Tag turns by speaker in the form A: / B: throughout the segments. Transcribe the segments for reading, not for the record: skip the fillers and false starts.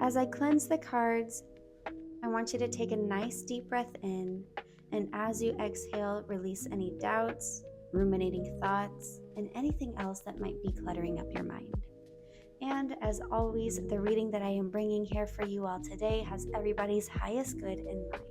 A: As I cleanse the cards, I want you to take a nice deep breath in, and as you exhale, release any doubts, ruminating thoughts, and anything else that might be cluttering up your mind. And as always, the reading that I am bringing here for you all today has everybody's highest good in mind.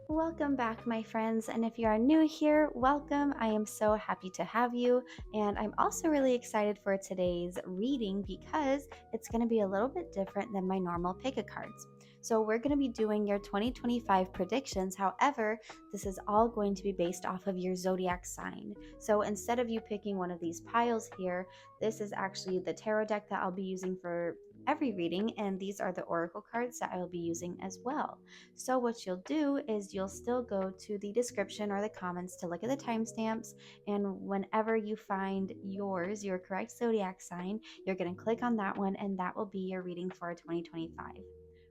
A: Welcome back, my friends, and if you are new here, welcome. I am so happy to have you, and I'm also really excited for today's reading because it's going to be a little bit different than my normal pick a cards. So we're going to be doing your 2025 predictions. However, this is all going to be based off of your zodiac sign. So instead of you picking one of these piles here, this is actually the tarot deck that I'll be using for every reading, and these are the oracle cards that I will be using as well. So what you'll do is you'll still go to the description or the comments to look at the timestamps, and whenever you find yours, your correct zodiac sign, you're going to click on that one, and that will be your reading for 2025.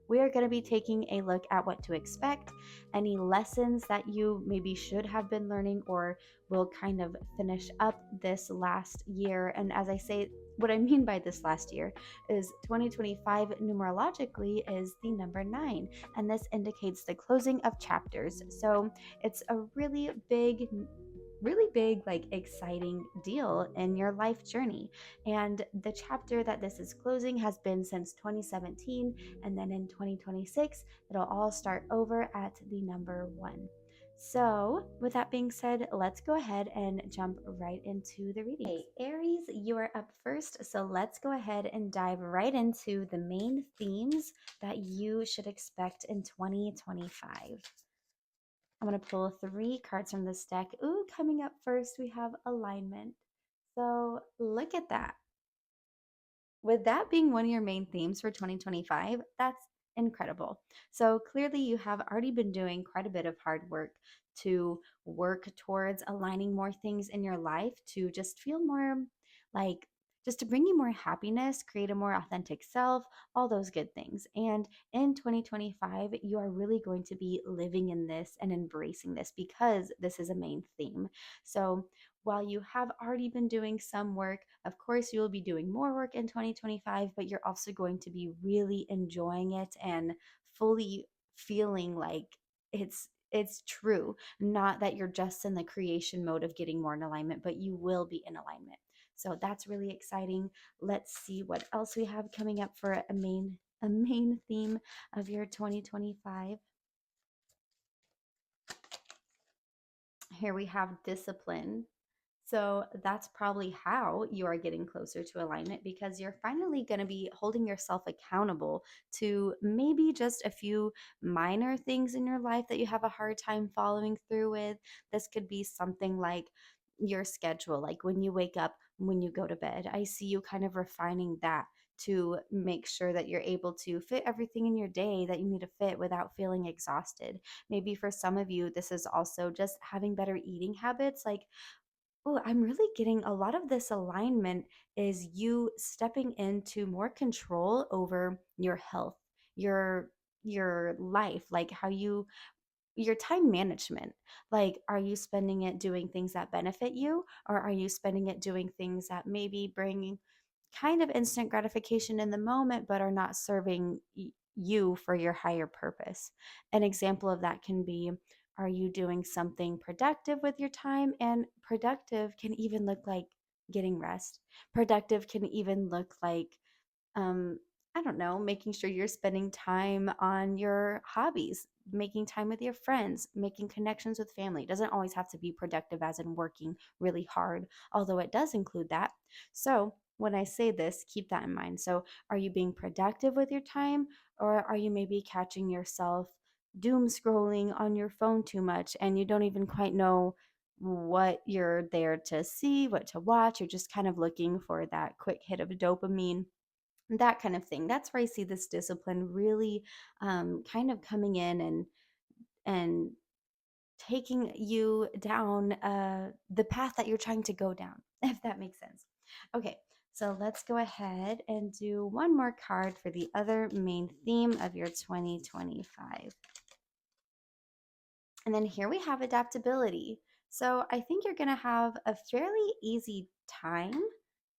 A: We are going to be taking a look at what to expect, any lessons that you maybe should have been learning or will kind of finish up this last year. And as I say, what I mean by this last year is 2025 numerologically is the number 9, and this indicates the closing of chapters. So it's a really big, like exciting deal in your life journey. And the chapter that this is closing has been since 2017, and then in 2026 it'll all start over at the number 1. So, with that being said, let's go ahead and jump right into the reading. Hey, Aries, you are up first. So, let's go ahead and dive right into the main themes that you should expect in 2025. I'm going to pull 3 cards from this deck. Ooh, coming up first, we have alignment. So, look at that. With that being one of your main themes for 2025, that's incredible. So clearly you have already been doing quite a bit of hard work to work towards aligning more things in your life to just feel more like just to bring you more happiness, create a more authentic self, all those good things. And in 2025, you are really going to be living in this and embracing this because this is a main theme. So while you have already been doing some work, of course, you will be doing more work in 2025, but you're also going to be really enjoying it and fully feeling like it's true. Not that you're just in the creation mode of getting more in alignment, but you will be in alignment. So that's really exciting. Let's see what else we have coming up for a main theme of your 2025. Here we have discipline. So that's probably how you are getting closer to alignment because you're finally going to be holding yourself accountable to maybe just a few minor things in your life that you have a hard time following through with. This could be something like your schedule, like when you wake up, when you go to bed. I see you kind of refining that to make sure that you're able to fit everything in your day that you need to fit without feeling exhausted. Maybe for some of you, this is also just having better eating habits. Like, oh, I'm really getting a lot of this alignment is you stepping into more control over your health, your life, like how you your time management. Like, are you spending it doing things that benefit you, or are you spending it doing things that maybe bring kind of instant gratification in the moment, but are not serving you for your higher purpose? An example of that can be, are you doing something productive with your time? And productive can even look like getting rest. Productive can even look like, um, I don't know, making sure you're spending time on your hobbies, making time with your friends, making connections with family. It doesn't always have to be productive as in working really hard, although it does include that. So when I say this, keep that in mind. So are you being productive with your time, or are you maybe catching yourself doom scrolling on your phone too much and you don't even quite know what you're there to see, what to watch? You're just kind of looking for that quick hit of dopamine, that kind of thing. That's where I see this discipline really kind of coming in and taking you down the path that you're trying to go down, if that makes sense. Okay, so let's go ahead and do one more card for the other main theme of your 2025. And then here we have adaptability. So I think you're going to have a fairly easy time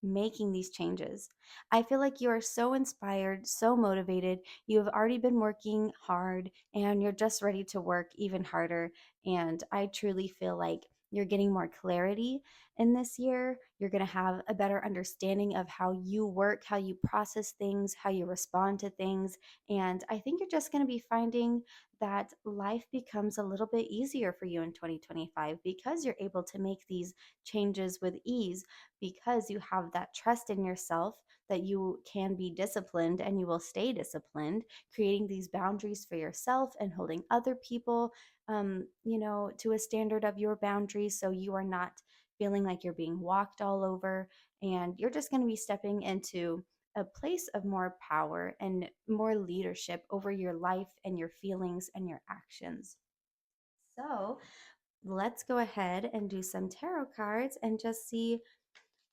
A: making these changes. I feel like you are so inspired, so motivated. You have already been working hard and you're just ready to work even harder. And I truly feel like you're getting more clarity in this year. You're going to have a better understanding of how you work, how you process things, how you respond to things. And I think you're just going to be finding that life becomes a little bit easier for you in 2025 because you're able to make these changes with ease, because you have that trust in yourself that you can be disciplined and you will stay disciplined, creating these boundaries for yourself and holding other people, to a standard of your boundaries. So you are not feeling like you're being walked all over, and you're just going to be stepping into a place of more power and more leadership over your life and your feelings and your actions. So let's go ahead and do some tarot cards and just see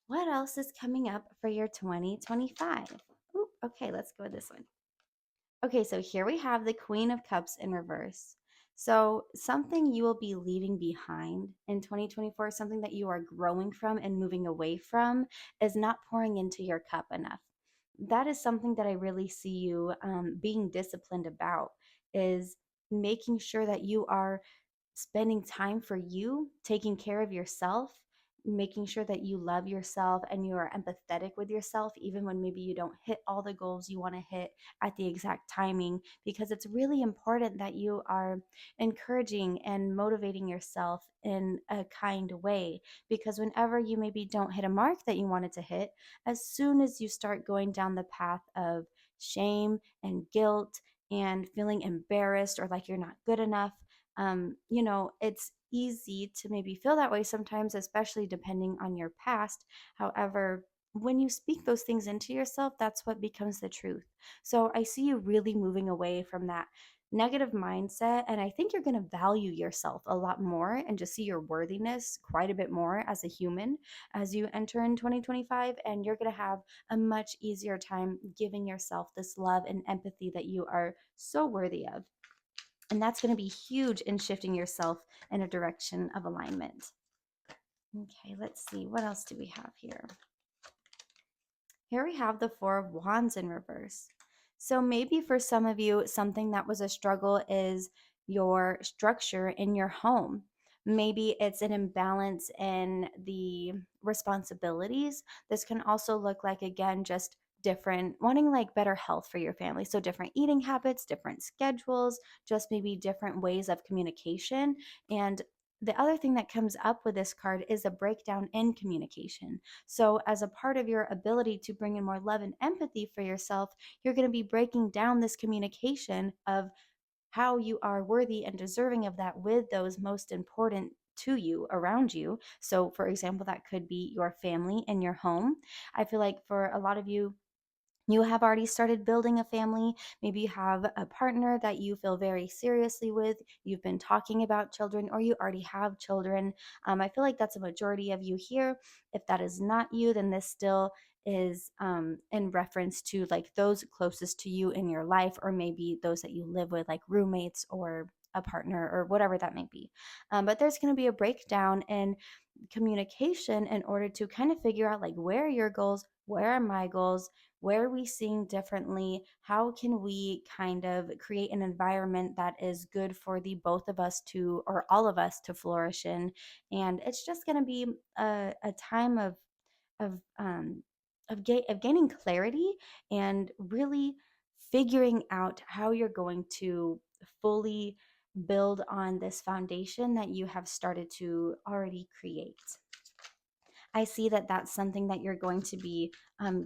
A: what else is coming up for your 2025. Ooh, okay, let's go with this one. Okay, so here we have the Queen of Cups in reverse. So, something you will be leaving behind in 2024, something that you are growing from and moving away from, is not pouring into your cup enough. That is something that I really see you being disciplined about, is making sure that you are spending time for you, taking care of yourself, making sure that you love yourself and you are empathetic with yourself, even when maybe you don't hit all the goals you want to hit at the exact timing, because it's really important that you are encouraging and motivating yourself in a kind way. Because whenever you maybe don't hit a mark that you wanted to hit, as soon as you start going down the path of shame and guilt and feeling embarrassed or like you're not good enough, it's easy to maybe feel that way sometimes, especially depending on your past. However, when you speak those things into yourself, that's what becomes the truth. So I see you really moving away from that negative mindset. And I think you're going to value yourself a lot more and just see your worthiness quite a bit more as a human as you enter in 2025. And you're going to have a much easier time giving yourself this love and empathy that you are so worthy of. And that's going to be huge in shifting yourself in a direction of alignment. Okay, let's see. What else do we have here? Here we have the Four of Wands in reverse. So maybe for some of you, something that was a struggle is your structure in your home. Maybe it's an imbalance in the responsibilities. This can also look like, again, just different, wanting like better health for your family. So different eating habits, different schedules, just maybe different ways of communication. And the other thing that comes up with this card is a breakdown in communication. So, as a part of your ability to bring in more love and empathy for yourself, you're going to be breaking down this communication of how you are worthy and deserving of that with those most important to you around you. So, for example, that could be your family and your home. I feel like for a lot of you, you have already started building a family. Maybe you have a partner that you feel very seriously with. You've been talking about children, or you already have children. I feel like that's a majority of you here. If that is not you, then this still is in reference to like those closest to you in your life, or maybe those that you live with, like roommates or a partner or whatever that may be. But there's going to be a breakdown in communication in order to kind of figure out like, where are your goals? Where are my goals? Where are we seeing differently? How can we kind of create an environment that is good for the both of us to, or all of us to flourish in? And it's just going to be a time of um of gaining clarity and really figuring out how you're going to fully build on this foundation that you have started to already create. I see that that's something that you're going to be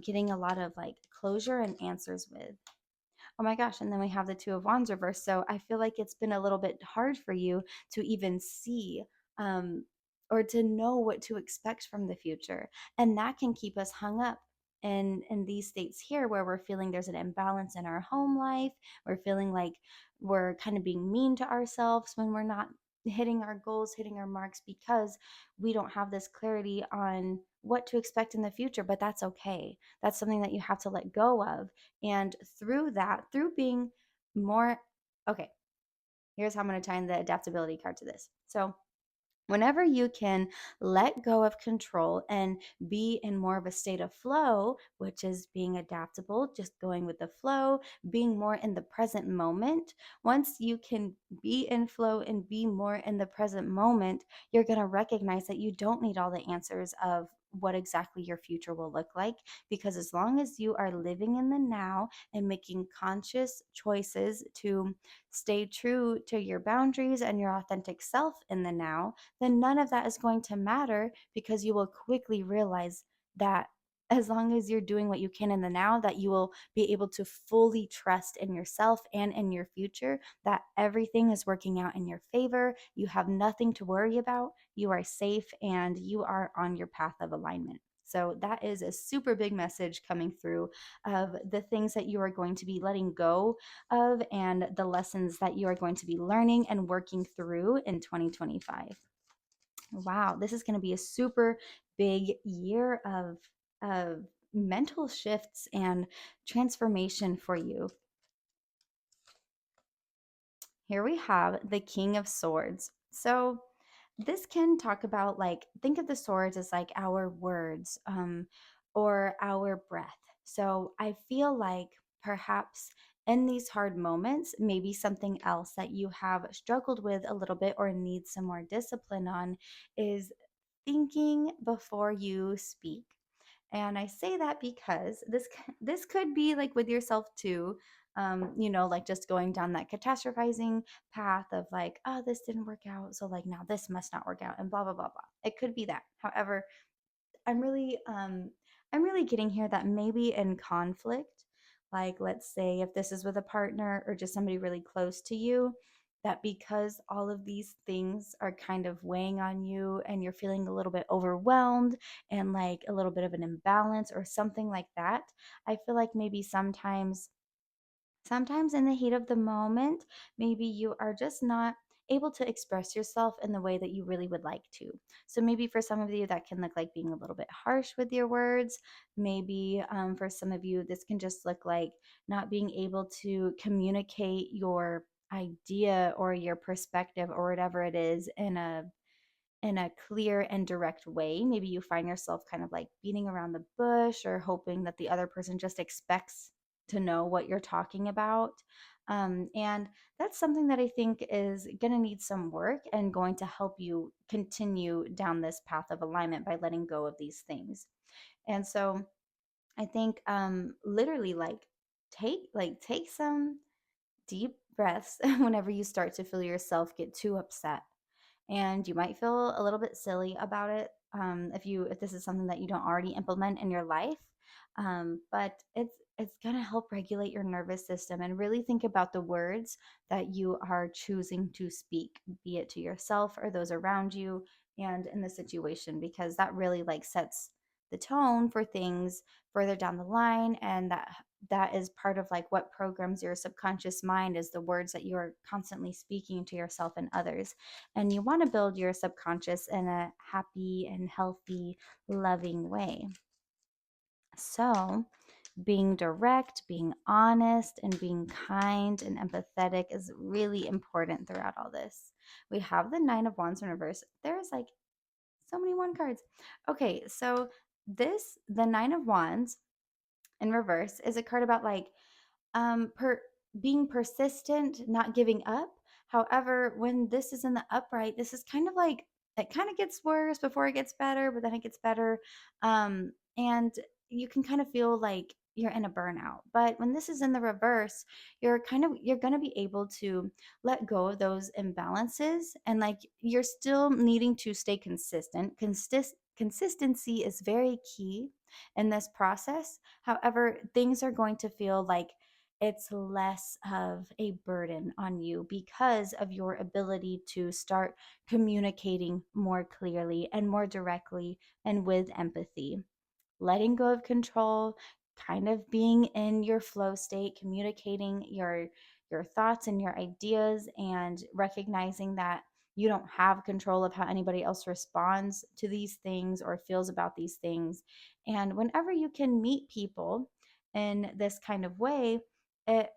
A: getting a lot of like closure and answers with. Oh my gosh. And then we have the Two of Wands reversed. So I feel like it's been a little bit hard for you to even see um, or to know what to expect from the future. And that can keep us hung up in these states here where we're feeling there's an imbalance in our home life. We're feeling like we're kind of being mean to ourselves when we're not hitting our goals, hitting our marks, because we don't have this clarity on what to expect in the future. But that's okay. That's something that you have to let go of. And through that, through being more, okay, here's how I'm going to tie in the adaptability card to this. So Whenever you can let go of control and be in more of a state of flow, which is being adaptable, just going with the flow, being more in the present moment, once you can be in flow and be more in the present moment, you're going to recognize that you don't need all the answers of what exactly your future will look like. Because as long as you are living in the now and making conscious choices to stay true to your boundaries and your authentic self in the now, then none of that is going to matter, because you will quickly realize that as long as you're doing what you can in the now, that you will be able to fully trust in yourself and in your future, that everything is working out in your favor. You have nothing to worry about. You are safe and you are on your path of alignment. So that is a super big message coming through of the things that you are going to be letting go of and the lessons that you are going to be learning and working through in 2025. Wow, this is going to be a super big year of mental shifts and transformation for you. Here we have the King of Swords. So this can talk about, like, think of the swords as like our words, or our breath. So I feel like perhaps in these hard moments, maybe something else that you have struggled with a little bit or need some more discipline on is thinking before you speak. And I say that because this could be like with yourself too. Like just going down that catastrophizing path of like, oh, this didn't work out, so like now this must not work out, and blah blah blah blah. It could be that. However, I'm really I'm really getting here that maybe in conflict, like let's say if this is with a partner or just somebody really close to you, that because all of these things are kind of weighing on you and you're feeling a little bit overwhelmed and like a little bit of an imbalance or something like that, I feel like maybe sometimes in the heat of the moment, maybe you are just not able to express yourself in the way that you really would like to. So maybe for some of you, that can look like being a little bit harsh with your words. Maybe for some of you, this can just look like not being able to communicate your idea or your perspective or whatever it is in a clear and direct way. Maybe you find yourself kind of like beating around the bush or hoping that the other person just expects to know what you're talking about. And that's something that I think is going to need some work and going to help you continue down this path of alignment by letting go of these things. And so I think literally take some deep breaths whenever you start to feel yourself get too upset, and you might feel a little bit silly about it, if this is something that you don't already implement in your life. But it's going to help regulate your nervous system and really think about the words that you are choosing to speak, be it to yourself or those around you and in the situation, because that really like sets the tone for things further down the line. And that is part of like what programs your subconscious mind, is the words that you are constantly speaking to yourself and others. And you want to build your subconscious in a happy and healthy, loving way. So, being direct, being honest, and being kind and empathetic is really important throughout all this. We have the Nine of Wands in reverse. There's like so many one cards. Okay, so the Nine of Wands in reverse is a card about like per being persistent, not giving up. However, when this is in the upright, this is kind of like it kind of gets worse before it gets better, but then it gets better. And you can kind of feel like you're in a burnout. But when this is in the reverse, you're going to be able to let go of those imbalances, and like you're still needing to stay consistent. Consistency is very key in this process. However, things are going to feel like it's less of a burden on you because of your ability to start communicating more clearly and more directly and with empathy. Letting go of control, kind of being in your flow state, communicating your thoughts and your ideas, and recognizing that you don't have control of how anybody else responds to these things or feels about these things. And whenever you can meet people in this kind of way, it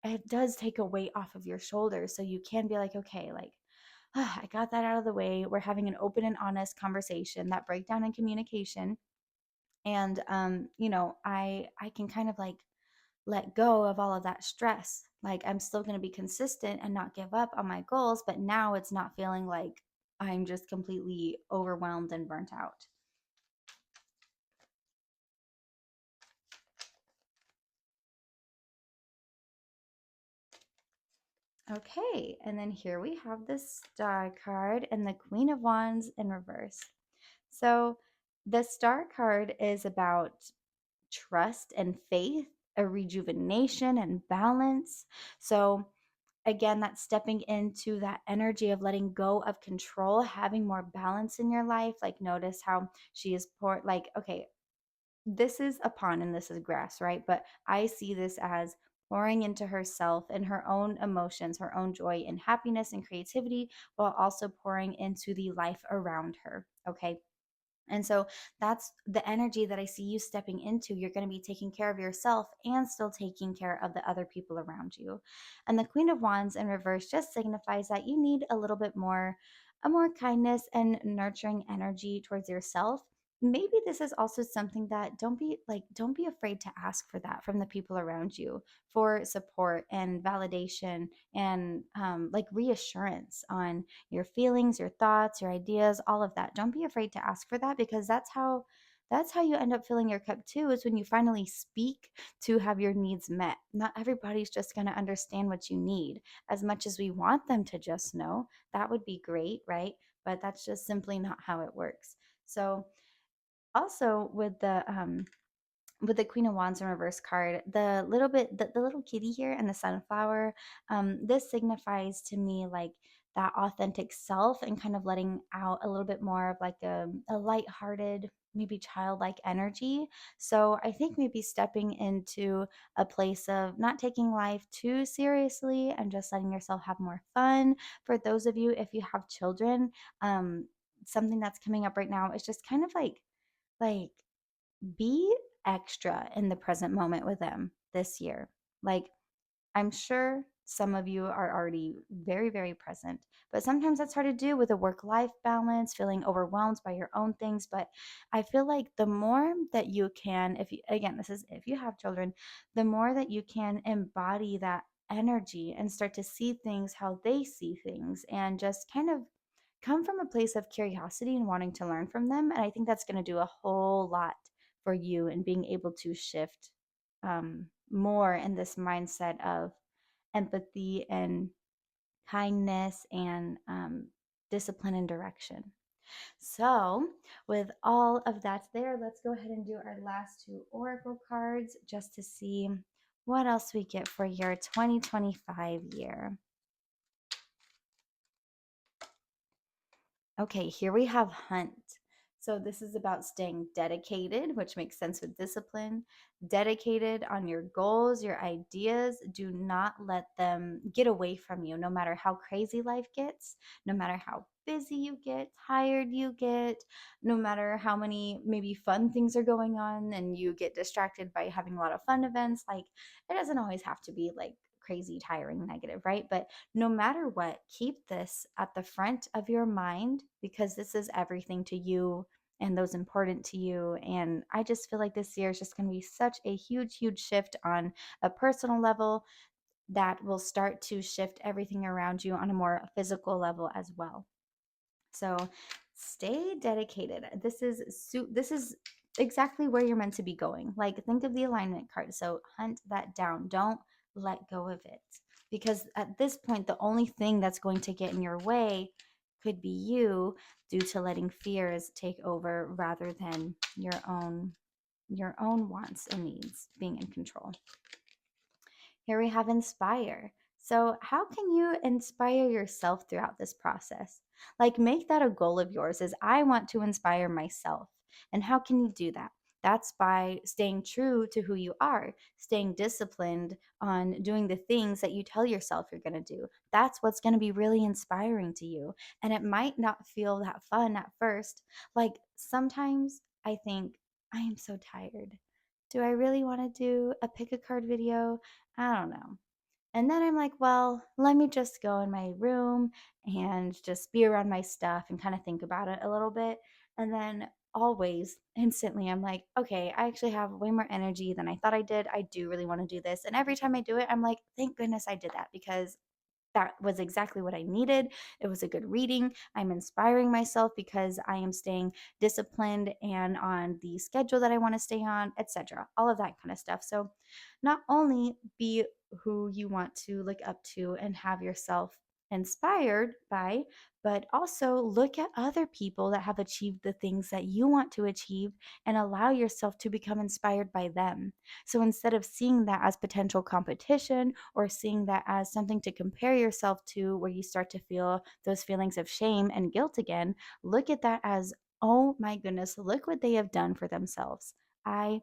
A: it does take a weight off of your shoulders, so you can be like, okay, like I got that out of the way. We're having an open and honest conversation, that breakdown in communication. And I can kind of like let go of all of that stress. Like I'm still going to be consistent and not give up on my goals, but now it's not feeling like I'm just completely overwhelmed and burnt out. Okay, and then here we have the Star card and the Queen of Wands in reverse. So the Star card is about trust and faith, a rejuvenation and balance. So again, that's stepping into that energy of letting go of control, having more balance in your life. Like notice how she is like, okay, this is a pond and this is grass, right? But I see this as pouring into herself and her own emotions, her own joy and happiness and creativity, while also pouring into the life around her. Okay. And so that's the energy that I see you stepping into. You're going to be taking care of yourself and still taking care of the other people around you. And the Queen of Wands in reverse just signifies that you need a more kindness and nurturing energy towards yourself. Maybe this is also something that don't be afraid to ask for that from the people around you, for support and validation and like reassurance on your feelings, your thoughts, your ideas, all of that. Don't be afraid to ask for that, because that's how you end up filling your cup too, is when you finally speak to have your needs met. Not everybody's just going to understand what you need as much as we want them to just know. That would be great, right? But that's just simply not how it works. So also with the Queen of Wands in reverse card, the little kitty here and the sunflower, this signifies to me like that authentic self and kind of letting out a little bit more of like a lighthearted, maybe childlike energy. So I think maybe stepping into a place of not taking life too seriously and just letting yourself have more fun. For those of you, if you have children, something that's coming up right now is just kind of like be extra in the present moment with them this year. Like, I'm sure some of you are already very, very present, but sometimes that's hard to do with a work life balance, feeling overwhelmed by your own things. But I feel like the more that you can, if you, again, this is if you have children, the more that you can embody that energy and start to see things how they see things and just kind of come from a place of curiosity and wanting to learn from them. And I think that's going to do a whole lot for you and being able to shift more in this mindset of empathy and kindness and discipline and direction. So, with all of that there, let's go ahead and do our last two oracle cards just to see what else we get for your 2025 year. Okay, here we have hunt. So this is about staying dedicated, which makes sense with discipline. Dedicated on your goals, your ideas. Do not let them get away from you, no matter how crazy life gets, no matter how busy you get, tired you get, no matter how many maybe fun things are going on and you get distracted by having a lot of fun events. Like it doesn't always have to be like crazy, tiring, negative, right? But no matter what, keep this at the front of your mind, because this is everything to you and those important to you. And I just feel like this year is just going to be such a huge, huge shift on a personal level that will start to shift everything around you on a more physical level as well. So stay dedicated. This is exactly where you're meant to be going. Like think of the alignment card. So hunt that down. Don't let go of it. Because at this point the only thing that's going to get in your way could be you, due to letting fears take over rather than your own wants and needs being in control. Here we have inspire. So, how can you inspire yourself throughout this process? Like, make that a goal of yours, is I want to inspire myself. And how can you do that? That's by staying true to who you are, staying disciplined on doing the things that you tell yourself you're going to do. That's what's going to be really inspiring to you. And it might not feel that fun at first. Like, sometimes I think, I am so tired. Do I really want to do a pick a card video? I don't know. And then I'm like, well, let me just go in my room and just be around my stuff and kind of think about it a little bit. And then always instantly, I'm like, okay, I actually have way more energy than I thought I did. I do really want to do this. And every time I do it, I'm like, thank goodness I did that, because that was exactly what I needed. It was a good reading. I'm inspiring myself because I am staying disciplined and on the schedule that I want to stay on, etc. All of that kind of stuff. So, not only be who you want to look up to and have yourself inspired by, but also look at other people that have achieved the things that you want to achieve and allow yourself to become inspired by them. So instead of seeing that as potential competition or seeing that as something to compare yourself to, where you start to feel those feelings of shame and guilt again, look at that as, oh my goodness, look what they have done for themselves. I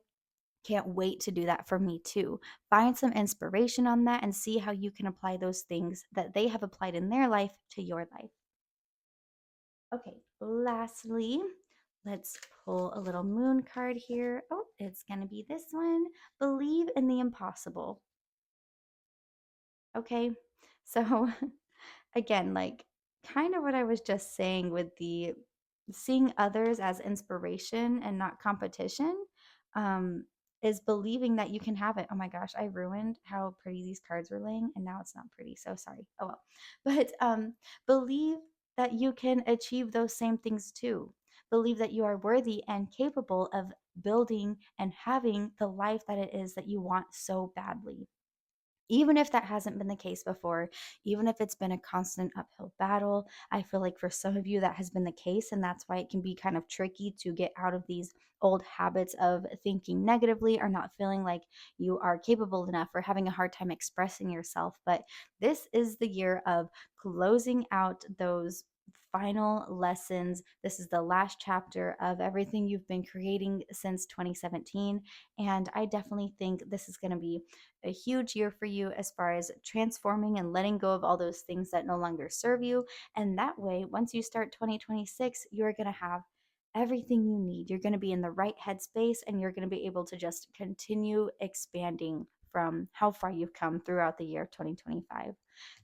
A: can't wait to do that for me too. Find some inspiration on that and see how you can apply those things that they have applied in their life to your life. Okay, lastly, let's pull a little moon card here. Oh, it's going to be this one. Believe in the impossible. Okay, so again, like kind of what I was just saying with the seeing others as inspiration and not competition, um, is believing that you can have it. Oh my gosh, I ruined how pretty these cards were laying, and now it's not pretty. So sorry. Oh well. But believe that you can achieve those same things too. Believe that you are worthy and capable of building and having the life that it is that you want so badly. Even if that hasn't been the case before, even if it's been a constant uphill battle, I feel like for some of you that has been the case. And that's why it can be kind of tricky to get out of these old habits of thinking negatively or not feeling like you are capable enough or having a hard time expressing yourself. But this is the year of closing out those final lessons. This is the last chapter of everything you've been creating since 2017. And I definitely think this is going to be a huge year for you as far as transforming and letting go of all those things that no longer serve you. And that way, once you start 2026, you're going to have everything you need. You're going to be in the right headspace and you're going to be able to just continue expanding from how far you've come throughout the year 2025.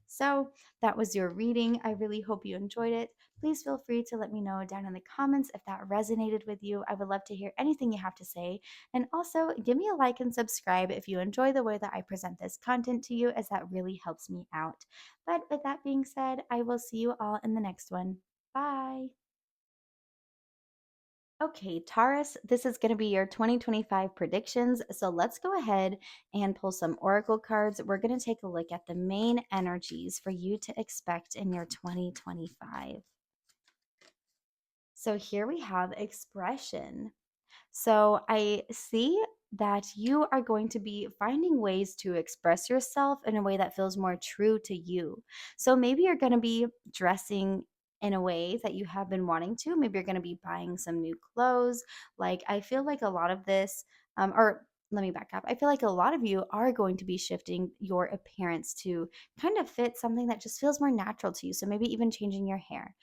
A: So, that was your reading. I really hope you enjoyed it. Please feel free to let me know down in the comments if that resonated with you. I would love to hear anything you have to say. And also, give me a like and subscribe if you enjoy the way that I present this content to you, as that really helps me out. But with that being said, I will see you all in the next one. Bye. Okay, Taurus, this is going to be your 2025 predictions. So let's go ahead and pull some oracle cards. We're going to take a look at the main energies for you to expect in your 2025. So here we have expression. So I see that you are going to be finding ways to express yourself in a way that feels more true to you. So maybe you're going to be dressing in a way that you have been wanting to. Maybe you're going to be buying some new clothes. Like, I feel like a lot of this, or let me back up. I feel like a lot of you are going to be shifting your appearance to kind of fit something that just feels more natural to you. So maybe even changing your hair,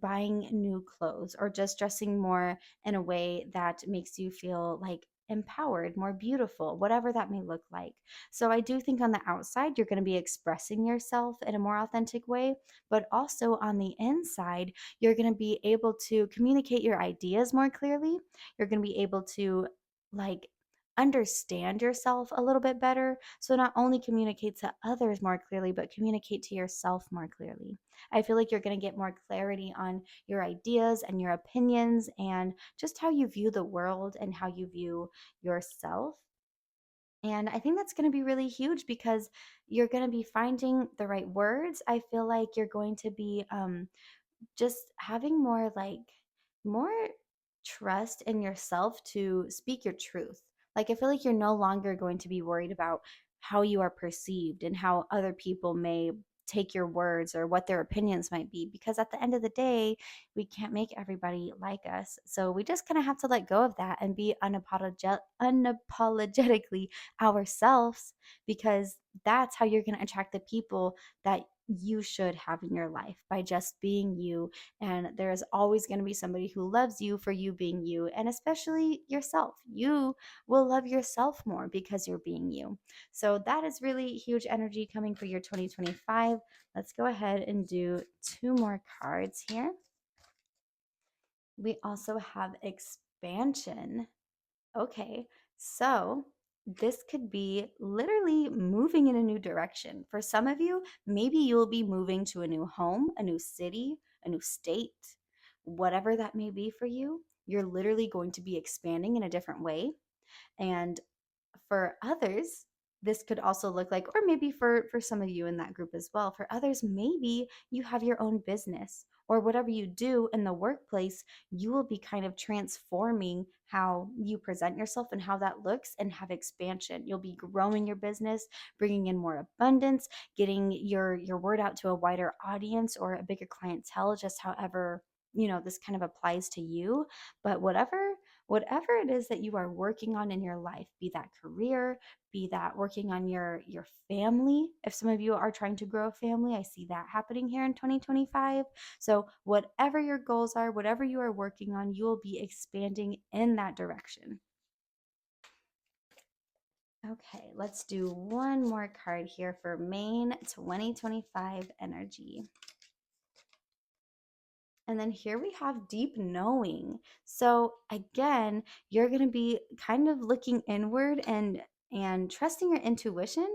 A: buying new clothes, or just dressing more in a way that makes you feel like empowered, more beautiful, whatever that may look like. So I do think on the outside, you're going to be expressing yourself in a more authentic way, but also on the inside, you're going to be able to communicate your ideas more clearly. You're going to be able to like understand yourself a little bit better. So not only communicate to others more clearly, but communicate to yourself more clearly. I feel like you're going to get more clarity on your ideas and your opinions and just how you view the world and how you view yourself. And I think that's going to be really huge because you're going to be finding the right words. I feel like you're going to be just having more trust in yourself to speak your truth. Like, I feel like you're no longer going to be worried about how you are perceived and how other people may take your words or what their opinions might be, because at the end of the day, we can't make everybody like us. So we just kind of have to let go of that and be unapologetically ourselves, because that's how you're going to attract the people that you should have in your life by just being you. And there is always going to be somebody who loves you for you being you, and especially yourself. You will love yourself more because you're being you. So that is really huge energy coming for your 2025. Let's go ahead and do two more cards here. We also have expansion. Okay, so this could be literally moving in a new direction. For some of you, maybe you'll be moving to a new home, a new city, a new state, whatever that may be for you. You're literally going to be expanding in a different way. And for others, this could also look like, or maybe for some of you in that group as well, for others, maybe you have your own business, or whatever you do in the workplace, you will be kind of transforming how you present yourself and how that looks, and have expansion. You'll be growing your business, bringing in more abundance, getting your word out to a wider audience or a bigger clientele, just however, this kind of applies to you. But whatever it is that you are working on in your life, be that career, be that working on your family. If some of you are trying to grow a family, I see that happening here in 2025. So whatever your goals are, whatever you are working on, you will be expanding in that direction. Okay, let's do one more card here for Maine 2025 energy. And then here we have deep knowing. So again, you're going to be kind of looking inward and trusting your intuition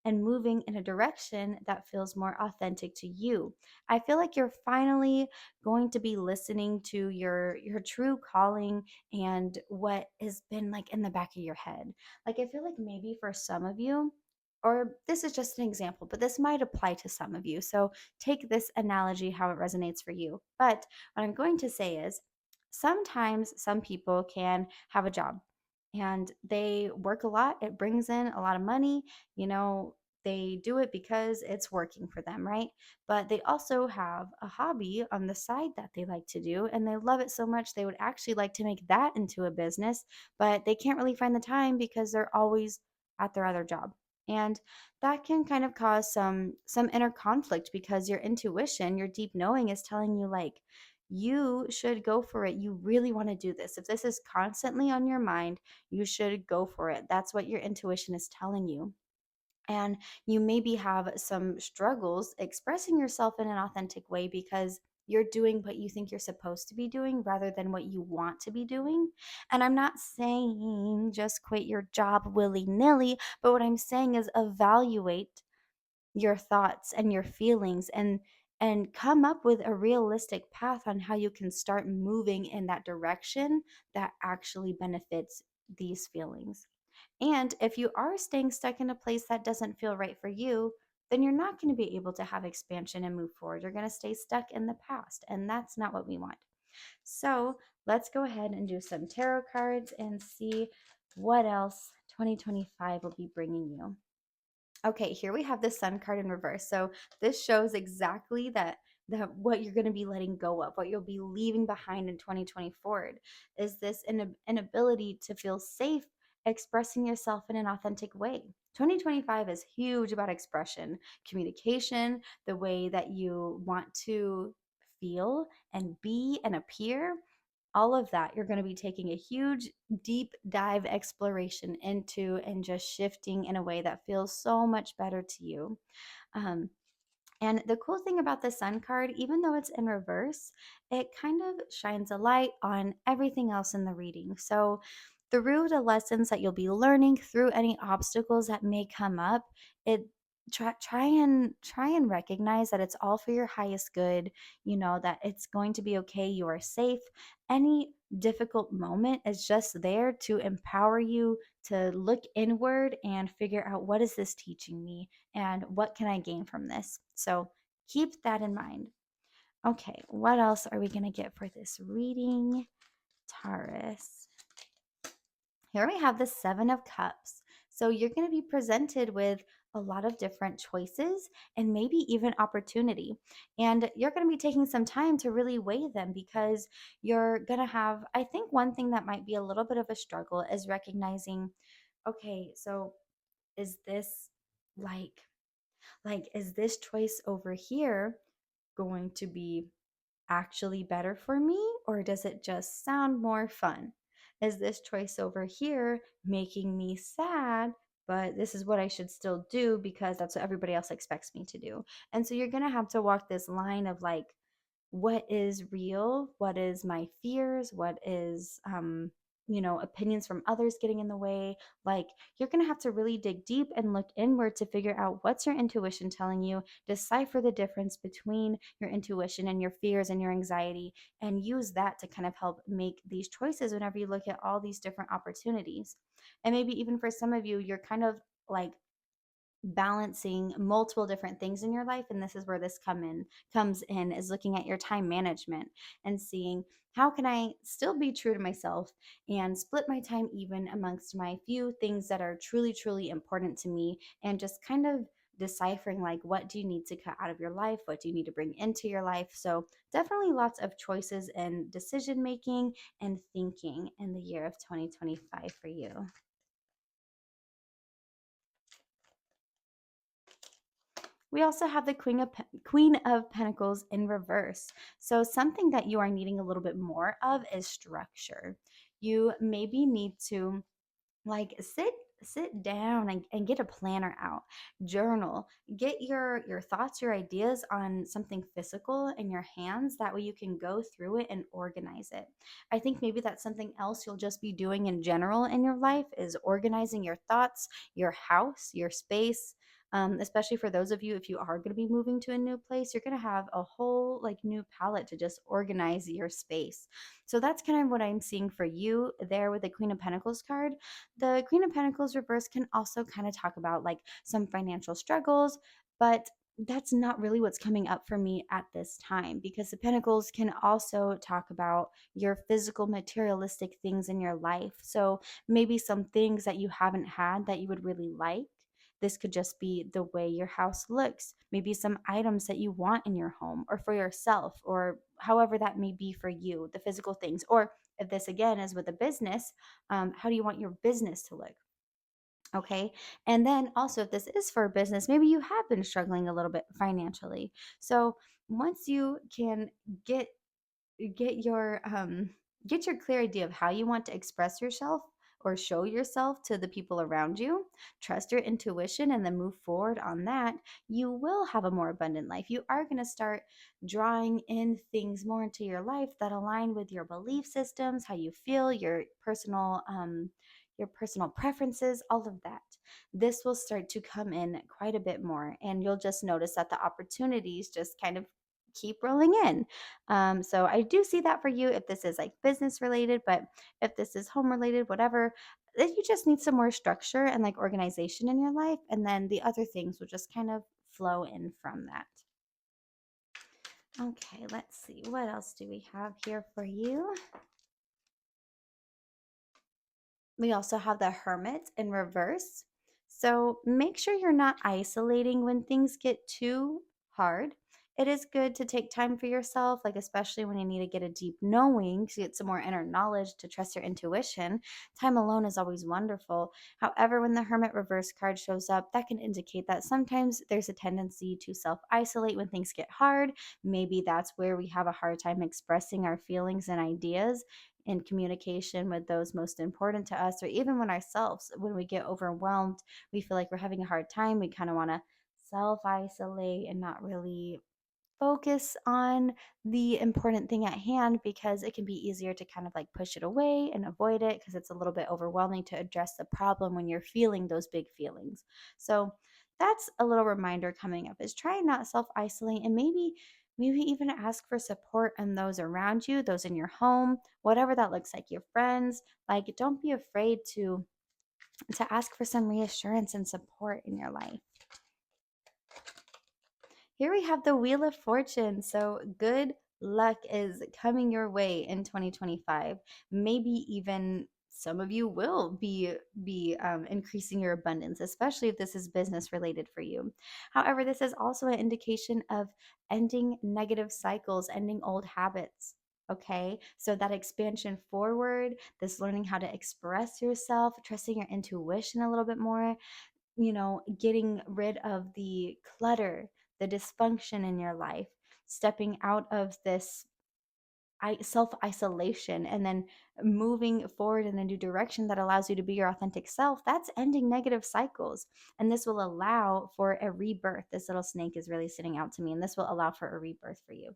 A: and moving in a direction that feels more authentic to you. I feel like you're finally going to be listening to your true calling and what has been like in the back of your head. Like I feel like maybe for some of you, or this is just an example, but this might apply to some of you. So take this analogy how it resonates for you. But what I'm going to say is sometimes some people can have a job and they work a lot. It brings in a lot of money. They do it because it's working for them, right? But they also have a hobby on the side that they like to do, and they love it so much they would actually like to make that into a business, but they can't really find the time because they're always at their other job. And that can kind of cause some inner conflict because your intuition, your deep knowing is telling you like you should go for it. You really want to do this. If this is constantly on your mind, you should go for it. That's what your intuition is telling you. And you maybe have some struggles expressing yourself in an authentic way because you're doing what you think you're supposed to be doing rather than what you want to be doing. And I'm not saying just quit your job willy nilly, but what I'm saying is evaluate your thoughts and your feelings and come up with a realistic path on how you can start moving in that direction that actually benefits these feelings. And if you are staying stuck in a place that doesn't feel right for you, then you're not going to be able to have expansion and move forward. You're going to stay stuck in the past, and that's not what we want. So let's go ahead and do some tarot cards and see what else 2025 will be bringing you. Okay, here we have the Sun card in reverse. So this shows exactly that what you're going to be letting go of, what you'll be leaving behind in 2024 is this inability to feel safe expressing yourself in an authentic way. 2025 is huge about expression, communication, the way that you want to feel and be and appear. All of that you're going to be taking a huge deep dive exploration into and just shifting in a way that feels so much better to you. um, and the cool thing about the Sun card, even though it's in reverse, it kind of shines a light on everything else in the reading. So through the lessons that you'll be learning, through any obstacles that may come up, it try and recognize that it's all for your highest good, that it's going to be okay, you are safe. Any difficult moment is just there to empower you to look inward and figure out, what is this teaching me and what can I gain from this? So keep that in mind. Okay, what else are we going to get for this reading, Taurus? Here we have the Seven of Cups. So you're going to be presented with a lot of different choices and maybe even opportunity. And you're going to be taking some time to really weigh them because you're going to have, I think one thing that might be a little bit of a struggle is recognizing, okay, so is this like Like, is this choice over here going to be actually better for me, or does it just sound more fun? Is this choice over here making me sad, but this is what I should still do because that's what everybody else expects me to do? And so you're going to have to walk this line of like, what is real, what is my fears, what is opinions from others getting in the way. Like, you're going to have to really dig deep and look inward to figure out what's your intuition telling you, decipher the difference between your intuition and your fears and your anxiety, and use that to kind of help make these choices whenever you look at all these different opportunities. And maybe even for some of you, you're kind of like balancing multiple different things in your life, and this is where this comes in, is looking at your time management and seeing, how can I still be true to myself and split my time even amongst my few things that are truly important to me, and just kind of deciphering like, what do you need to cut out of your life, what do you need to bring into your life. So definitely lots of choices and decision making and thinking in the year of 2025 for you. We also have the Queen of Pentacles in reverse. So something that you are needing a little bit more of is structure. You maybe need to like sit down and get a planner out, journal, get your thoughts, your ideas on something physical in your hands. That way you can go through it and organize it. I think maybe that's something else you'll just be doing in general in your life, is organizing your thoughts, your house, your space. Especially for those of you, if you are going to be moving to a new place, you're going to have a whole like new palette to just organize your space. So that's kind of what I'm seeing for you there with the Queen of Pentacles card. The Queen of Pentacles reverse can also kind of talk about like some financial struggles, but that's not really what's coming up for me at this time, because the Pentacles can also talk about your physical materialistic things in your life. So maybe some things that you haven't had that you would really like. This could just be the way your house looks, maybe some items that you want in your home or for yourself, or however that may be for you, the physical things. Or if this again is with a business, how do you want your business to look? Okay. And then also, if this is for a business, maybe you have been struggling a little bit financially. So once you can get get your um get your clear idea of how you want to express yourself or show yourself to the people around you, trust your intuition, and then move forward on that, you will have a more abundant life. You are going to start drawing in things more into your life that align with your belief systems, how you feel, your personal preferences, all of that. This will start to come in quite a bit more, and you'll just notice that the opportunities just kind of keep rolling in. So I do see that for you if this is like business related, but if this is home related, whatever, you just need some more structure and like organization in your life. And then the other things will just kind of flow in from that. Okay, let's see. What else do we have here for you? We also have the Hermit in reverse. So make sure you're not isolating when things get too hard. It is good to take time for yourself, like especially when you need to get a deep knowing to get some more inner knowledge, to trust your intuition. Time alone is always wonderful. However, when the Hermit reverse card shows up, that can indicate that sometimes there's a tendency to self isolate when things get hard. Maybe that's where we have a hard time expressing our feelings and ideas in communication with those most important to us, or even when ourselves, when we get overwhelmed, we feel like we're having a hard time, we kind of want to self isolate and not really focus on the important thing at hand, because it can be easier to kind of like push it away and avoid it because it's a little bit overwhelming to address the problem when you're feeling those big feelings. So that's a little reminder coming up, is try and not self isolate, and maybe even ask for support in those around you, those in your home, whatever that looks like, your friends. Like, don't be afraid to ask for some reassurance and support in your life. Here we have the Wheel of Fortune. So good luck is coming your way in 2025. Maybe even some of you will be increasing your abundance, especially if this is business related for you. However, this is also an indication of ending negative cycles, ending old habits. Okay, so that expansion forward, this learning how to express yourself, trusting your intuition a little bit more, getting rid of the clutter, the dysfunction in your life, stepping out of this self isolation, and then moving forward in a new direction that allows you to be your authentic self. That's ending negative cycles. And this will allow for a rebirth. This little snake is really sitting out to me, and this will allow for a rebirth for you.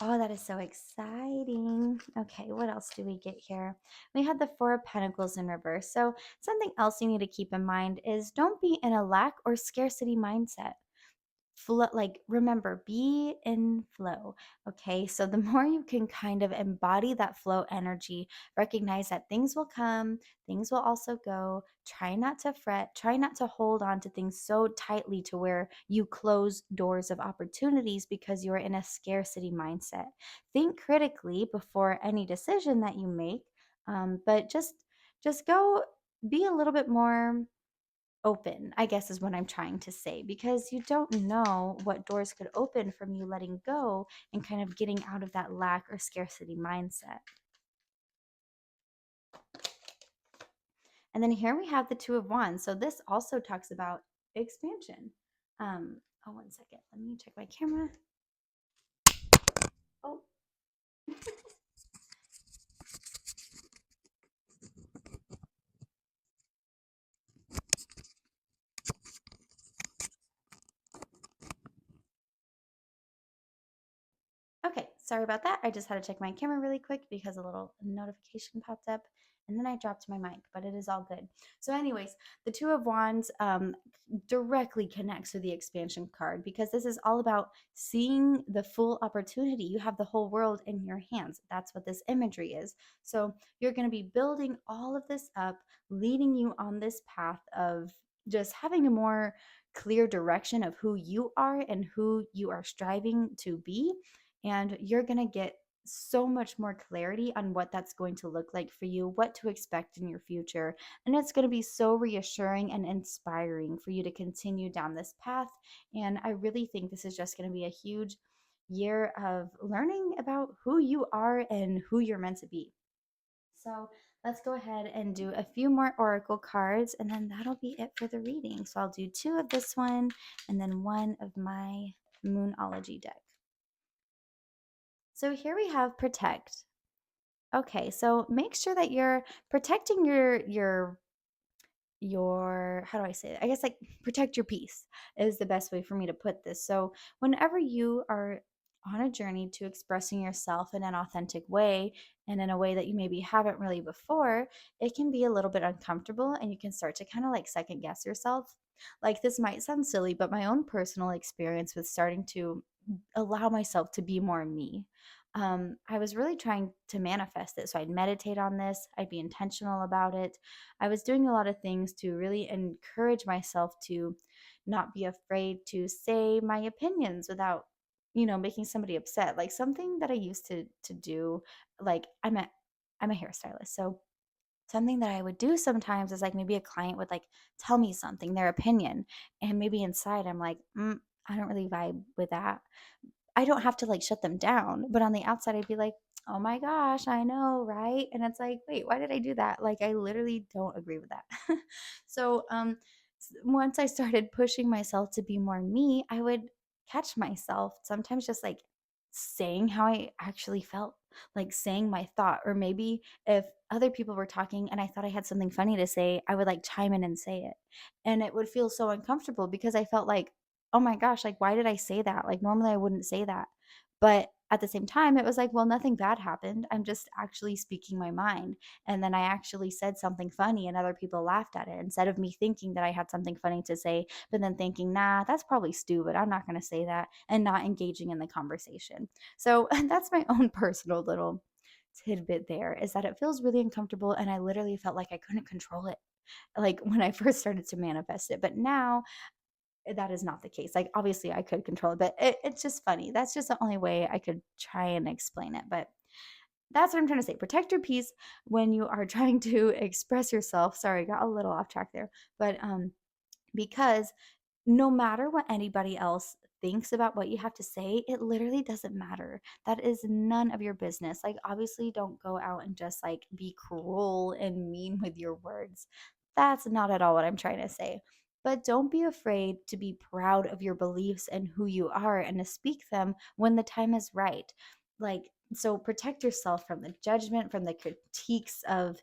A: Oh, that is so exciting. Okay, what else do we get here? We had the Four of Pentacles in reverse. So, something else you need to keep in mind is don't be in a lack or scarcity mindset. Flow, like, remember, be in flow. Okay, so the more you can kind of embody that flow energy, recognize that things will come, things will also go. Try not to fret, try not to hold on to things so tightly to where you close doors of opportunities because you're in a scarcity mindset. Think critically before any decision that you make, but just go, be a little bit more open, I guess is what I'm trying to say, because you don't know what doors could open from you letting go and kind of getting out of that lack or scarcity mindset. And then here we have the Two of Wands. So this also talks about expansion. Oh, 1 second. Let me check my camera. Oh, okay, sorry about that. I just had to check my camera really quick because a little notification popped up and then I dropped my mic, but it is all good. So, anyways, the Two of Wands directly connects with the expansion card because this is all about seeing the full opportunity. You have the whole world in your hands. That's what this imagery is. So, you're going to be building all of this up, leading you on this path of just having a more clear direction of who you are and who you are striving to be, and you're going to get so much more clarity on what that's going to look like for you, what to expect in your future. And it's going to be so reassuring and inspiring for you to continue down this path. And I really think this is just going to be a huge year of learning about who you are and who you're meant to be. So let's go ahead and do a few more oracle cards, and then that'll be it for the reading. So I'll do two of this one and then one of my Moonology deck. So here we have protect. Okay, so make sure that you're protecting your how do I say it? I guess like protect your peace is the best way for me to put this. So whenever you are on a journey to expressing yourself in an authentic way and in a way that you maybe haven't really before, it can be a little bit uncomfortable and you can start to kind of like second guess yourself. Like, this might sound silly, but my own personal experience with starting to allow myself to be more me. I was really trying to manifest it. So I'd meditate on this, I'd be intentional about it. I was doing a lot of things to really encourage myself to not be afraid to say my opinions without, making somebody upset. Like, something that I used to do, like, I'm a hairstylist. So something that I would do sometimes is like maybe a client would like tell me something, their opinion, and maybe inside I'm like, I don't really vibe with that. I don't have to like shut them down, but on the outside, I'd be like, oh my gosh, I know, right? And it's like, wait, why did I do that? Like, I literally don't agree with that. So, once I started pushing myself to be more me, I would catch myself sometimes just like saying how I actually felt, like saying my thought, or maybe if other people were talking and I thought I had something funny to say, I would like chime in and say it. And it would feel so uncomfortable because I felt like, oh my gosh, like, why did I say that? Like, normally I wouldn't say that. But at the same time, it was like, well, nothing bad happened. I'm just actually speaking my mind. And then I actually said something funny and other people laughed at it instead of me thinking that I had something funny to say, but then thinking, nah, that's probably stupid. I'm not going to say that, and not engaging in the conversation. So that's my own personal little tidbit there, is that it feels really uncomfortable. And I literally felt like I couldn't control it, like when I first started to manifest it. But now that is not the case. Like, obviously I could control it, but it's just funny. That's just the only way I could try and explain it. But that's what I'm trying to say. Protect your peace when you are trying to express yourself. Sorry, I got a little off track there. But because no matter what anybody else thinks about what you have to say, it literally doesn't matter. That is none of your business. Like, obviously don't go out and just like be cruel and mean with your words. That's not at all what I'm trying to say. But don't be afraid to be proud of your beliefs and who you are and to speak them when the time is right. Like, so protect yourself from the judgment, from the critiques of,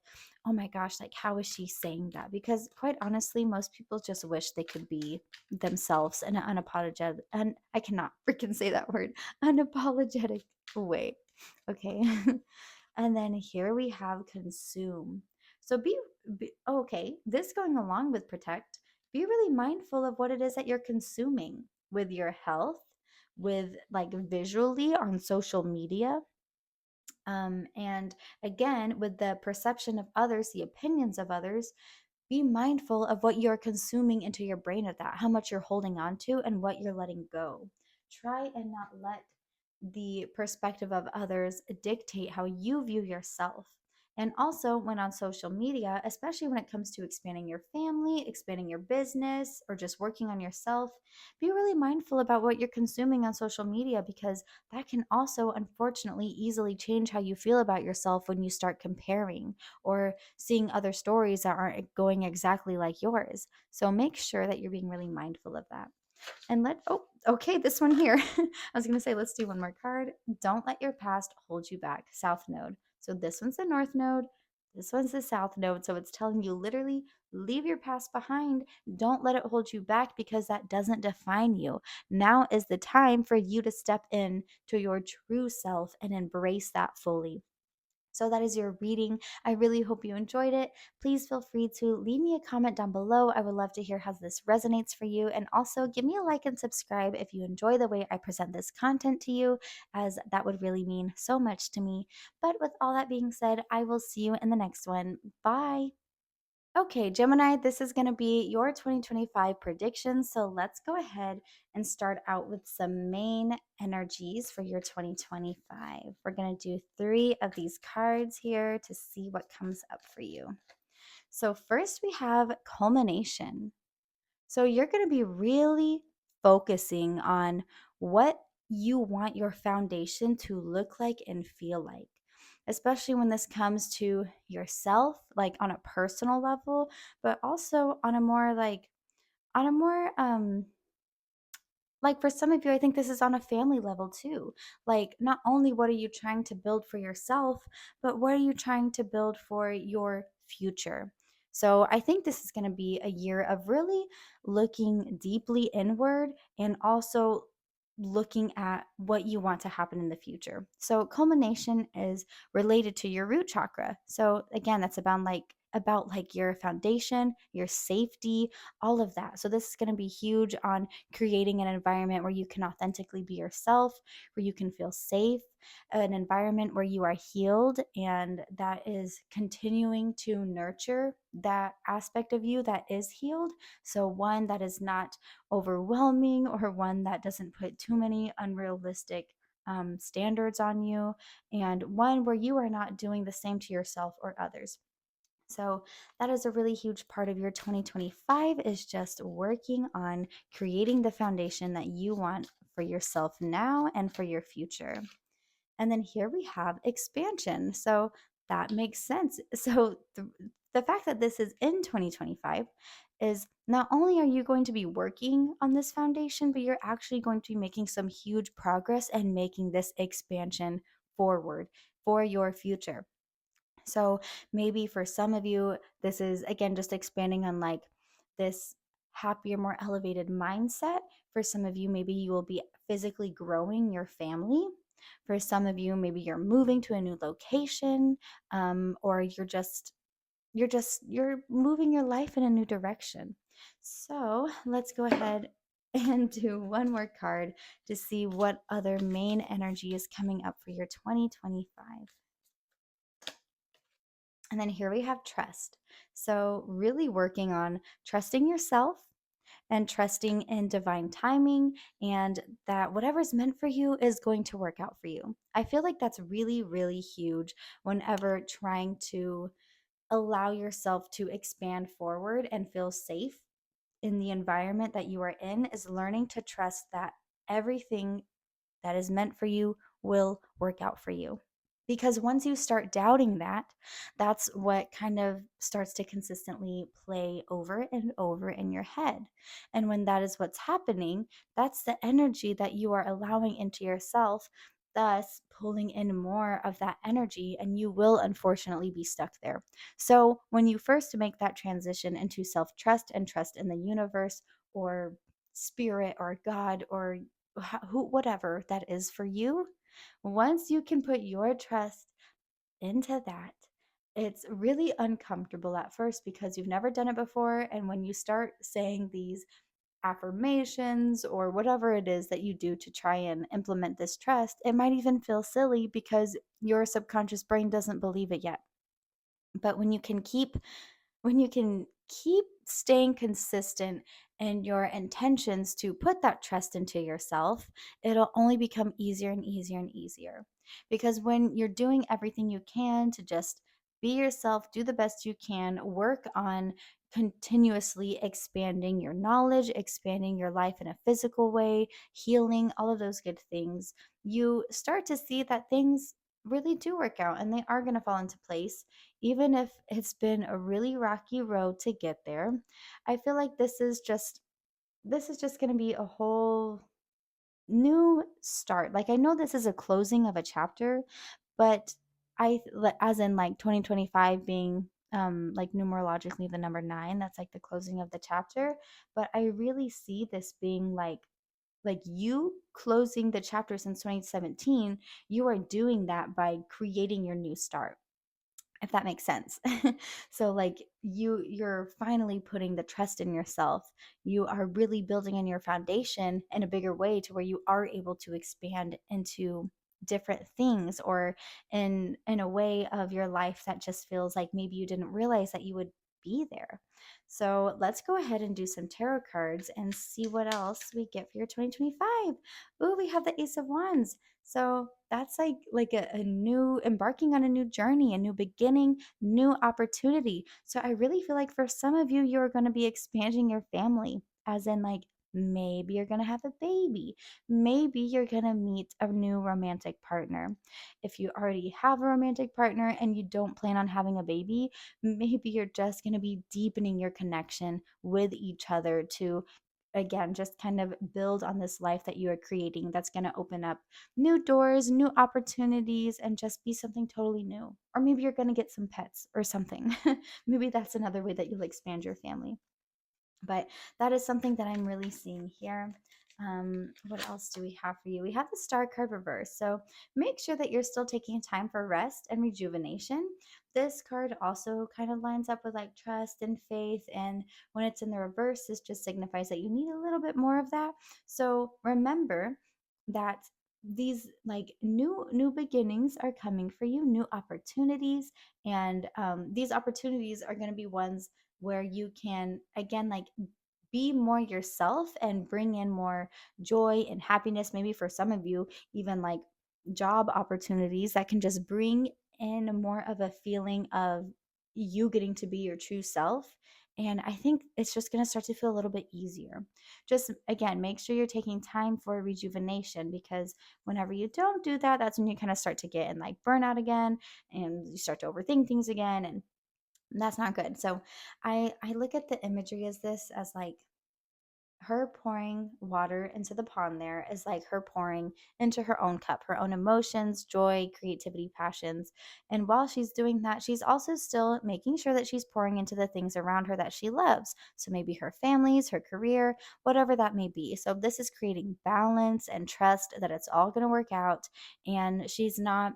A: oh my gosh, like, how is she saying that? Because quite honestly, most people just wish they could be themselves in an unapologetic, and I cannot freaking say that word, unapologetic way. Okay. And then here we have consume. So okay, this going along with protect, be really mindful of what it is that you're consuming with your health, with like visually on social media. And again, with the perception of others, the opinions of others, be mindful of what you're consuming into your brain of that, how much you're holding on to, and what you're letting go. Try and not let the perspective of others dictate how you view yourself. And also, when on social media, especially when it comes to expanding your family, expanding your business, or just working on yourself, be really mindful about what you're consuming on social media because that can also, unfortunately, easily change how you feel about yourself when you start comparing or seeing other stories that aren't going exactly like yours. So make sure that you're being really mindful of that. And okay, this one here. I was going to say, let's do one more card. Don't let your past hold you back. South node. So this one's the north node. This one's the south node. So it's telling you literally leave your past behind. Don't let it hold you back because that doesn't define you. Now is the time for you to step in to your true self and embrace that fully. So that is your reading. I really hope you enjoyed it. Please feel free to leave me a comment down below. I would love to hear how this resonates for you. And also give me a like and subscribe if you enjoy the way I present this content to you, as that would really mean so much to me. But with all that being said, I will see you in the next one. Bye. Okay, Gemini, this is going to be your 2025 predictions. So let's go ahead and start out with some main energies for your 2025. We're going to do 3 of these cards here to see what comes up for you. So, first we have culmination. So, you're going to be really focusing on what you want your foundation to look like and feel like, especially when this comes to yourself, like on a personal level, but also on a more like for some of you, I think this is on a family level too. Like, not only what are you trying to build for yourself, but what are you trying to build for your future? So, I think this is going to be a year of really looking deeply inward and also looking at what you want to happen in the future. So, culmination is related to your root chakra. So, again, that's about like your foundation, your safety, all of that. So this is going to be huge on creating an environment where you can authentically be yourself, where you can feel safe, an environment where you are healed and that is continuing to nurture that aspect of you that is healed. So one that is not overwhelming or one that doesn't put too many unrealistic standards on you, and one where you are not doing the same to yourself or others. So that is a really huge part of your 2025 is just working on creating the foundation that you want for yourself now and for your future. And then here we have expansion. So that makes sense. So the fact that this is in 2025 is not only are you going to be working on this foundation, but you're actually going to be making some huge progress and making this expansion forward for your future. So maybe for some of you, this is again just expanding on like this happier, more elevated mindset. For some of you, maybe you will be physically growing your family. For some of you, maybe you're moving to a new location, or you're moving your life in a new direction. So let's go ahead and do one more card to see what other main energy is coming up for your 2025. And then here we have trust. So, really working on trusting yourself and trusting in divine timing and that whatever's meant for you is going to work out for you. I feel like that's really, really huge whenever trying to allow yourself to expand forward and feel safe in the environment that you are in, is learning to trust that everything that is meant for you will work out for you. Because once you start doubting that, that's what kind of starts to consistently play over and over in your head. And when that is what's happening, that's the energy that you are allowing into yourself, thus pulling in more of that energy, and you will unfortunately be stuck there. So, when you first make that transition into self trust and trust in the universe or spirit or God or who, whatever that is for you, once you can put your trust into that, it's really uncomfortable at first because you've never done it before. And when you start saying these affirmations or whatever it is that you do to try and implement this trust, it might even feel silly because your subconscious brain doesn't believe it yet. But when you can keep staying consistent in your intentions to put that trust into yourself, it'll only become easier and easier and easier. Because when you're doing everything you can to just be yourself, do the best you can, work on continuously expanding your knowledge, expanding your life in a physical way, healing, all of those good things, you start to see that things really do work out and they are going to fall into place, even if it's been a really rocky road to get there. I feel like this is just going to be a whole new start. Like, I know this is a closing of a chapter, but as in like 2025 being like numerologically the number 9, that's like the closing of the chapter, but I really see this being like you closing the chapter since 2017. You are doing that by creating your new start, if that makes sense. So like you're finally putting the trust in yourself. You are really building on your foundation in a bigger way to where you are able to expand into different things, or in a way of your life that just feels like maybe you didn't realize that you would be there. So let's go ahead and do some tarot cards and see what else we get for your 2025. Ooh, we have the Ace of Wands. So that's like a new embarking on a new journey, a new beginning, new opportunity. So I really feel like for some of you, you're going to be expanding your family, as in like maybe you're going to have a baby. Maybe you're going to meet a new romantic partner. If you already have a romantic partner and you don't plan on having a baby, maybe you're just going to be deepening your connection with each other to, again, just kind of build on this life that you are creating that's going to open up new doors, new opportunities, and just be something totally new. Or maybe you're going to get some pets or something. Maybe that's another way that you'll expand your family. But that is something that I'm really seeing here. What else do we have for you? We have the Star card reverse. So make sure that you're still taking time for rest and rejuvenation. This card also kind of lines up with like trust and faith. And when it's in the reverse, this just signifies that you need a little bit more of that. So remember that these like new beginnings are coming for you, new opportunities, and these opportunities are going to be ones where you can again like be more yourself and bring in more joy and happiness. Maybe for some of you, even like job opportunities that can just bring in more of a feeling of you getting to be your true self. And I think it's just going to start to feel a little bit easier. Just again, make sure you're taking time for rejuvenation, because whenever you don't do that, that's when you kind of start to get in like burnout again, and you start to overthink things again, and that's not good. So I look at the imagery as this as like her pouring water into the pond there is like her pouring into her own cup, her own emotions, joy, creativity, passions. And while she's doing that, she's also still making sure that she's pouring into the things around her that she loves. So maybe her families, her career, whatever that may be. So this is creating balance and trust that it's all going to work out. And she's not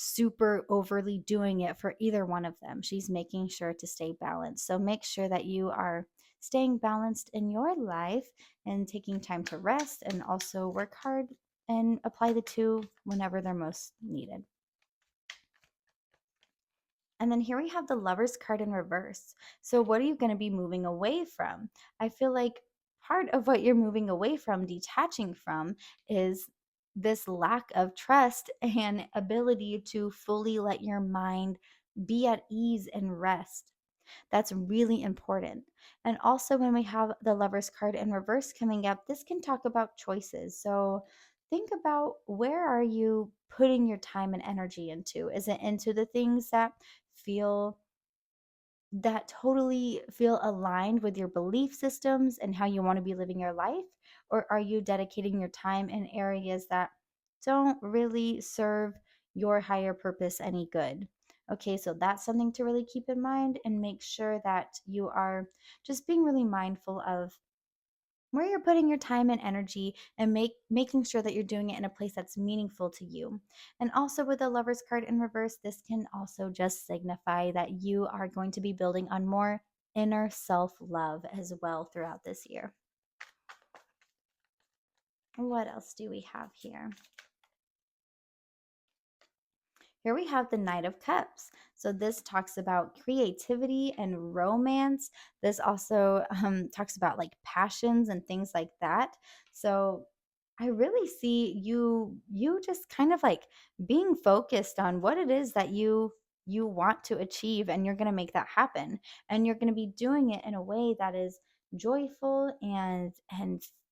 A: super overly doing it for either one of them. She's making sure to stay balanced. So make sure that you are staying balanced in your life and taking time to rest, and also work hard and apply the two whenever they're most needed. And then here we have the Lovers card in reverse. So what are you going to be moving away from? I feel like part of what you're moving away from, detaching from, is this lack of trust and ability to fully let your mind be at ease and rest. That's really important. And also, when we have the Lovers card in reverse coming up, this can talk about choices. So
B: think about, where are you putting your time and energy into? Is it into the things feel that totally feel aligned with your belief systems and how you want to be living your life? Or are you dedicating your time in areas that don't really serve your higher purpose any good? Okay, so that's something to really keep in mind, and make sure that you are just being really mindful of where you're putting your time and energy, and making sure that you're doing it in a place that's meaningful to you. And also, with the Lovers card in reverse, this can also just signify that you are going to be building on more inner self-love as well throughout this year. What else do we have here? Here we have the Knight of Cups. So this talks about creativity and romance. This also talks about like passions and things like that. So I really see you just kind of like being focused on what it is that you want to achieve, and you're going to make that happen, and you're going to be doing it in a way that is joyful and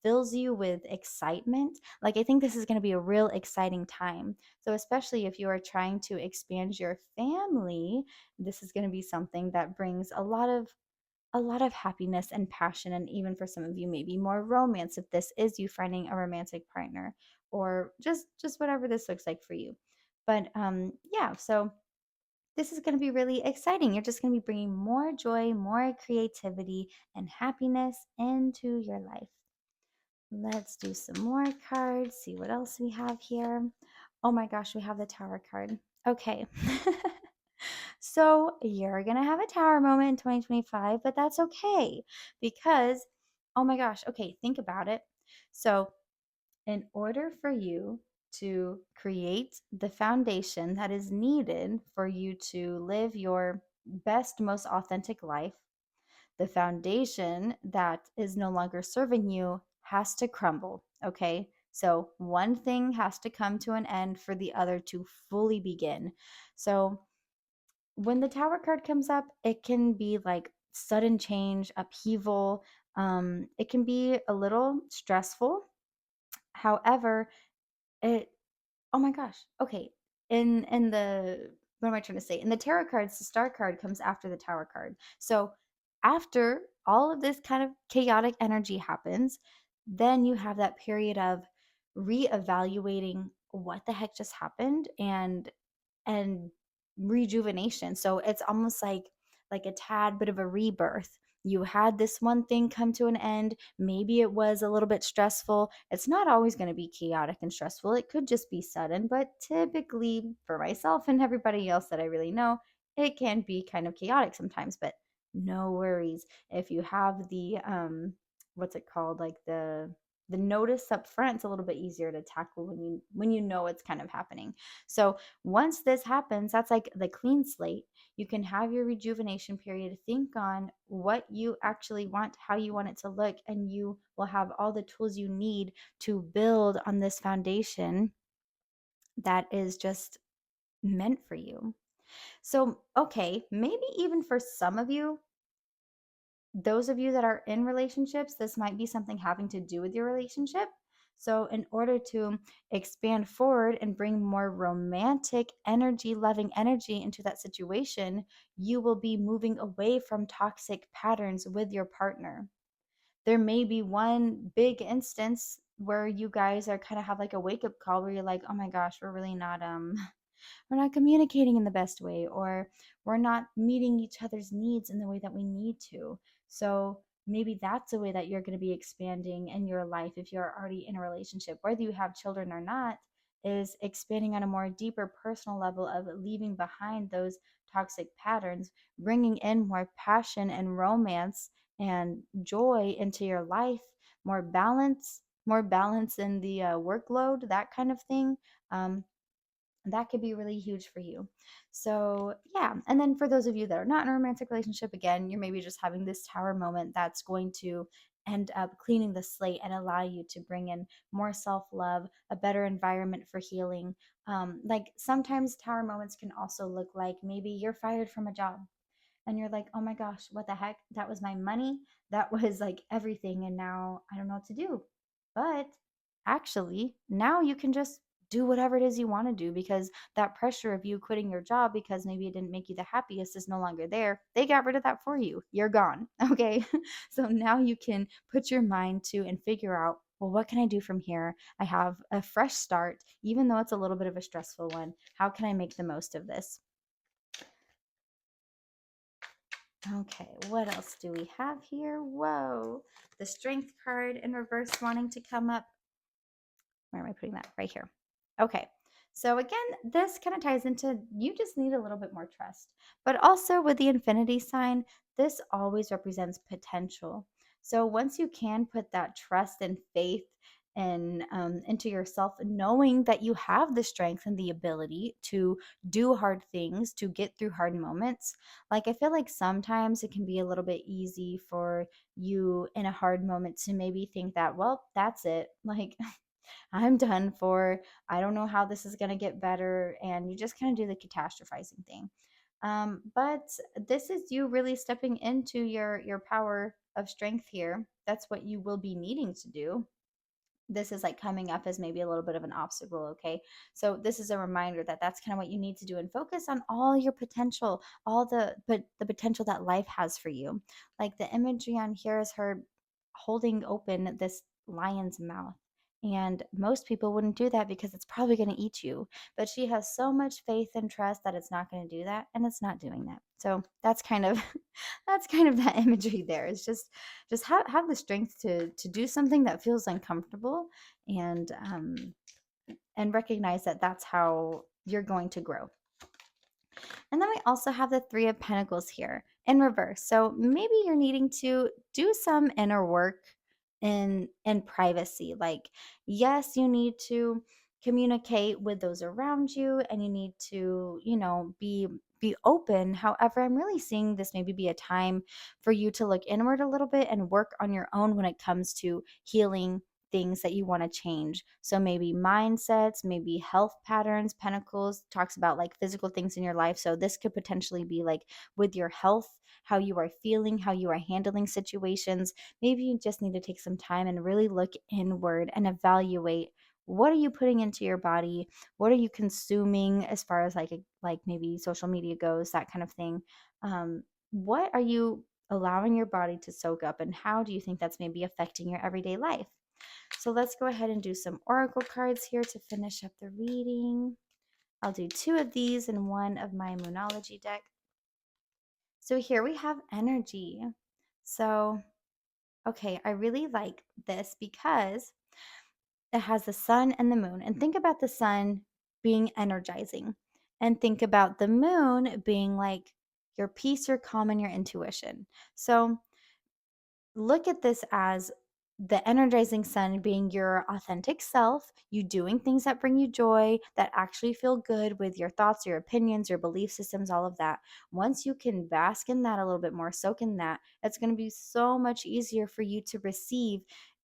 B: fills you with excitement. Like, I think this is going to be a real exciting time. So, especially if you are trying to expand your family, this is going to be something that brings a lot of happiness and passion, and even for some of you, maybe more romance if this is you finding a romantic partner, or just whatever this looks like for you. But yeah, so this is going to be really exciting. You're just going to be bringing more joy, more creativity, and happiness into your life. Let's do some more cards, see what else we have here. Oh my gosh, we have the Tower card. Okay. So you're going to have a Tower moment in 2025, but that's okay because, oh my gosh, okay, think about it. So, in order for you to create the foundation that is needed for you to live your best, most authentic life, the foundation that is no longer serving you has to crumble. Okay. So one thing has to come to an end for the other to fully begin. So when the Tower card comes up, it can be like sudden change, upheaval. It can be a little stressful. However, it oh my gosh. Okay. In the what am I trying to say? In the tarot cards, the star card comes after the Tower card. So after all of this kind of chaotic energy happens, then you have that period of reevaluating what the heck just happened, and rejuvenation. So it's almost like a tad bit of a rebirth. You had this one thing come to an end. Maybe it was a little bit stressful. It's not always going to be chaotic and stressful. It could just be sudden, but typically for myself and everybody else that I really know, it can be kind of chaotic sometimes, but no worries. If you have the what's it called? Like the notice up front, it's a little bit easier to tackle when you know it's kind of happening. So once this happens, that's like the clean slate. You can have your rejuvenation period, think on what you actually want, how you want it to look, and you will have all the tools you need to build on this foundation that is just meant for you. So, okay, maybe even for some of you, those of you that are in relationships, this might be something having to do with your relationship. So, in order to expand forward and bring more romantic energy, loving energy into that situation, you will be moving away from toxic patterns with your partner. There may be one big instance where you guys are kind of have like a wake up call where you're like, oh my gosh, we're really not we're not communicating in the best way, or we're not meeting each other's needs in the way that we need to. So maybe that's a way that you're going to be expanding in your life if you're already in a relationship, whether you have children or not, is expanding on a more deeper personal level of leaving behind those toxic patterns, bringing in more passion and romance and joy into your life, more balance in the workload, that kind of thing. um, that could be really huge for you. So, yeah. And then for those of you that are not in a romantic relationship, again, you're maybe just having this Tower moment that's going to end up cleaning the slate and allow you to bring in more self love, a better environment for healing. Like sometimes Tower moments can also look like maybe you're fired from a job and you're like, oh my gosh, what the heck? That was my money. That was like everything. And now I don't know what to do. But actually now you can just do whatever it is you want to do, because that pressure of you quitting your job because maybe it didn't make you the happiest is no longer there. They got rid of that for you. You're gone. Okay. So now you can put your mind to and figure out, well, what can I do from here? I have a fresh start, even though it's a little bit of a stressful one. How can I make the most of this? Okay, what else do we have here? Whoa, the Strength card in reverse wanting to come up. Where am I putting that? Right here. Okay. So again, this kind of ties into you just need a little bit more trust. But also with the infinity sign, this always represents potential. So once you can put that trust and faith and into yourself, knowing that you have the strength and the ability to do hard things, to get through hard moments. Like I feel like sometimes it can be a little bit easy for you in a hard moment to maybe think that, well, that's it. Like I'm done for. I don't know how this is going to get better. And you just kind of do the catastrophizing thing. But this is you really stepping into your power of strength here. That's what you will be needing to do. This is like coming up as maybe a little bit of an obstacle. Okay, so this is a reminder that that's kind of what you need to do, and focus on all your potential, all the potential that life has for you. Like the imagery on here is her holding open this lion's mouth, and most people wouldn't do that because it's probably going to eat you, but she has so much faith and trust that it's not going to do that, and it's not doing that. So that's kind of that's kind of that imagery there. It's just have the strength to do something that feels uncomfortable, and recognize that that's how you're going to grow. And then we also have the Three of Pentacles here in reverse. So maybe you're needing to do some inner work in privacy. Like, yes, you need to communicate with those around you, and you need to, be open. However, I'm really seeing this maybe be a time for you to look inward a little bit and work on your own when it comes to healing things that you want to change. So maybe mindsets, maybe health patterns. Pentacles talks about like physical things in your life. So this could potentially be like with your health, how you are feeling, how you are handling situations. Maybe you just need to take some time and really look inward and evaluate, what are you putting into your body? What are you consuming as far as like maybe social media goes, that kind of thing. What are you allowing your body to soak up, and how do you think that's maybe affecting your everyday life? So let's go ahead and do some oracle cards here to finish up the reading. I'll do 2 of these and 1 of my Moonology deck. So here we have energy. So, okay, I really like this because it has the sun and the moon. And think about the sun being energizing, and think about the moon being like your peace, your calm, and your intuition. So look at this as the energizing sun being your authentic self, you doing things that bring you joy, that actually feel good with your thoughts, your opinions, your belief systems, all of that. Once you can bask in that a little bit more, soak in that, it's going to be so much easier for you to receive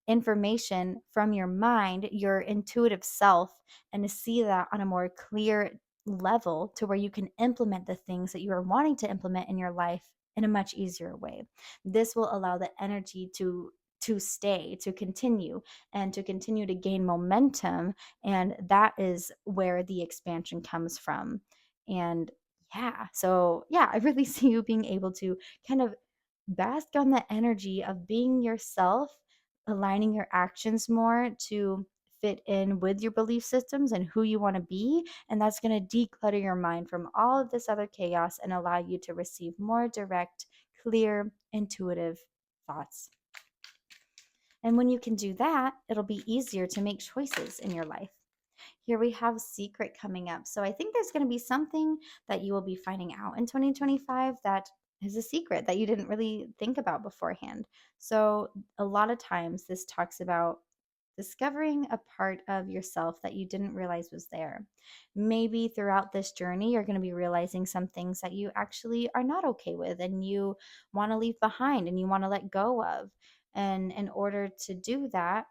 B: information from your mind, your intuitive self, and to see that on a more clear level to where you can implement the things that you are wanting to implement in your life in a much easier way. This will allow the energy to stay, to continue, and to continue to gain momentum. And that is where the expansion comes from. And yeah, so yeah, I really see you being able to kind of bask on the energy of being yourself, aligning your actions more to fit in with your belief systems and who you want to be. And that's going to declutter your mind from all of this other chaos and allow you to receive more direct, clear, intuitive thoughts. And when you can do that, it'll be easier to make choices in your life. Here we have secret coming up. So I think there's going to be something that you will be finding out in 2025 that is a secret that you didn't really think about beforehand. So a lot of times this talks about discovering a part of yourself that you didn't realize was there. Maybe throughout this journey, you're going to be realizing some things that you actually are not okay with and you want to leave behind and you want to let go of. And in order to do that,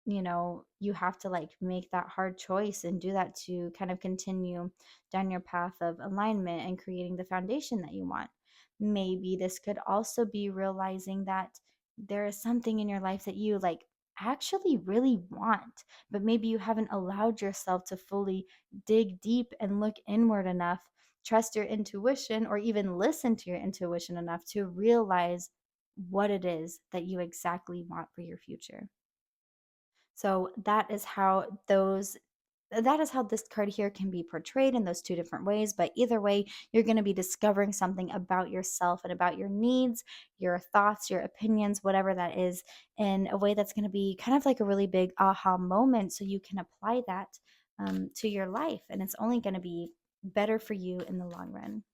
B: you have to like make that hard choice and do that to kind of continue down your path of alignment and creating the foundation that you want. Maybe this could also be realizing that there is something in your life that you like actually really want, but maybe you haven't allowed yourself to fully dig deep and look inward enough, trust your intuition, or even listen to your intuition enough to realize what it is that you exactly want for your future. So that is how this card here can be portrayed in those two different ways. But either way, you're going to be discovering something about yourself and about your needs, your thoughts, your opinions, whatever that is, in a way that's going to be kind of like a really big aha moment. So you can apply that to your life. And it's only going to be better for you in the long run.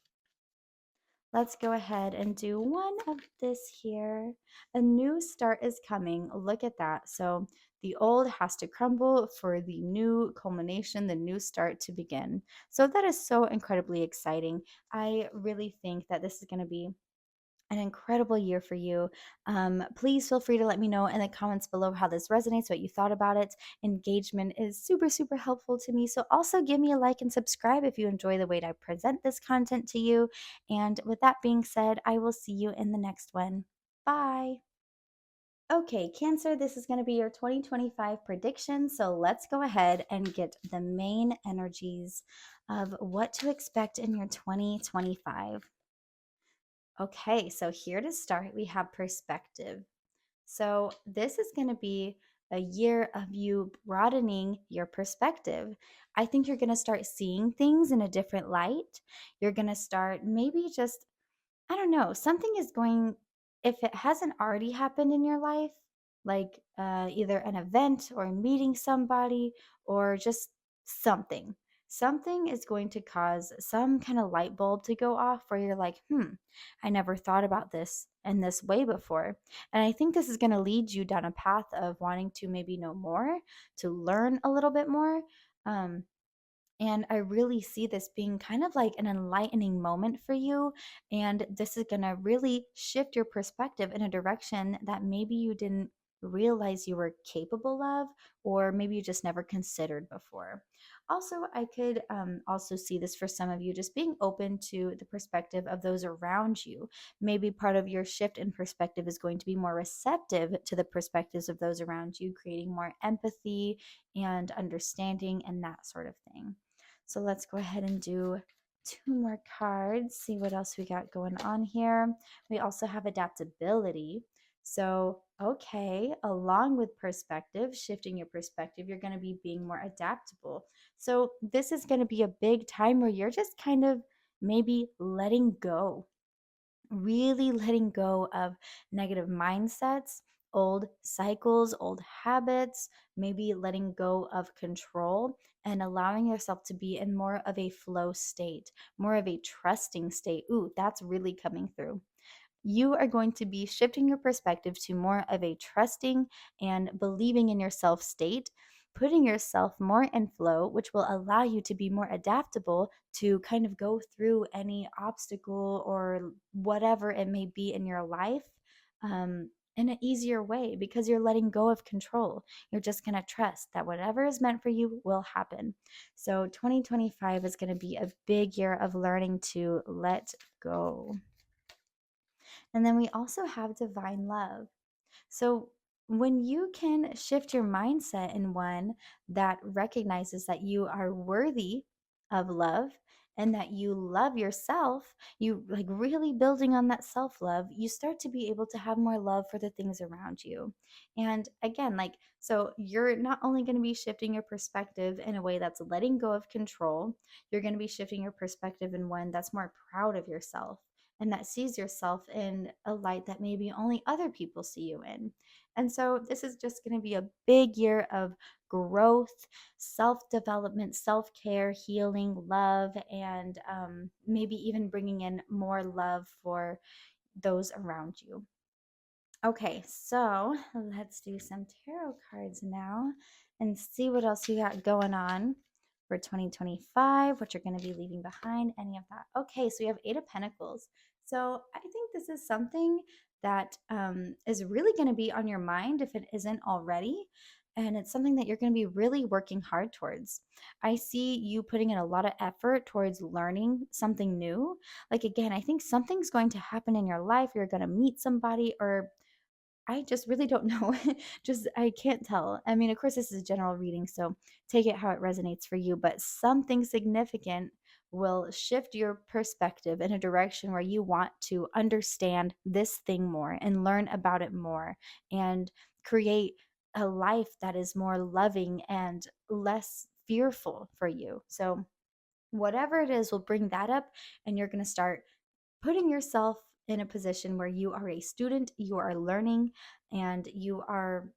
B: Let's go ahead and do one of this here. A new start is coming. Look at that. So the old has to crumble for the new culmination, the new start to begin. So that is so incredibly exciting. I really think that this is going to be an incredible year for you. Please feel free to let me know in the comments below how this resonates, what you thought about it. Engagement is super, super helpful to me. So also give me a like and subscribe if you enjoy the way I present this content to you. And with that being said, I will see you in the next one. Bye. Okay, Cancer, this is going to be your 2025 prediction. So let's go ahead and get the main energies of what to expect in your 2025. Okay, so here to start, we have perspective. So this is going to be a year of you broadening your perspective. I think you're going to start seeing things in a different light. You're going to start maybe just, I don't know, something is going, if it hasn't already happened in your life, like either an event or meeting somebody or just something, something is going to cause some kind of light bulb to go off where you're like, I never thought about this in this way before. And I think this is going to lead you down a path of wanting to maybe know more, to learn a little bit more. Um, and I really see this being kind of like an enlightening moment for you. And this is going to really shift your perspective in a direction that maybe you didn't realize you were capable of, or maybe you just never considered before. Also, I could also see this for some of you just being open to the perspective of those around you. Maybe part of your shift in perspective is going to be more receptive to the perspectives of those around you, creating more empathy and understanding and that sort of thing. So let's go ahead and do two more cards, see what else we got going on here. We also have adaptability. So, okay, along with perspective, shifting your perspective, you're going to be being more adaptable. So, this is going to be a big time where you're just kind of maybe letting go, really letting go of negative mindsets, old cycles, old habits, maybe letting go of control and allowing yourself to be in more of a flow state, more of a trusting state. Ooh, that's really coming through. You are going to be shifting your perspective to more of a trusting and believing in yourself state, putting yourself more in flow, which will allow you to be more adaptable to kind of go through any obstacle or whatever it may be in your life. In an easier way because you're letting go of control. You're just going to trust that whatever is meant for you will happen. So, 2025 is going to be a big year of learning to let go. And then we also have divine love. So, when you can shift your mindset in one that recognizes that you are worthy of love and that you love yourself, you like really building on that self love, you start to be able to have more love for the things around you. And again, like, so you're not only going to be shifting your perspective in a way that's letting go of control, you're going to be shifting your perspective in one that's more proud of yourself and that sees yourself in a light that maybe only other people see you in. And so this is just going to be a big year of growth, self development, self care, healing, love, and maybe even bringing in more love for those around you. Okay, so let's do some tarot cards now and see what else you got going on for 2025, what you're going to be leaving behind, any of that. Okay, so we have Eight of Pentacles. So I think this is something that is really going to be on your mind if it isn't already. And it's something that you're going to be really working hard towards. I see you putting in a lot of effort towards learning something new. Like, again, I think something's going to happen in your life. You're going to meet somebody, or I just really don't know. Just, I can't tell. I mean, of course, this is a general reading, so take it how it resonates for you, but something significant will shift your perspective in a direction where you want to understand this thing more and learn about it more and create a life that is more loving and less fearful for you. So, whatever it is will bring that up, and you're going to start putting yourself in a position where you are a student, you are learning, and you are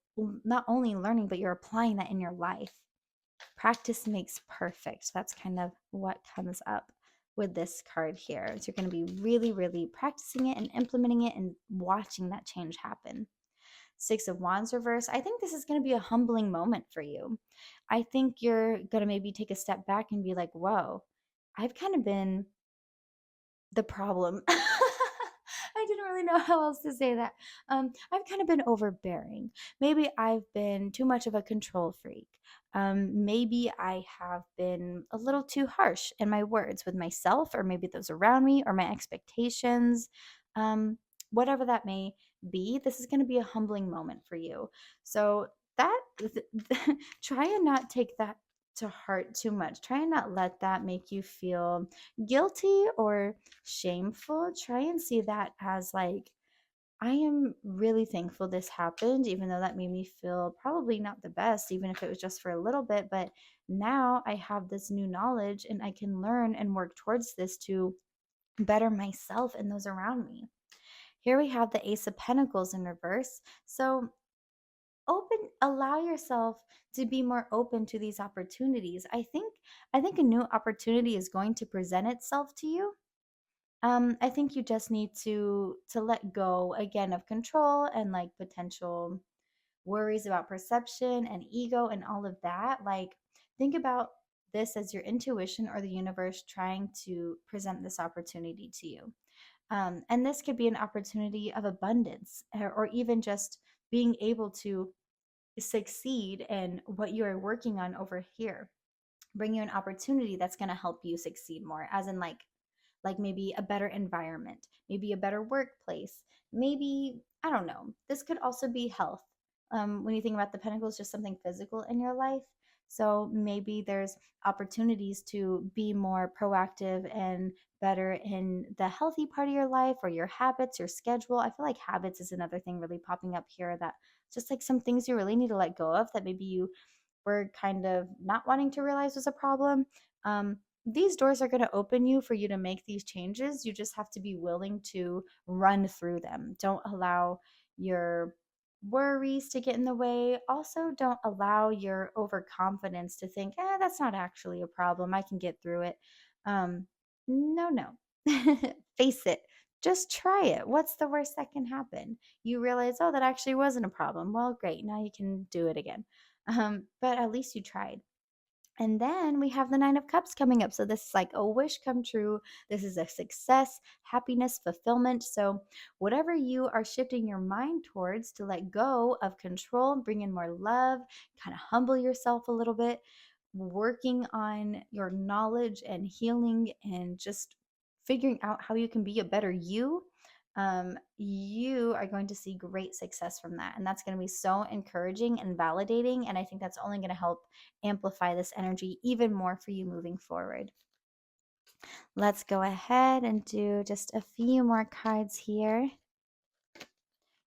B: not only learning, but you're applying that in your life. Practice makes perfect. That's kind of what comes up with this card here. So you're going to be really, really practicing it and implementing it and watching that change happen. Six of Wands reverse. I think this is going to be a humbling moment for you. I think you're going to maybe take a step back and be like, whoa, I've kind of been the problem. I didn't really know how else to say that. I've kind of been overbearing. Maybe I've been too much of a control freak. Maybe I have been a little too harsh in my words with myself, or maybe those around me, or my expectations. Um, Whatever that may be, this is going to be a humbling moment for you. So that try and not take that to heart too much. Try and not let that make you feel guilty or shameful. Try and see that as like, I am really thankful this happened, even though that made me feel probably not the best, even if it was just for a little bit. But now I have this new knowledge and I can learn and work towards this to better myself and those around me. Here we have the Ace of Pentacles in reverse. So allow yourself to be more open to these opportunities. I think a new opportunity is going to present itself to you. I think you just need to let go again of control and like potential worries about perception and ego and all of that. Like, think about this as your intuition or the universe trying to present this opportunity to you. And this could be an opportunity of abundance, or even just being able to succeed in what you are working on over here. Bring you an opportunity that's going to help you succeed more, as in like maybe a better environment, maybe a better workplace, maybe, I don't know. This could also be health. When you think about the pentacles, just something physical in your life. So maybe there's opportunities to be more proactive and better in the healthy part of your life, or your habits, your schedule. I feel like habits is another thing really popping up here, that just like some things you really need to let go of that maybe you were kind of not wanting to realize was a problem. These doors are going to open you for you to make these changes. You just have to be willing to run through them. Don't allow your worries to get in the way. Also, don't allow your overconfidence to think, that's not actually a problem. I can get through it. No, no. Face it. Just try it. What's the worst that can happen? You realize, oh, that actually wasn't a problem. Well, great. Now you can do it again. But at least you tried. And then we have the Nine of Cups coming up. So this is like a wish come true. This is a success, happiness, fulfillment. So whatever you are shifting your mind towards to let go of control, bring in more love, kind of humble yourself a little bit, working on your knowledge and healing and just figuring out how you can be a better you, you are going to see great success from that. And that's going to be so encouraging and validating. And I think that's only going to help amplify this energy even more for you moving forward. Let's go ahead and do just a few more cards here.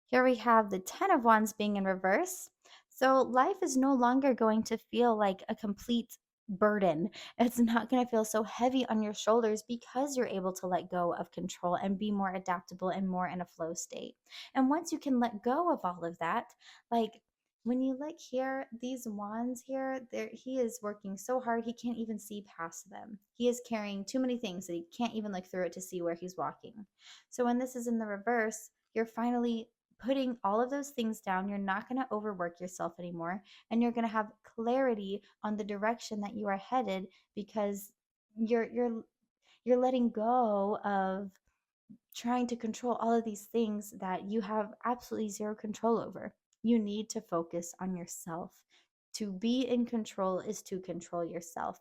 B: Here we have the Ten of Wands being in reverse. So life is no longer going to feel like a complete burden. It's not going to feel so heavy on your shoulders because you're able to let go of control and be more adaptable and more in a flow state. And once you can let go of all of that, like when you look here, these wands here, he is working so hard he can't even see past them. He is carrying too many things that he can't even look through it to see where he's walking. So when this is in the reverse, you're finally putting all of those things down. You're not going to overwork yourself anymore, and you're going to have clarity on the direction that you are headed, because you're letting go of trying to control all of these things that you have absolutely zero control over. You need to focus on yourself. To be in control is to control yourself.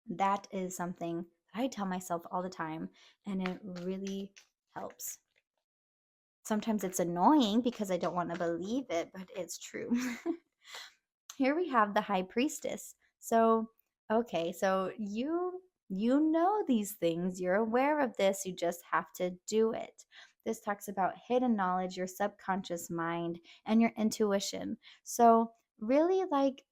B: That is something that I tell myself all the time, and it really helps. sometimes it's annoying because I don't want to believe it, but it's true. Here we have the high priestess. So, okay, so you know these things, you're aware of this, you just have to do it. This talks about hidden knowledge, your subconscious mind, and your intuition. So, really like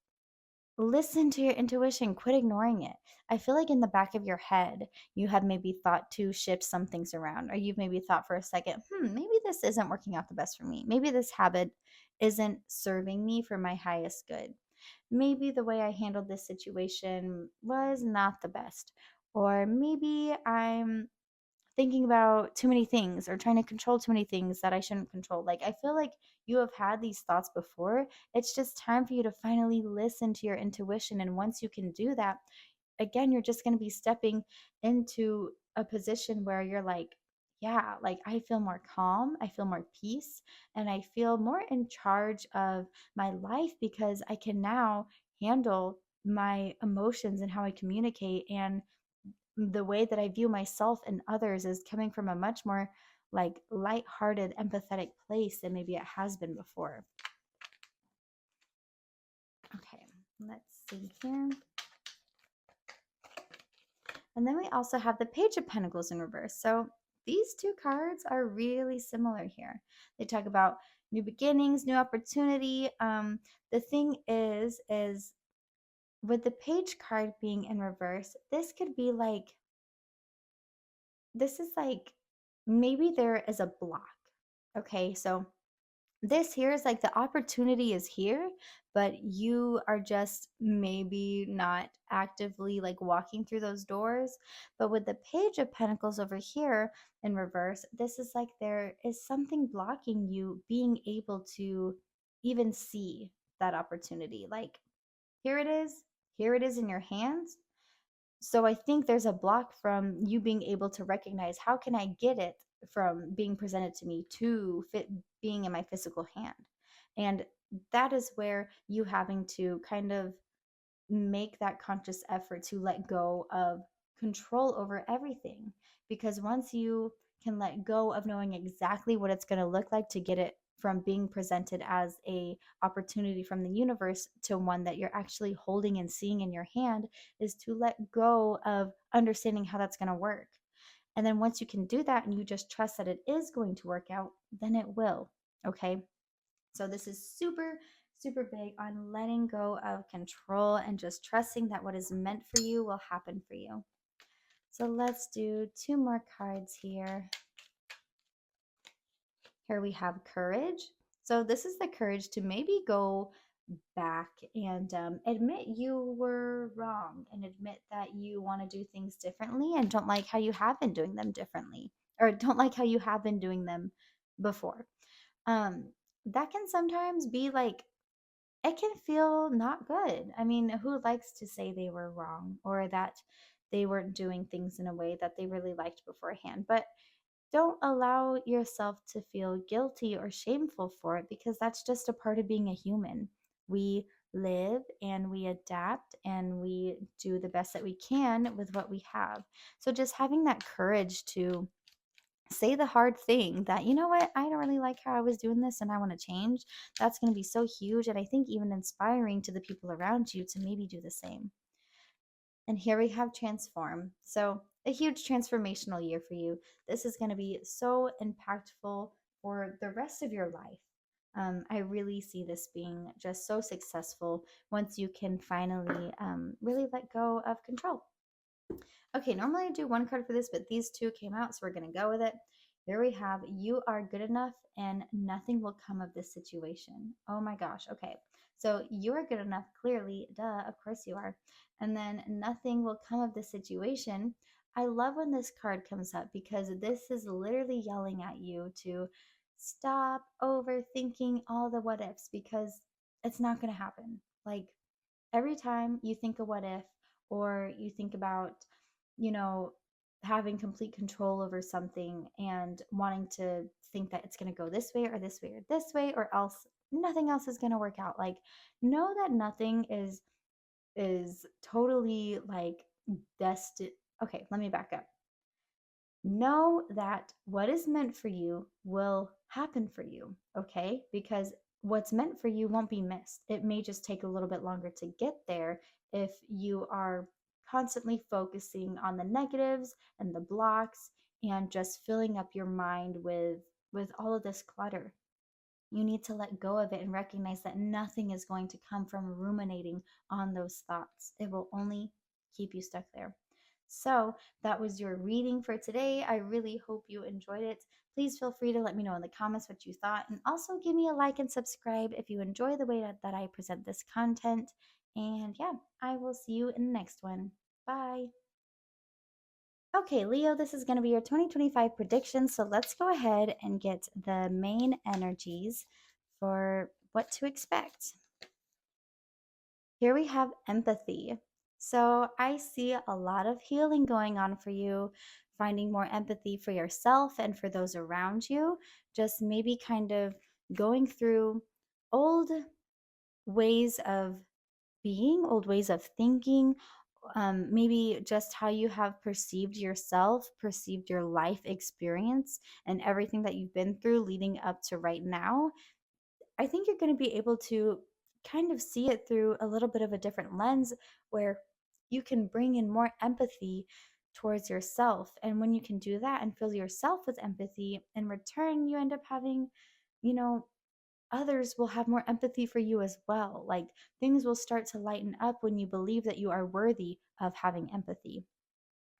B: listen to your intuition, quit ignoring it. I feel like in the back of your head, you have maybe thought to shift some things around, or you've maybe thought for a second, maybe this isn't working out the best for me. Maybe this habit isn't serving me for my highest good. Maybe the way I handled this situation was not the best. Or maybe I'm thinking about too many things or trying to control too many things that I shouldn't control. Like, I feel like you have had these thoughts before. It's just time for you to finally listen to your intuition. And once you can do that, again, you're just going to be stepping into a position where you're like, yeah, like I feel more calm, I feel more peace, and I feel more in charge of my life because I can now handle my emotions and how I communicate, and the way that I view myself and others is coming from a much more like lighthearted, empathetic place than maybe it has been before. Okay, let's see here. And then we also have the Page of Pentacles in reverse. So these two cards are really similar here. They talk about new beginnings, new opportunity. The thing is with the Page card being in reverse, this could be like, this is like maybe there is a block. Okay, so this here is like the opportunity is here, but you are just maybe not actively like walking through those doors. But with the Page of Pentacles over here in reverse, this is like there is something blocking you being able to even see that opportunity. Like, here it is, here it is in your hands. So I think there's a block from you being able to recognize, how can I get it from being presented to me to fit being in my physical hand. And that is where you having to kind of make that conscious effort to let go of control over everything. Because once you can let go of knowing exactly what it's going to look like to get it from being presented as a opportunity from the universe to one that you're actually holding and seeing in your hand, is to let go of understanding how that's going to work. And then once you can do that and you just trust that it is going to work out, then it will. Okay, so this is super, super big on letting go of control and just trusting that what is meant for you will happen for you. So let's do two more cards here. Here we have courage. So this is the courage to maybe go back and admit you were wrong and admit that you want to do things differently and don't like how you have been doing them differently, or don't like how you have been doing them before. Um, that can sometimes be like, it can feel not good. I mean, who likes to say they were wrong or that they weren't doing things in a way that they really liked beforehand? But don't allow yourself to feel guilty or shameful for it, because that's just a part of being a human. We live and we adapt and we do the best that we can with what we have. So just having that courage to say the hard thing that, you know what, I don't really like how I was doing this and I want to change. That's going to be so huge. And I think even inspiring to the people around you to maybe do the same. And here we have transform. So a huge transformational year for you. This is going to be so impactful for the rest of your life. I really see this being just so successful once you can finally really let go of control. Okay, normally I do one card for this, but these two came out, so we're going to go with it. Here we have, you are good enough and nothing will come of this situation. Oh my gosh. Okay. So you are good enough, clearly. Duh, of course you are. And then nothing will come of this situation. I love when this card comes up because this is literally yelling at you to stop overthinking all the what ifs, because it's not going to happen. Like, every time you think a what if, or you think about, you know, having complete control over something and wanting to think that it's going to go this way or this way or this way, or else nothing else is going to work out. Like, know that nothing is totally like destined. Okay, let me back up. know that what is meant for you will happen for you, okay? Because what's meant for you won't be missed. It may just take a little bit longer to get there if you are constantly focusing on the negatives and the blocks and just filling up your mind with all of this clutter. You need to let go of it and recognize that nothing is going to come from ruminating on those thoughts. It will only keep you stuck there. So, that was your reading for today. I really hope you enjoyed it. Please feel free to let me know in the comments what you thought. And also give me a like and subscribe if you enjoy the way that I present this content. And yeah, I will see you in the next one. Bye. Okay, Leo, this is going to be your 2025 prediction. So let's go ahead and get the main energies for what to expect. Here we have empathy. So I see a lot of healing going on for you, finding more empathy for yourself and for those around you. Just maybe kind of going through old ways of being, old ways of thinking, maybe just how you have perceived yourself, perceived your life experience, and everything that you've been through leading up to right now. I think you're going to be able to kind of see it through a little bit of a different lens where you can bring in more empathy towards yourself. And when you can do that and fill yourself with empathy, in return, you end up having, you know, others will have more empathy for you as well. Like things will start to lighten up when you believe that you are worthy of having empathy.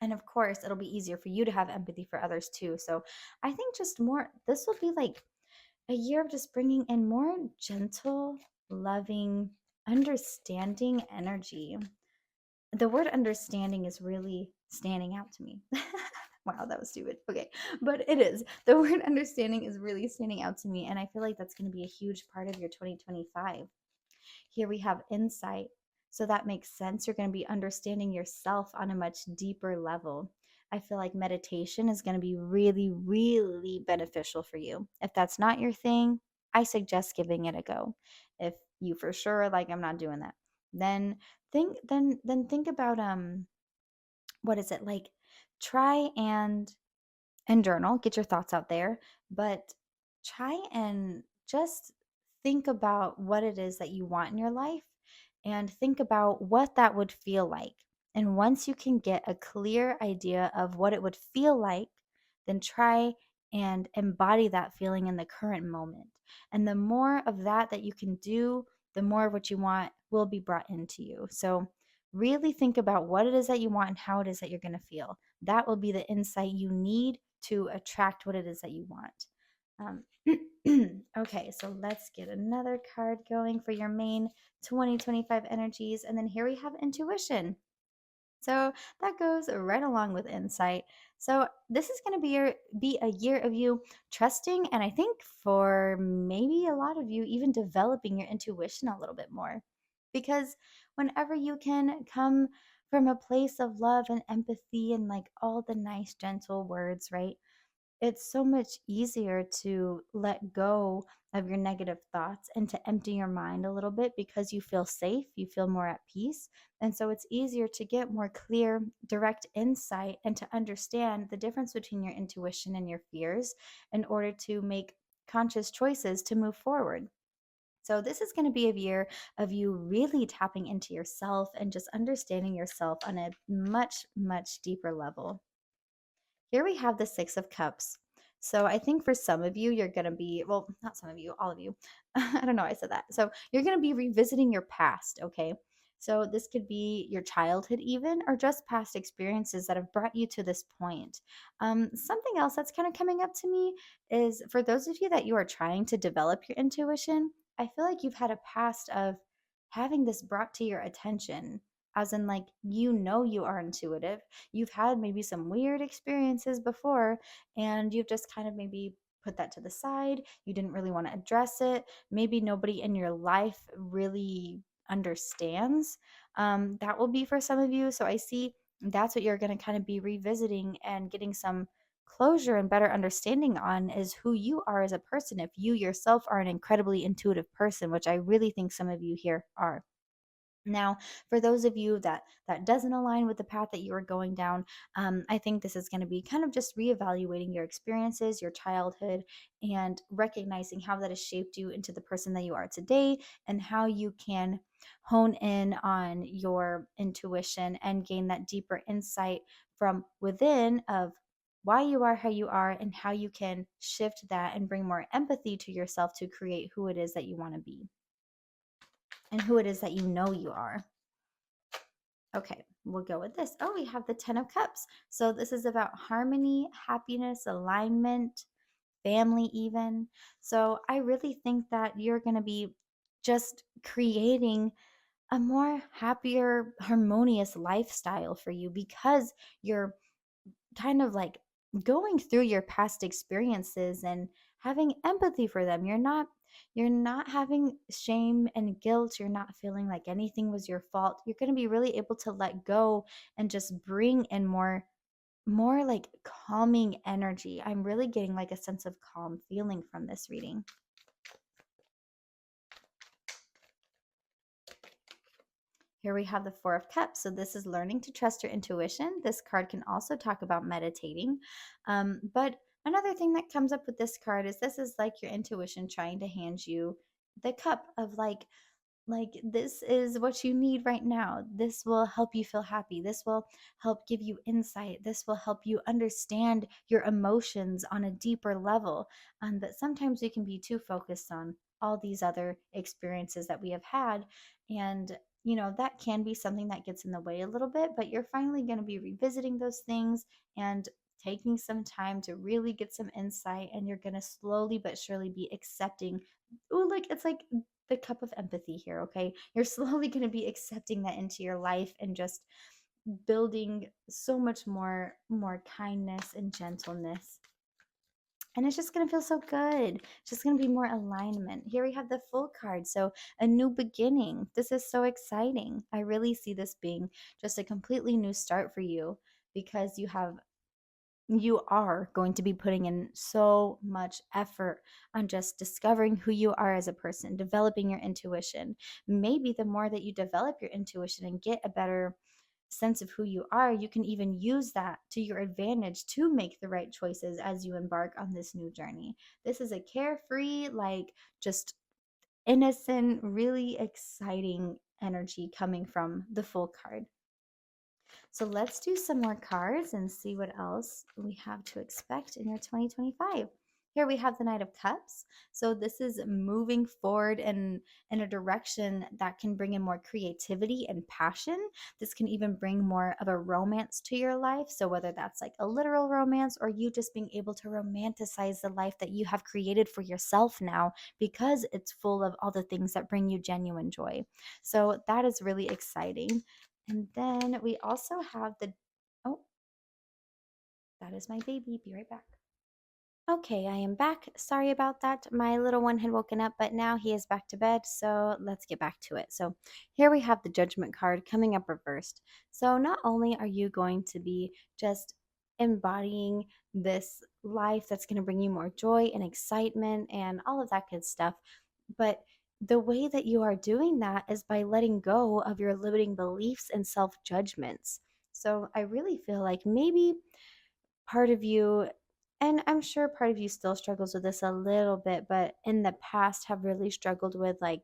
B: And of course, it'll be easier for you to have empathy for others too. So I think just more, this will be like a year of just bringing in more gentle, loving, understanding energy. The word understanding is really standing out to me. Wow, that was stupid. Okay, but it is. The word understanding is really standing out to me. And I feel like that's going to be a huge part of your 2025. Here we have insight. So that makes sense. You're going to be understanding yourself on a much deeper level. I feel like meditation is going to be really, really beneficial for you. If that's not your thing, I suggest giving it a go. If you for sure are like I'm not doing that, then think about what is it like? Try and journal, get your thoughts out there, but try and just think about what it is that you want in your life and think about what that would feel like. And once you can get a clear idea of what it would feel like, then try and embody that feeling in the current moment. And the more of that you can do, the more of what you want will be brought into you. So, really think about what it is that you want and how it is that you're going to feel. That will be the insight you need to attract what it is that you want. Okay, so let's get another card going for your main 2025 energies. And then here we have intuition. So that goes right along with insight. So this is going to be a year of you trusting, and I think for maybe a lot of you even developing your intuition a little bit more. Because whenever you can come from a place of love and empathy and like all the nice gentle words, right? It's so much easier to let go of your negative thoughts and to empty your mind a little bit because you feel safe, you feel more at peace. And so it's easier to get more clear, direct insight and to understand the difference between your intuition and your fears in order to make conscious choices to move forward. So, this is going to be a year of you really tapping into yourself and just understanding yourself on a much, much deeper level. Here we have the Six of Cups. So I think for some of you, you're going to be, well, not some of you, all of you. I don't know, I said that. So you're going to be revisiting your past, okay? So this could be your childhood, even, or just past experiences that have brought you to this point. Something else that's kind of coming up to me is for those of you that you are trying to develop your intuition, I feel like you've had a past of having this brought to your attention, as in, like, you are intuitive. You've had maybe some weird experiences before, and you've just kind of maybe put that to the side. You didn't really want to address it. Maybe nobody in your life really understands. That will be for some of you. So I see that's what you're going to kind of be revisiting and getting some closure and better understanding on is who you are as a person. If you yourself are an incredibly intuitive person, which I really think some of you here are. Now, for those of you that doesn't align with the path that you are going down, I think this is going to be kind of just reevaluating your experiences, your childhood, and recognizing how that has shaped you into the person that you are today, and how you can hone in on your intuition and gain that deeper insight from within of why you are how you are, and how you can shift that and bring more empathy to yourself to create who it is that you want to be and who it is that you know you are. Okay, we'll go with this. Oh, we have the 10 of Cups. So this is about harmony, happiness, alignment, family, even. So I really think that you're going to be just creating a more happier, harmonious lifestyle for you, because you're kind of like going through your past experiences and having empathy for them. You're not having shame and guilt. You're not feeling like anything was your fault. You're going to be really able to let go and just bring in more like calming energy. I'm really getting like a sense of calm feeling from this reading. Here we have the Four of Cups. So this is learning to trust your intuition. This card can also talk about meditating. But another thing that comes up with this card is this is like your intuition trying to hand you the cup of like this is what you need right now. This will help you feel happy. This will help give you insight. This will help you understand your emotions on a deeper level. But sometimes we can be too focused on all these other experiences that we have had, and that can be something that gets in the way a little bit, but you're finally going to be revisiting those things and taking some time to really get some insight, and you're going to slowly but surely be accepting. Oh, look, it's like the cup of empathy here, okay? You're slowly going to be accepting that into your life and just building so much more kindness and gentleness. And it's just going to feel so good. It's just going to be more alignment. Here we have the Full card. So, a new beginning. This is so exciting. I really see this being just a completely new start for you, because you are going to be putting in so much effort on just discovering who you are as a person, developing your intuition. Maybe the more that you develop your intuition and get a better sense of who you are, you can even use that to your advantage to make the right choices as you embark on this new journey. This is a carefree, like just innocent, really exciting energy coming from the Full card. So let's do some more cards and see what else we have to expect in your 2025. Here we have the Knight of Cups. So this is moving forward in a direction that can bring in more creativity and passion. This can even bring more of a romance to your life. So whether that's like a literal romance, or you just being able to romanticize the life that you have created for yourself now, because it's full of all the things that bring you genuine joy. So that is really exciting. And then we also have oh, that is my baby. Be right back. Okay, I am back. Sorry about that. My little one had woken up, but now he is back to bed. So let's get back to it. So here we have the Judgment card coming up reversed. So not only are you going to be just embodying this life that's going to bring you more joy and excitement and all of that good stuff, but the way that you are doing that is by letting go of your limiting beliefs and self judgments. So I really feel like maybe part of you, and I'm sure part of you still struggles with this a little bit, but in the past have really struggled with like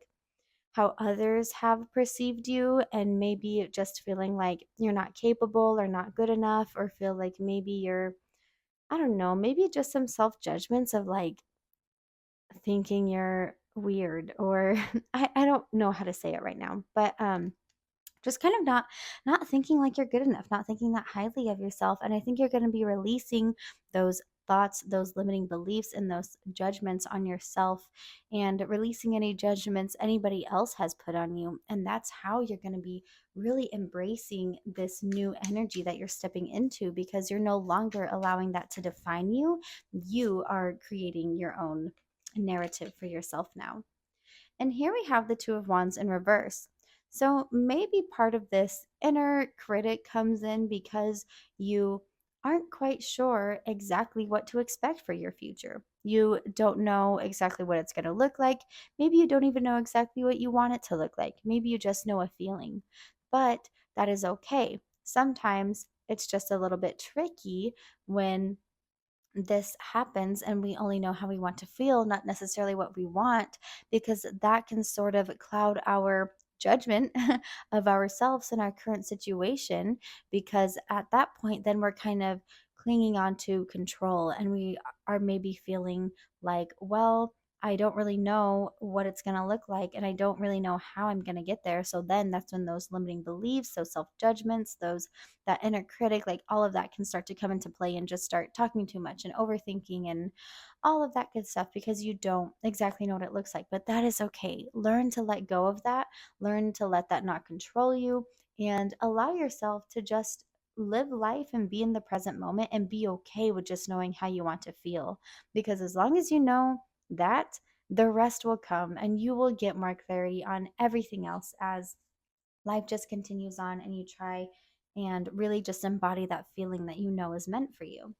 B: how others have perceived you, and maybe just feeling like you're not capable or not good enough, or feel like maybe you're, I don't know, maybe just some self judgments of like thinking you're weird, or I don't know how to say it right now, but just kind of not thinking like you're good enough, not thinking that highly of yourself. And I think you're going to be releasing those thoughts, those limiting beliefs, and those judgments on yourself, and releasing any judgments anybody else has put on you. And that's how you're going to be really embracing this new energy that you're stepping into, because you're no longer allowing that to define you. You are creating your own narrative for yourself now. And here we have the Two of Wands in reverse. So maybe part of this inner critic comes in because you aren't quite sure exactly what to expect for your future. You don't know exactly what it's going to look like. Maybe you don't even know exactly what you want it to look like. Maybe you just know a feeling. But that is okay. Sometimes it's just a little bit tricky when this happens and we only know how we want to feel, not necessarily what we want, because that can sort of cloud our judgment of ourselves and our current situation. Because at that point, then we're kind of clinging on to control and we are maybe feeling like, well, I don't really know what it's going to look like and I don't really know how I'm going to get there. So then that's when those limiting beliefs, those self judgments, those that inner critic, like all of that can start to come into play and just start talking too much and overthinking and all of that good stuff because you don't exactly know what it looks like. But that is okay. Learn to let go of that, learn to let that not control you, and allow yourself to just live life and be in the present moment and be okay with just knowing how you want to feel. Because as long as you know that, the rest will come and you will get more clarity on everything else as life just continues on and you try and really just embody that feeling that you know is meant for you.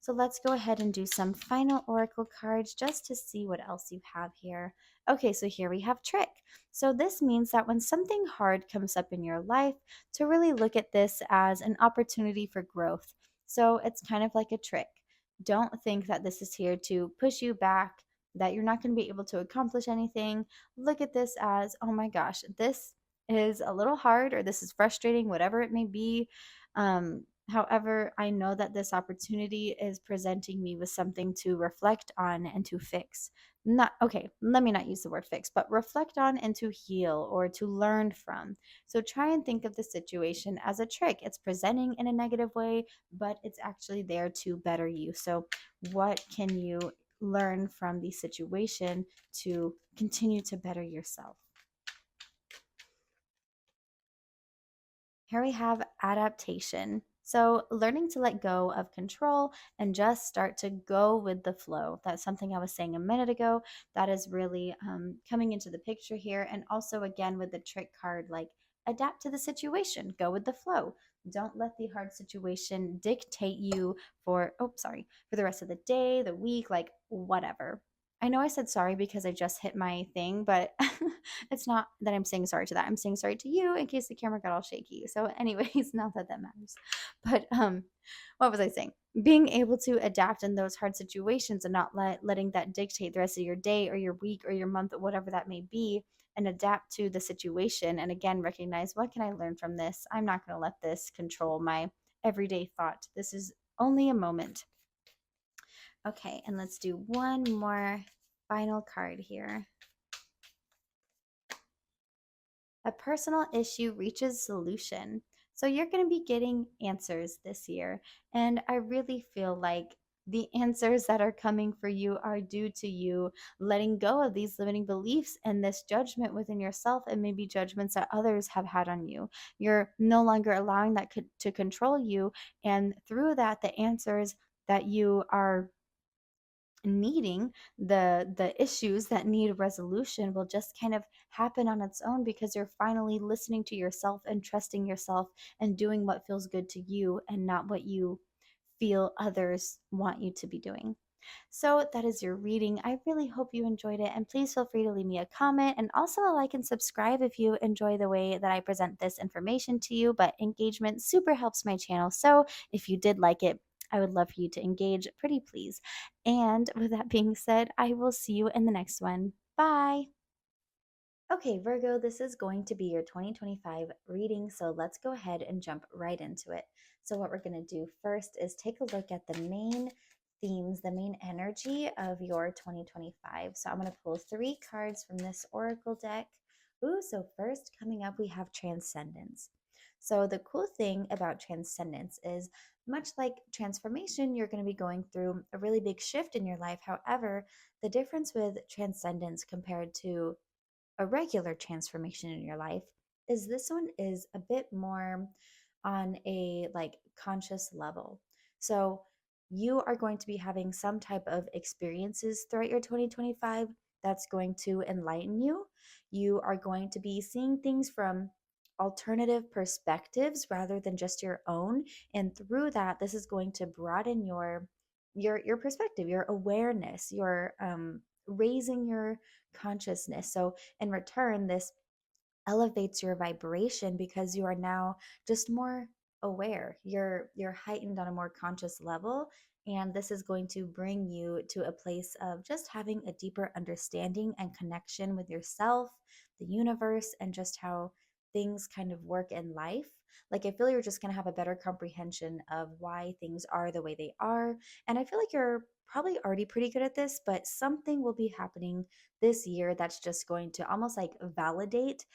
B: So let's go ahead and do some final oracle cards just to see what else you have here. Okay, so here we have trick. So this means that when something hard comes up in your life, to really look at this as an opportunity for growth. So it's kind of like a trick. Don't think that this is here to push you back, that you're not going to be able to accomplish anything. Look at this as, oh my gosh, this is a little hard or this is frustrating, whatever it may be. However, I know that this opportunity is presenting me with something to reflect on and to fix. Not okay, let me not use the word fix, but reflect on and to heal or to learn from. So try and think of the situation as a trick. It's presenting in a negative way, but it's actually there to better you. So, what can you learn from the situation to continue to better yourself? Here we have adaptation. So, learning to let go of control and just start to go with the flow. That's something I was saying a minute ago. That is really coming into the picture here. And also, again, with the trick card, like adapt to the situation, go with the flow. Don't let the hard situation dictate you for the rest of the day, the week, like whatever. I know I said sorry because I just hit my thing, but it's not that I'm saying sorry to that. I'm saying sorry to you in case the camera got all shaky. So, anyways, not that that matters. But what was I saying? Being able to adapt in those hard situations and not letting that dictate the rest of your day or your week or your month, whatever that may be, and adapt to the situation. And again, recognize what can I learn from this? I'm not going to let this control my everyday thought. This is only a moment. Okay, and let's do one more final card here. A personal issue reaches solution. So you're going to be getting answers this year. And I really feel like the answers that are coming for you are due to you letting go of these limiting beliefs and this judgment within yourself and maybe judgments that others have had on you. You're no longer allowing that to control you. And through that, the answers that you are needing, the issues that need resolution will just kind of happen on its own because you're finally listening to yourself and trusting yourself and doing what feels good to you and not what you feel others want you to be doing. So that is your reading. I really hope you enjoyed it, and please feel free to leave me a comment and also a like and subscribe if you enjoy the way that I present this information to you. But engagement super helps my channel. So if you did like it, I would love for you to engage, pretty please. And with that being said, I will see you in the next one. Bye. Okay, Virgo, this is going to be your 2025 reading, so let's go ahead and jump right into it. So, what we're going to do first is take a look at the main themes, the main energy of your 2025. So, I'm going to pull 3 cards from this oracle deck. Ooh, so first coming up, we have transcendence. So, the cool thing about transcendence is much like transformation, you're going to be going through a really big shift in your life. However, the difference with transcendence compared to a regular transformation in your life is this one is a bit more on a like conscious level. So you are going to be having some type of experiences throughout your 2025 that's going to enlighten you. You are going to be seeing things from alternative perspectives rather than just your own. And through that, this is going to broaden your perspective, your awareness, your raising your consciousness. So in return, this elevates your vibration because you are now just more aware. You're heightened on a more conscious level, and this is going to bring you to a place of just having a deeper understanding and connection with yourself, the universe, and just how things kind of work in life. Like, I feel you're just going to have a better comprehension of why things are the way they are. And I feel like you're probably already pretty good at this, but something will be happening this year that's just going to almost like validate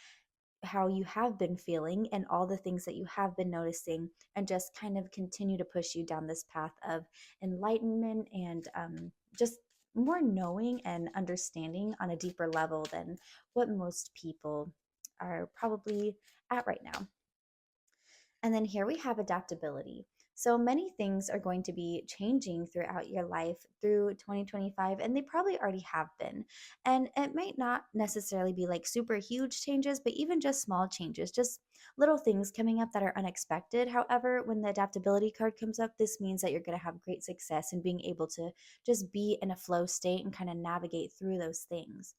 B: how you have been feeling and all the things that you have been noticing, and just kind of continue to push you down this path of enlightenment and just more knowing and understanding on a deeper level than what most people are probably at right now. And then here we have adaptability. So many things are going to be changing throughout your life through 2025, and they probably already have been. And it might not necessarily be like super huge changes, but even just small changes, just little things coming up that are unexpected. However, when the adaptability card comes up, this means that you're going to have great success in being able to just be in a flow state and kind of navigate through those things.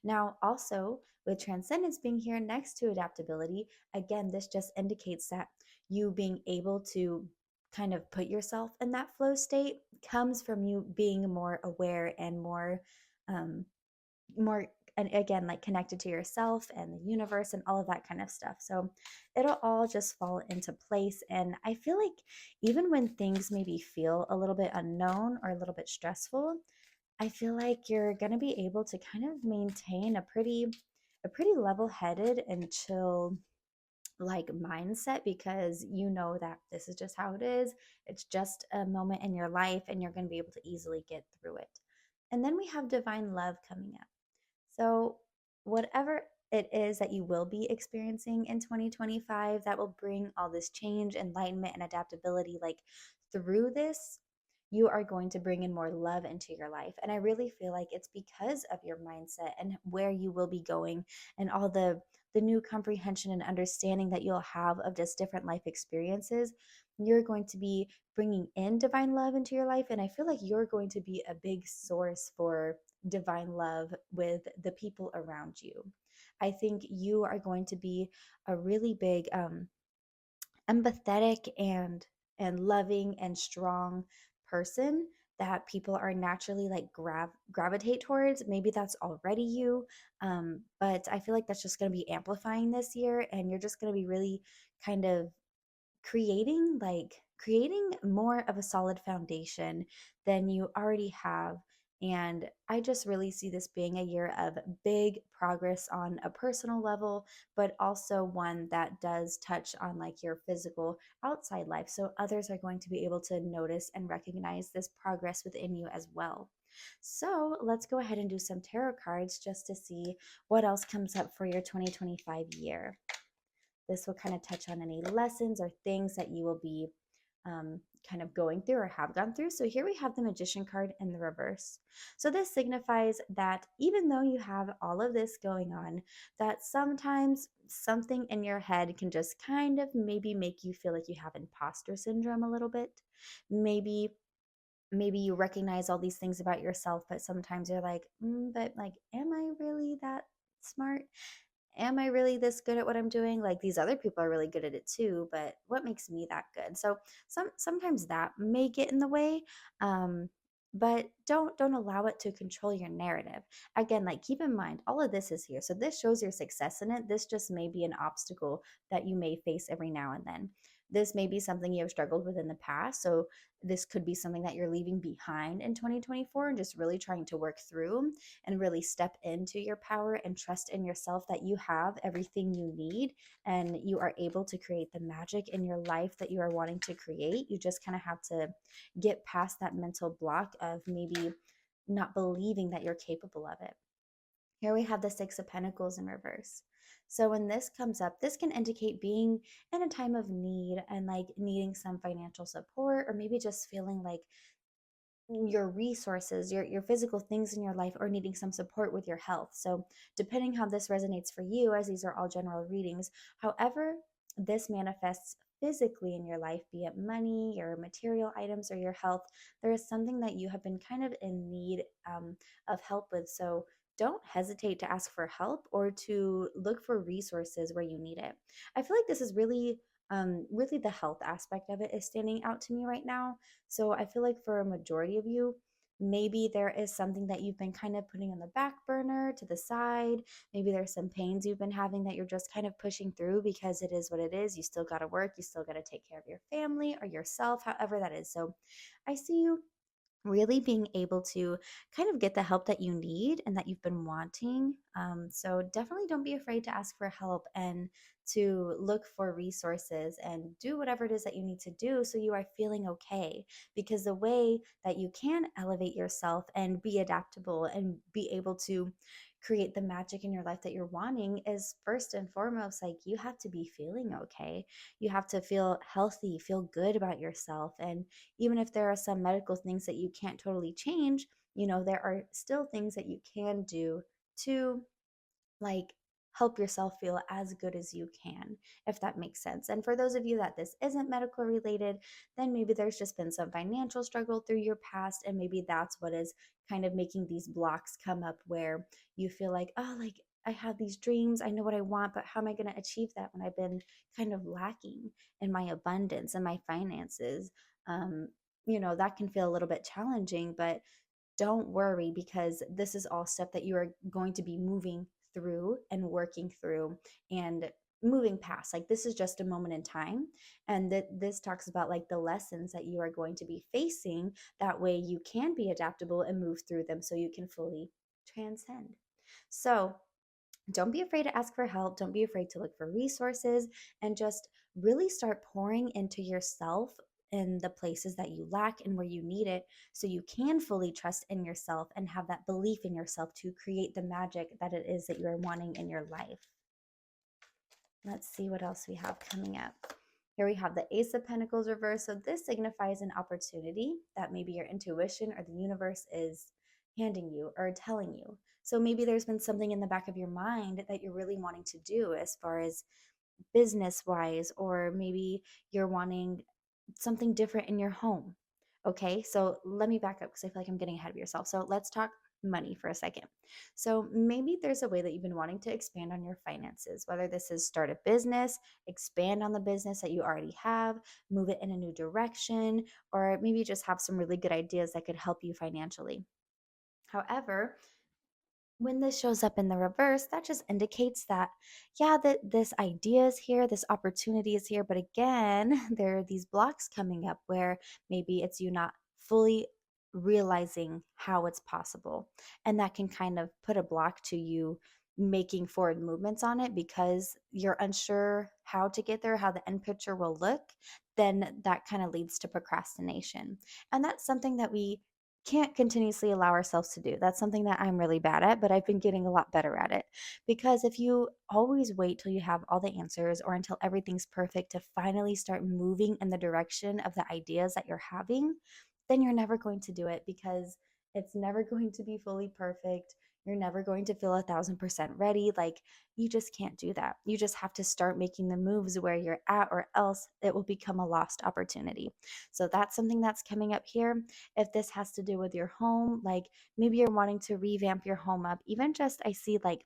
B: Now, also with transcendence being here next to adaptability, again, this just indicates that you being able to kind of put yourself in that flow state comes from you being more aware and um more, and again, like connected to yourself and the universe and all of that kind of stuff. So it'll all just fall into place. And I feel like even when things maybe feel a little bit unknown or a little bit stressful, I feel like you're going to be able to kind of maintain a pretty level-headed and chill like mindset, because you know that this is just how it is. It's just a moment in your life and you're going to be able to easily get through it. And then we have divine love coming up. So, whatever it is that you will be experiencing in 2025 that will bring all this change, enlightenment, and adaptability, like through this, you are going to bring in more love into your life. And I really feel like it's because of your mindset and where you will be going, and all the new comprehension and understanding that you'll have of just different life experiences. You're going to be bringing in divine love into your life. And I feel like you're going to be a big source for divine love with the people around you. I think you are going to be a really big empathetic and loving and strong person that people are naturally like gravitate towards. Maybe that's already you, but I feel like that's just going to be amplifying this year, and you're just going to be really kind of creating more of a solid foundation than you already have. And I just really see this being a year of big progress on a personal level, but also one that does touch on like your physical outside life, so others are going to be able to notice and recognize this progress within you as well. So let's go ahead and do some tarot cards just to see what else comes up for your 2025 year. This will kind of touch on any lessons or things that you will be kind of going through or have gone through. So here we have the Magician card in the reverse. So this signifies that even though you have all of this going on, that sometimes something in your head can just kind of maybe make you feel like you have imposter syndrome a little bit. Maybe you recognize all these things about yourself, but sometimes you're like, but like, am I really that smart? Am I really this good at what I'm doing? Like, these other people are really good at it too, but what makes me that good? So sometimes that may get in the way. But don't allow it to control your narrative. Again, like, keep in mind all of this is here. So this shows your success in it. This just may be an obstacle that you may face every now and then. This may be something you have struggled with in the past. So this could be something that you're leaving behind in 2024 and just really trying to work through, and really step into your power and trust in yourself that you have everything you need and you are able to create the magic in your life that you are wanting to create. You just kind of have to get past that mental block of maybe not believing that you're capable of it. Here we have the Six of Pentacles in reverse. So when this comes up, this can indicate being in a time of need and like needing some financial support, or maybe just feeling like your resources, your physical things in your life, or needing some support with your health. So, depending how this resonates for you, as these are all general readings, however this manifests physically in your life, be it money or material items or your health, there is something that you have been kind of in need of help with. So, don't hesitate to ask for help or to look for resources where you need it. I feel like this is really the health aspect of it is standing out to me right now. So I feel like for a majority of you, maybe there is something that you've been kind of putting on the back burner to the side. Maybe there's some pains you've been having that you're just kind of pushing through because it is what it is. You still got to work, you still got to take care of your family or yourself, however that is. So I see you really being able to kind of get the help that you need and that you've been wanting. So definitely don't be afraid to ask for help and to look for resources and do whatever it is that you need to do so you are feeling okay. Because the way that you can elevate yourself and be adaptable and be able to create the magic in your life that you're wanting is first and foremost like you have to be feeling okay. You have to feel healthy, feel good about yourself. And even if there are some medical things that you can't totally change, there are still things that you can do to like help yourself feel as good as you can, if that makes sense. And for those of you that this isn't medical related, then maybe there's just been some financial struggle through your past. And maybe that's what is kind of making these blocks come up where you feel like, oh, like I have these dreams, I know what I want, but how am I going to achieve that when I've been kind of lacking in my abundance and my finances? Um, that can feel a little bit challenging, but don't worry because this is all stuff that you are going to be moving through and working through and moving past. Like this is just a moment in time, and that this talks about like the lessons that you are going to be facing. That way you can be adaptable and move through them so you can fully transcend. So don't be afraid to ask for help. Don't be afraid to look for resources and just really start pouring into yourself in the places that you lack and where you need it so you can fully trust in yourself and have that belief in yourself to create the magic that it is that you are wanting in your life. Let's see what else we have coming up. Here we have the Ace of Pentacles reversed. So this signifies an opportunity that maybe your intuition or the universe is handing you or telling you. So maybe there's been something in the back of your mind that you're really wanting to do as far as business wise, or maybe you're wanting something different in your home. Okay, so let me back up because I feel like I'm getting ahead of yourself. So let's talk money for a second. So maybe there's a way that you've been wanting to expand on your finances, whether this is start a business, expand on the business that you already have, move it in a new direction, or maybe just have some really good ideas that could help you financially. However, when this shows up in the reverse, that just indicates that, yeah, that this idea is here, this opportunity is here. But again, there are these blocks coming up where maybe it's you not fully realizing how it's possible. And that can kind of put a block to you making forward movements on it because you're unsure how to get there, how the end picture will look. Then that kind of leads to procrastination. And that's something that we can't continuously allow ourselves to do. That's something that I'm really bad at, but I've been getting a lot better at it. Because if you always wait till you have all the answers or until everything's perfect to finally start moving in the direction of the ideas that you're having, then you're never going to do it because it's never going to be fully perfect. You're never going to feel 1,000% ready. Like, you just can't do that. You just have to start making the moves where you're at, or else it will become a lost opportunity. So, that's something that's coming up here. If this has to do with your home, like maybe you're wanting to revamp your home up, even just I see like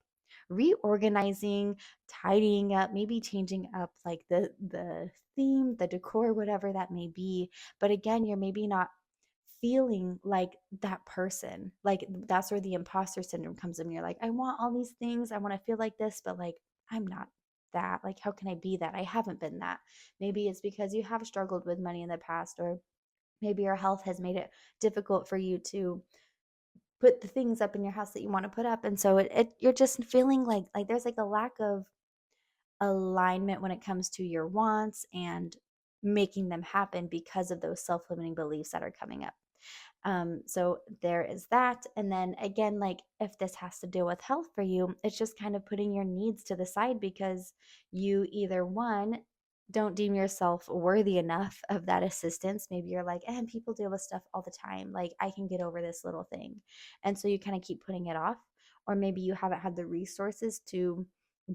B: reorganizing, tidying up, maybe changing up like the theme, the decor, whatever that may be. But again, you're maybe not feeling like that person. Like that's where the imposter syndrome comes in. You're like, I want all these things, I want to feel like this, but like I'm not that. Like, how can I be that? I haven't been that. Maybe it's because you have struggled with money in the past, or maybe your health has made it difficult for you to put the things up in your house that you want to put up. And so you're just feeling like there's like a lack of alignment when it comes to your wants and making them happen because of those self-limiting beliefs that are coming up. So there is that. And then again, like if this has to deal with health for you, it's just kind of putting your needs to the side because you either one don't deem yourself worthy enough of that assistance. Maybe you're like, and people deal with stuff all the time. Like, I can get over this little thing. And so you kind of keep putting it off. Or maybe you haven't had the resources to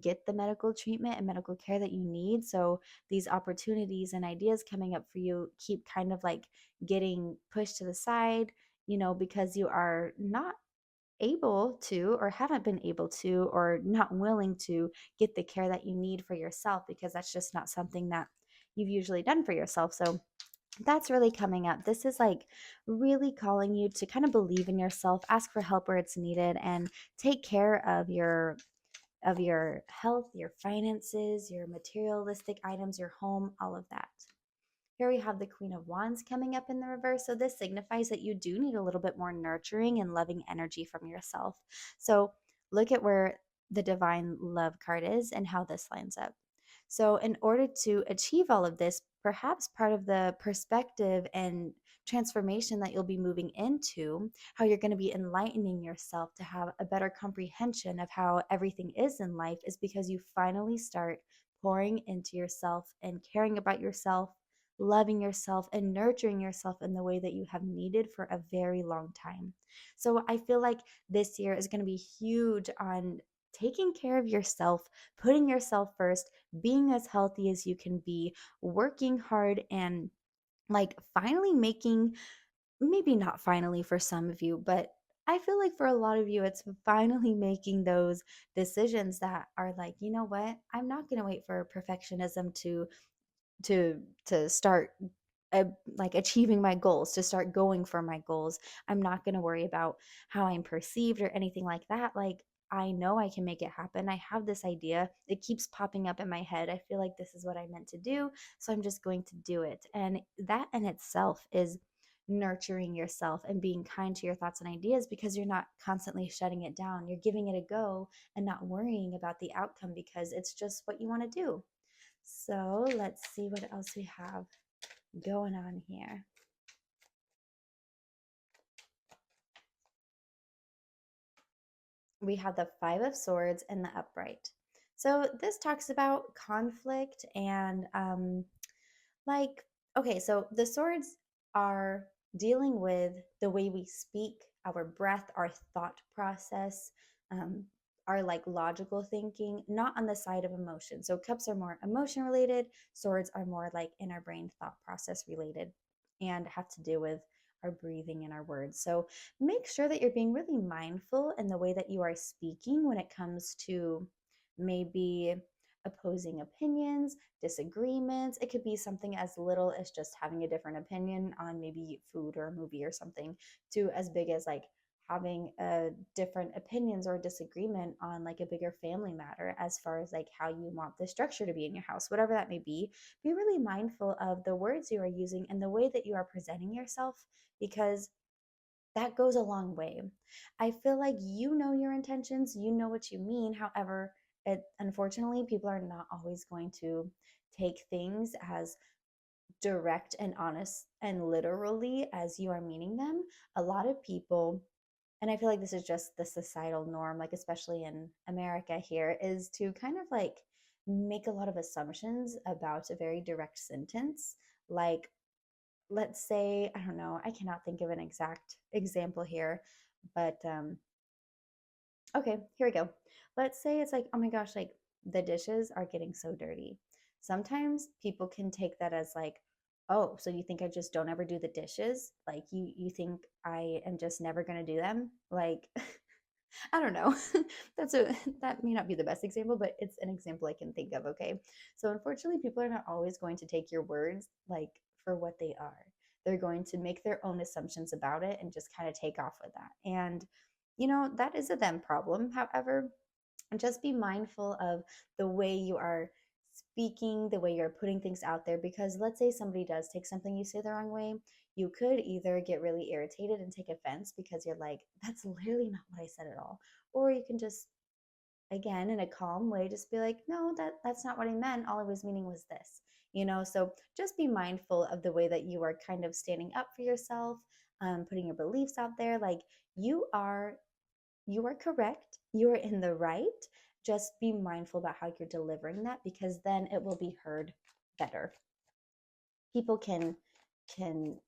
B: get the medical treatment and medical care that you need. So these opportunities and ideas coming up for you keep kind of like getting pushed to the side, because you are not able to, or haven't been able to, or not willing to get the care that you need for yourself, because that's just not something that you've usually done for yourself. So that's really coming up. This is like really calling you to kind of believe in yourself, ask for help where it's needed, and take care of your health, your finances, your materialistic items, your home, all of that. Here we have the Queen of Wands coming up in the reverse. So this signifies that you do need a little bit more nurturing and loving energy from yourself. So look at where the Divine Love card is and how this lines up. So, in order to achieve all of this, perhaps part of the perspective and transformation that you'll be moving into, how you're going to be enlightening yourself to have a better comprehension of how everything is in life, is because you finally start pouring into yourself and caring about yourself, loving yourself, and nurturing yourself in the way that you have needed for a very long time. So, I feel like this year is going to be huge on taking care of yourself, putting yourself first, being as healthy as you can be, working hard, and like finally making, maybe not finally for some of you, but I feel like for a lot of you, it's finally making those decisions that are like, you know what? I'm not going to wait for perfectionism to start uh, like achieving my goals, to start going for my goals. I'm not going to worry about how I'm perceived or anything like that. Like, I know I can make it happen. I have this idea. It keeps popping up in my head. I feel like this is what I meant to do. So I'm just going to do it. And that in itself is nurturing yourself and being kind to your thoughts and ideas, because you're not constantly shutting it down. You're giving it a go and not worrying about the outcome, because it's just what you want to do. So let's see what else we have going on here. We have the Five of Swords and the upright. So this talks about conflict and like, okay, so the swords are dealing with the way we speak, our breath, our thought process, um, our like logical thinking, not on the side of emotion. So cups are more emotion related, swords are more like inner brain thought process related and have to do with our breathing and our words. So make sure that you're being really mindful in the way that you are speaking when it comes to maybe opposing opinions, disagreements. It could be something as little as just having a different opinion on maybe food or a movie or something, to as big as like having different opinions or disagreement on like a bigger family matter, as far as like how you want the structure to be in your house, whatever that may be really mindful of the words you are using and the way that you are presenting yourself, because that goes a long way. I feel like you know your intentions, you know what you mean. However, unfortunately, people are not always going to take things as direct and honest and literally as you are meaning them. A lot of people, and I feel like this is just the societal norm, like especially in America here, is to kind of like make a lot of assumptions about a very direct sentence. Like, let's say, I don't know, I cannot think of an exact example here, but okay, here we go. Let's say it's like, oh my gosh, like the dishes are getting so dirty. Sometimes people can take that as like, oh, so you think I just don't ever do the dishes? Like you think I am just never going to do them? Like I don't know. That may not be the best example, but it's an example I can think of, okay? So unfortunately, people are not always going to take your words like for what they are. They're going to make their own assumptions about it and just kind of take off with that. And that is a them problem. However, just be mindful of the way you are speaking, the way you're putting things out there, because let's say somebody does take something you say the wrong way. You could either get really irritated and take offense because you're like, that's literally not what I said at all. Or you can just, again, in a calm way, just be like, no, that's not what I meant. All I was meaning was this. So just be mindful of the way that you are kind of standing up for yourself, putting your beliefs out there. Like, you are correct. You are in the right. Just be mindful about how you're delivering that, because then it will be heard better. People can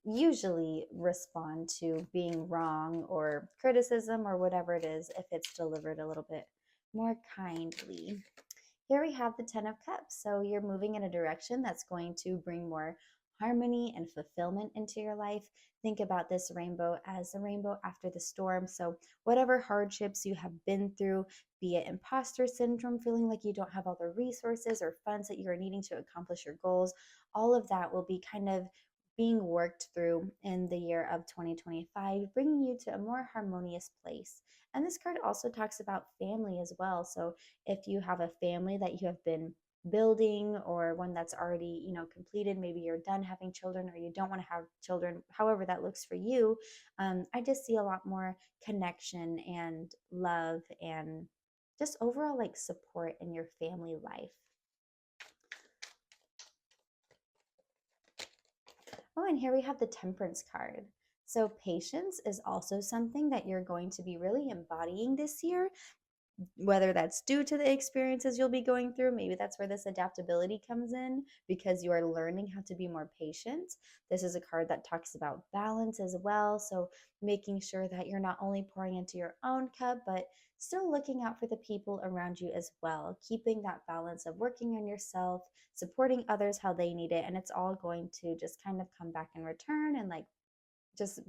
B: usually respond to being wrong or criticism or whatever it is if it's delivered a little bit more kindly. Here we have the 10 of Cups. So you're moving in a direction that's going to bring more harmony and fulfillment into your life. Think about this rainbow as a rainbow after the storm. So whatever hardships you have been through, be it imposter syndrome, feeling like you don't have all the resources or funds that you're needing to accomplish your goals, all of that will be kind of being worked through in the year of 2025, bringing you to a more harmonious place. And this card also talks about family as well. So if you have a family that you have been building or one that's already completed, maybe you're done having children or you don't want to have children, however that looks for you, I just see a lot more connection and love and just overall like support in your family life. Oh, and here we have the Temperance card. So patience is also something that you're going to be really embodying this year, whether that's due to the experiences you'll be going through. Maybe that's where this adaptability comes in because you are learning how to be more patient. This is a card that talks about balance as well. So making sure that you're not only pouring into your own cup, but still looking out for the people around you as well, keeping that balance of working on yourself, supporting others how they need it. And it's all going to just kind of come back in return and like just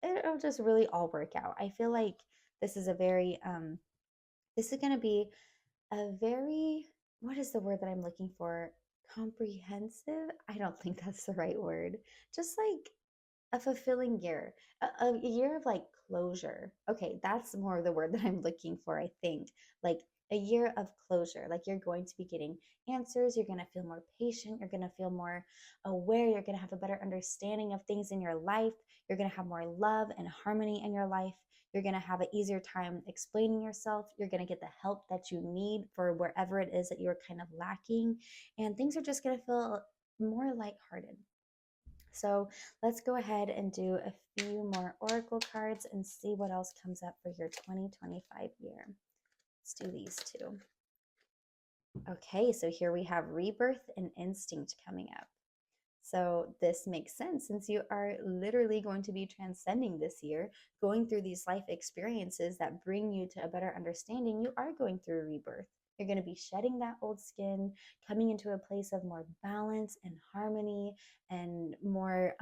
B: it'll just really all work out. I feel like this is a very this is going to be a very, what is the word that I'm looking for? Comprehensive? I don't think that's the right word. Just like a fulfilling year, a year of like closure. Okay, that's more the word that I'm looking for, I think. Like a year of closure. Like you're going to be getting answers, you're going to feel more patient, you're going to feel more aware, you're going to have a better understanding of things in your life, you're going to have more love and harmony in your life. You're going to have an easier time explaining yourself. You're going to get the help that you need for wherever it is that you're kind of lacking. And things are just going to feel more lighthearted. So let's go ahead and do a few more oracle cards and see what else comes up for your 2025 year. Let's do these two. Okay, so here we have rebirth and instinct coming up. So this makes sense since you are literally going to be transcending this year, going through these life experiences that bring you to a better understanding. You are going through a rebirth. You're going to be shedding that old skin, coming into a place of more balance and harmony and more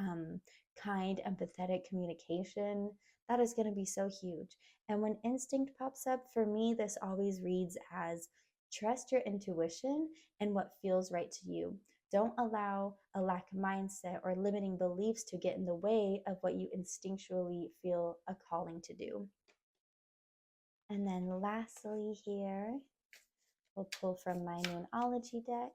B: kind, empathetic communication. That is going to be so huge. And when instinct pops up, for me, this always reads as trust your intuition and what feels right to you. Don't allow a lack mindset or limiting beliefs to get in the way of what you instinctually feel a calling to do. And then lastly here, we'll pull from my Moonology deck.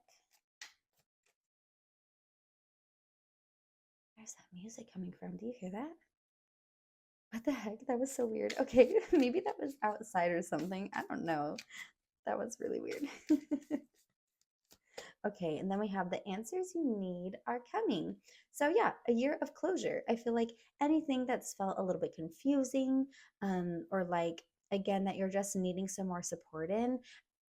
B: Where's that music coming from? Do you hear that? What the heck? That was so weird. Okay, maybe that was outside or something. I don't know. That was really weird. Okay, and then we have the answers you need are coming. So, yeah, a year of closure. I feel like anything that's felt a little bit confusing, or like, again, that you're just needing some more support in.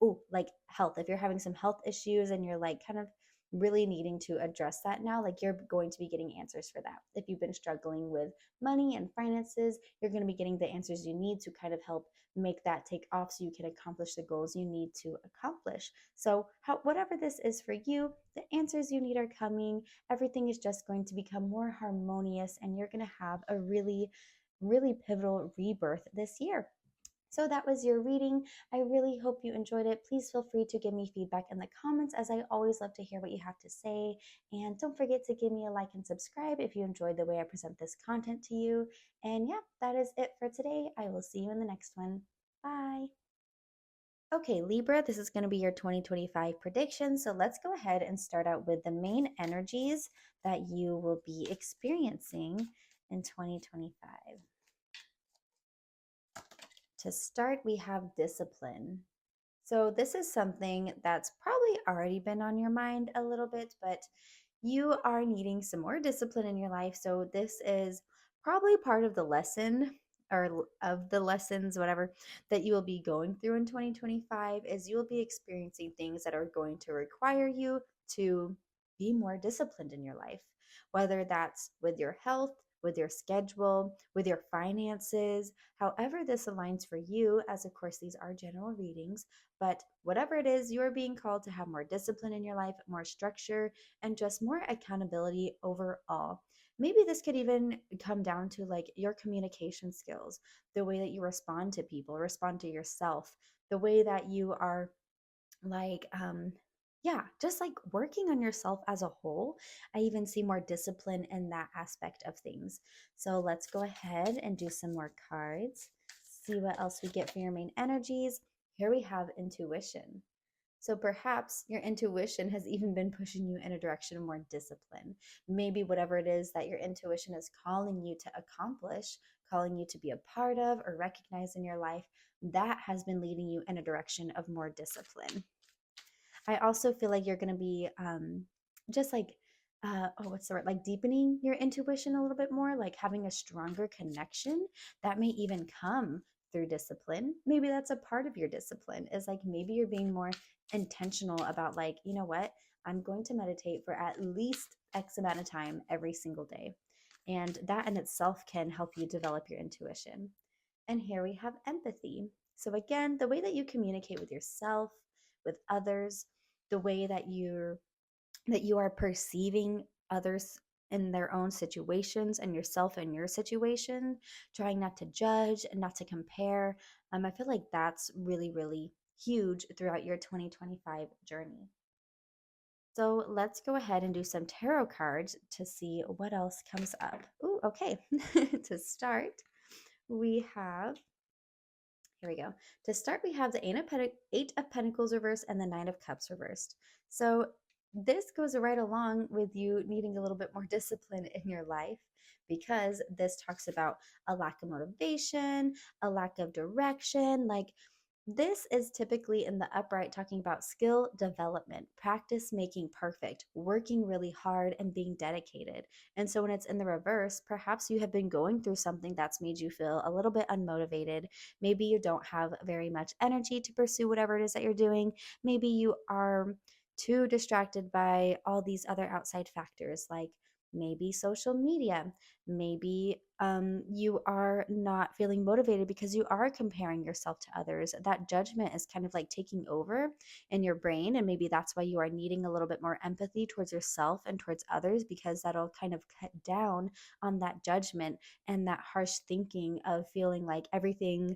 B: Oh, like health. If you're having some health issues and you're like kind of really needing to address that now, like you're going to be getting answers for that. If you've been struggling with money and finances, you're going to be getting the answers you need to kind of help make that take off so you can accomplish the goals you need to accomplish. So, whatever this is for you, the answers you need are coming. Everything is just going to become more harmonious, and you're going to have a really, really pivotal rebirth this year. So that was your reading. I really hope you enjoyed it. Please feel free to give me feedback in the comments, as I always love to hear what you have to say. And don't forget to give me a like and subscribe if you enjoyed the way I present this content to you. And yeah, that is it for today. I will see you in the next one. Bye. Okay, Libra, this is going to be your 2025 prediction. So let's go ahead and start out with the main energies that you will be experiencing in 2025. To start, we have discipline. So, this is something that's probably already been on your mind a little bit, but you are needing some more discipline in your life. So, this is probably part of the lesson or of the lessons, whatever, that you will be going through in 2025 is you will be experiencing things that are going to require you to be more disciplined in your life, whether that's with your health, with your schedule, with your finances, however this aligns for you, as of course these are general readings, but whatever it is, you are being called to have more discipline in your life, more structure, and just more accountability overall. Maybe this could even come down to like your communication skills, the way that you respond to people, respond to yourself, the way that you are like yeah, just like working on yourself as a whole. I even see more discipline in that aspect of things. So let's go ahead and do some more cards, see what else we get for your main energies. Here we have intuition. So perhaps your intuition has even been pushing you in a direction of more discipline. Maybe whatever it is that your intuition is calling you to accomplish, calling you to be a part of or recognize in your life, that has been leading you in a direction of more discipline. I also feel like you're going to be just like, oh, what's the word? Like deepening your intuition a little bit more, like having a stronger connection that may even come through discipline. Maybe that's a part of your discipline, is like maybe you're being more intentional about, like, you know what? I'm going to meditate for at least X amount of time every single day. And that in itself can help you develop your intuition. And here we have empathy. So, again, the way that you communicate with yourself, with others, the way that you are perceiving others in their own situations and yourself in your situation, trying not to judge and not to compare. I feel like that's really, really huge throughout your 2025 journey. So let's go ahead and do some tarot cards to see what else comes up. Ooh, okay. To start, we have, here we go. To start, we have the Eight of Pentacles reversed and the Nine of Cups reversed. So this goes right along with you needing a little bit more discipline in your life, because this talks about a lack of motivation, a lack of direction. Like, this is typically in the upright talking about skill development, practice making perfect, working really hard, and being dedicated. And so when it's in the reverse, perhaps you have been going through something that's made you feel a little bit unmotivated. Maybe you don't have very much energy to pursue whatever it is that you're doing. Maybe you are too distracted by all these other outside factors, like maybe social media. Maybe you are not feeling motivated because you are comparing yourself to others. That judgment is kind of like taking over in your brain. And maybe that's why you are needing a little bit more empathy towards yourself and towards others, because that'll kind of cut down on that judgment and that harsh thinking of feeling like everything.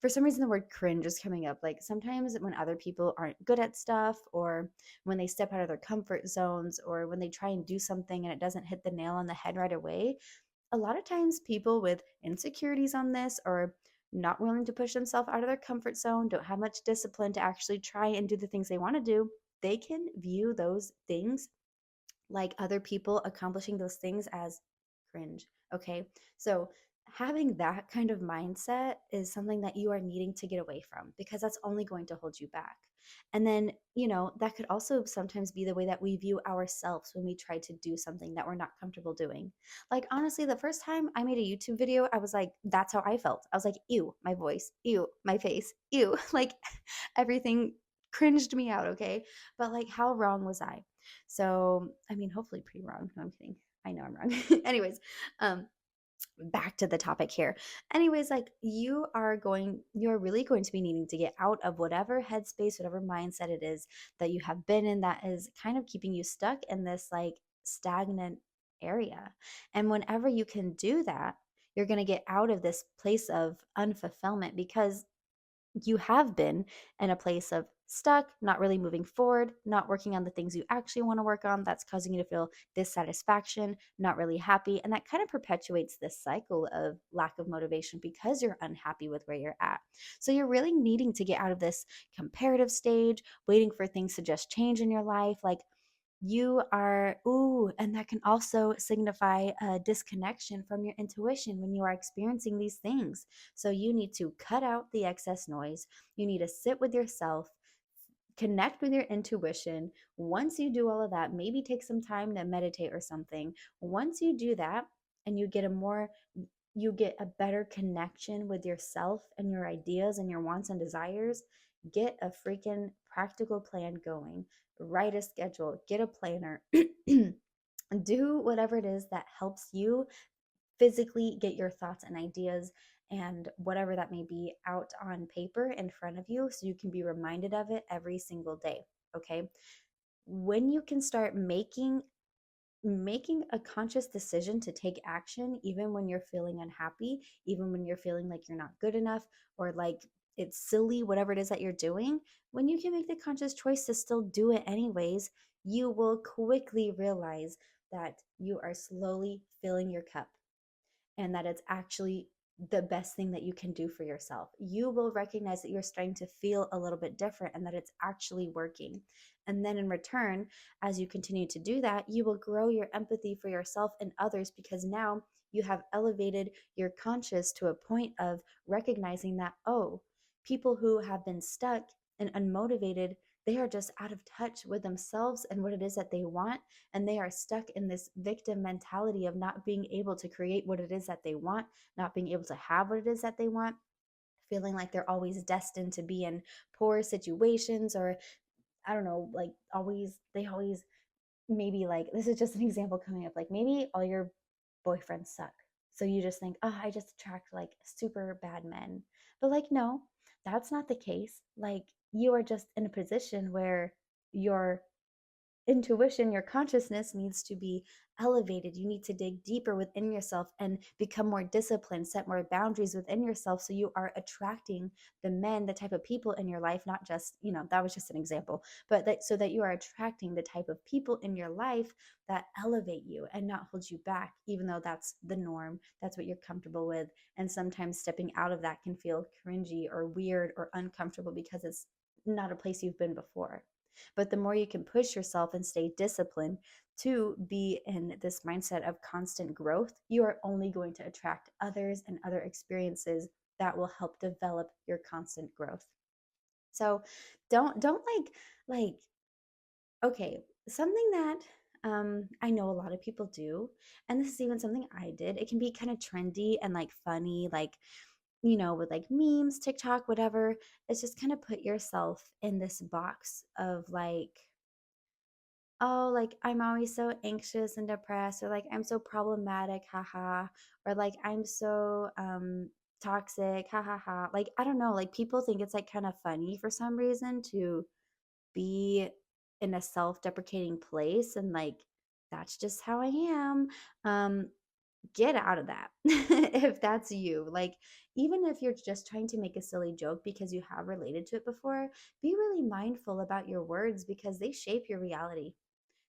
B: For some reason, the word cringe is coming up. Like, sometimes when other people aren't good at stuff, or when they step out of their comfort zones, or when they try and do something and it doesn't hit the nail on the head right away, a lot of times people with insecurities on this, or not willing to push themselves out of their comfort zone, don't have much discipline to actually try and do the things they want to do, they can view those things, like other people accomplishing those things, as cringe. Okay. So having that kind of mindset is something that you are needing to get away from, because that's only going to hold you back. And then, that could also sometimes be the way that we view ourselves when we try to do something that we're not comfortable doing. Like, honestly, the first time I made a YouTube video, I was like, that's how I felt. I was like, ew, my voice, ew, my face, ew, like everything cringed me out. Okay. But like, how wrong was I? So, I mean, hopefully pretty wrong. No, I'm kidding. I know I'm wrong. Anyways, um, back to the topic here. Anyways, like, you're really going to be needing to get out of whatever headspace, whatever mindset it is that you have been in that is kind of keeping you stuck in this like stagnant area. And whenever you can do that, you're going to get out of this place of unfulfillment, because you have been in a place of stuck, not really moving forward, not working on the things you actually want to work on. That's causing you to feel dissatisfaction, not really happy. And that kind of perpetuates this cycle of lack of motivation because you're unhappy with where you're at. So you're really needing to get out of this comparative stage, waiting for things to just change in your life. Like, you are, ooh, and that can also signify a disconnection from your intuition when you are experiencing these things. So you need to cut out the excess noise. You need to sit with yourself, connect with your intuition. Once you do all of that, maybe take some time to meditate or something. Once you do that and you get a more you get a better connection with yourself and your ideas and your wants and desires, get a freaking practical plan going. Write a schedule, get a planner, do whatever it is that helps you physically get your thoughts and ideas and whatever that may be out on paper in front of you so you can be reminded of it every single day. Okay. When you can start making a conscious decision to take action, even when you're feeling unhappy, even when you're feeling like you're not good enough or like it's silly, whatever it is that you're doing, when you can make the conscious choice to still do it anyways, you will quickly realize that you are slowly filling your cup and that it's actually the best thing that you can do for yourself. You will recognize that you're starting to feel a little bit different and that it's actually working. And then in return, as you continue to do that, you will grow your empathy for yourself and others because now you have elevated your conscious to a point of recognizing that, oh, people who have been stuck and unmotivated, they are just out of touch with themselves and what it is that they want, and they are stuck in this victim mentality of not being able to create what it is that they want, not being able to have what it is that they want, feeling like they're always destined to be in poor situations, or I don't know, like they always, maybe, like, this is just an example coming up, like maybe all your boyfriends suck. So you just think, oh, I just attract like super bad men. But like, no, that's not the case. Like, you are just in a position where you're intuition, your consciousness needs to be elevated. You need to dig deeper within yourself and become more disciplined, set more boundaries within yourself so you are attracting the men, the type of people in your life, not just, that was just an example, but that so that you are attracting the type of people in your life that elevate you and not hold you back, even though that's the norm, that's what you're comfortable with. And sometimes stepping out of that can feel cringy or weird or uncomfortable because it's not a place you've been before. But the more you can push yourself and stay disciplined to be in this mindset of constant growth, you are only going to attract others and other experiences that will help develop your constant growth. So don't like okay, something that I know a lot of people do, and this is even something I did. It can be kind of trendy and like funny, like, with like memes, TikTok, whatever. It's just kind of put yourself in this box of like, oh, like I'm always so anxious and depressed, or like I'm so problematic, haha, or like I'm so toxic, ha ha ha. Like, I don't know, like people think it's like kind of funny for some reason to be in a self-deprecating place, and like that's just how I am. Um get out of that. If that's you, like, even if you're just trying to make a silly joke because you have related to it before, be really mindful about your words because they shape your reality.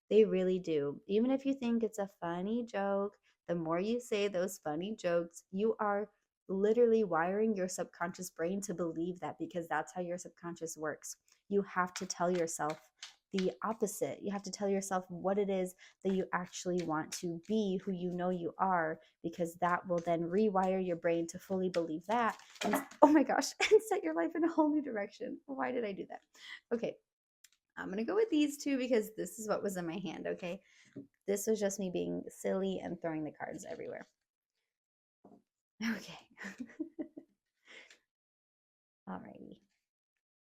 B: They really do. Even if you think it's a funny joke, the more you say those funny jokes, you are literally wiring your subconscious brain to believe that, because that's how your subconscious works. You have to tell yourself the opposite. You have to tell yourself what it is that you actually want to be, who you know you are, because that will then rewire your brain to fully believe that. And oh my gosh, and set your life in a whole new direction. Why did I do that? Okay, I'm going to go with these two because this is what was in my hand, okay? This was just me being silly and throwing the cards everywhere. Okay. Alrighty.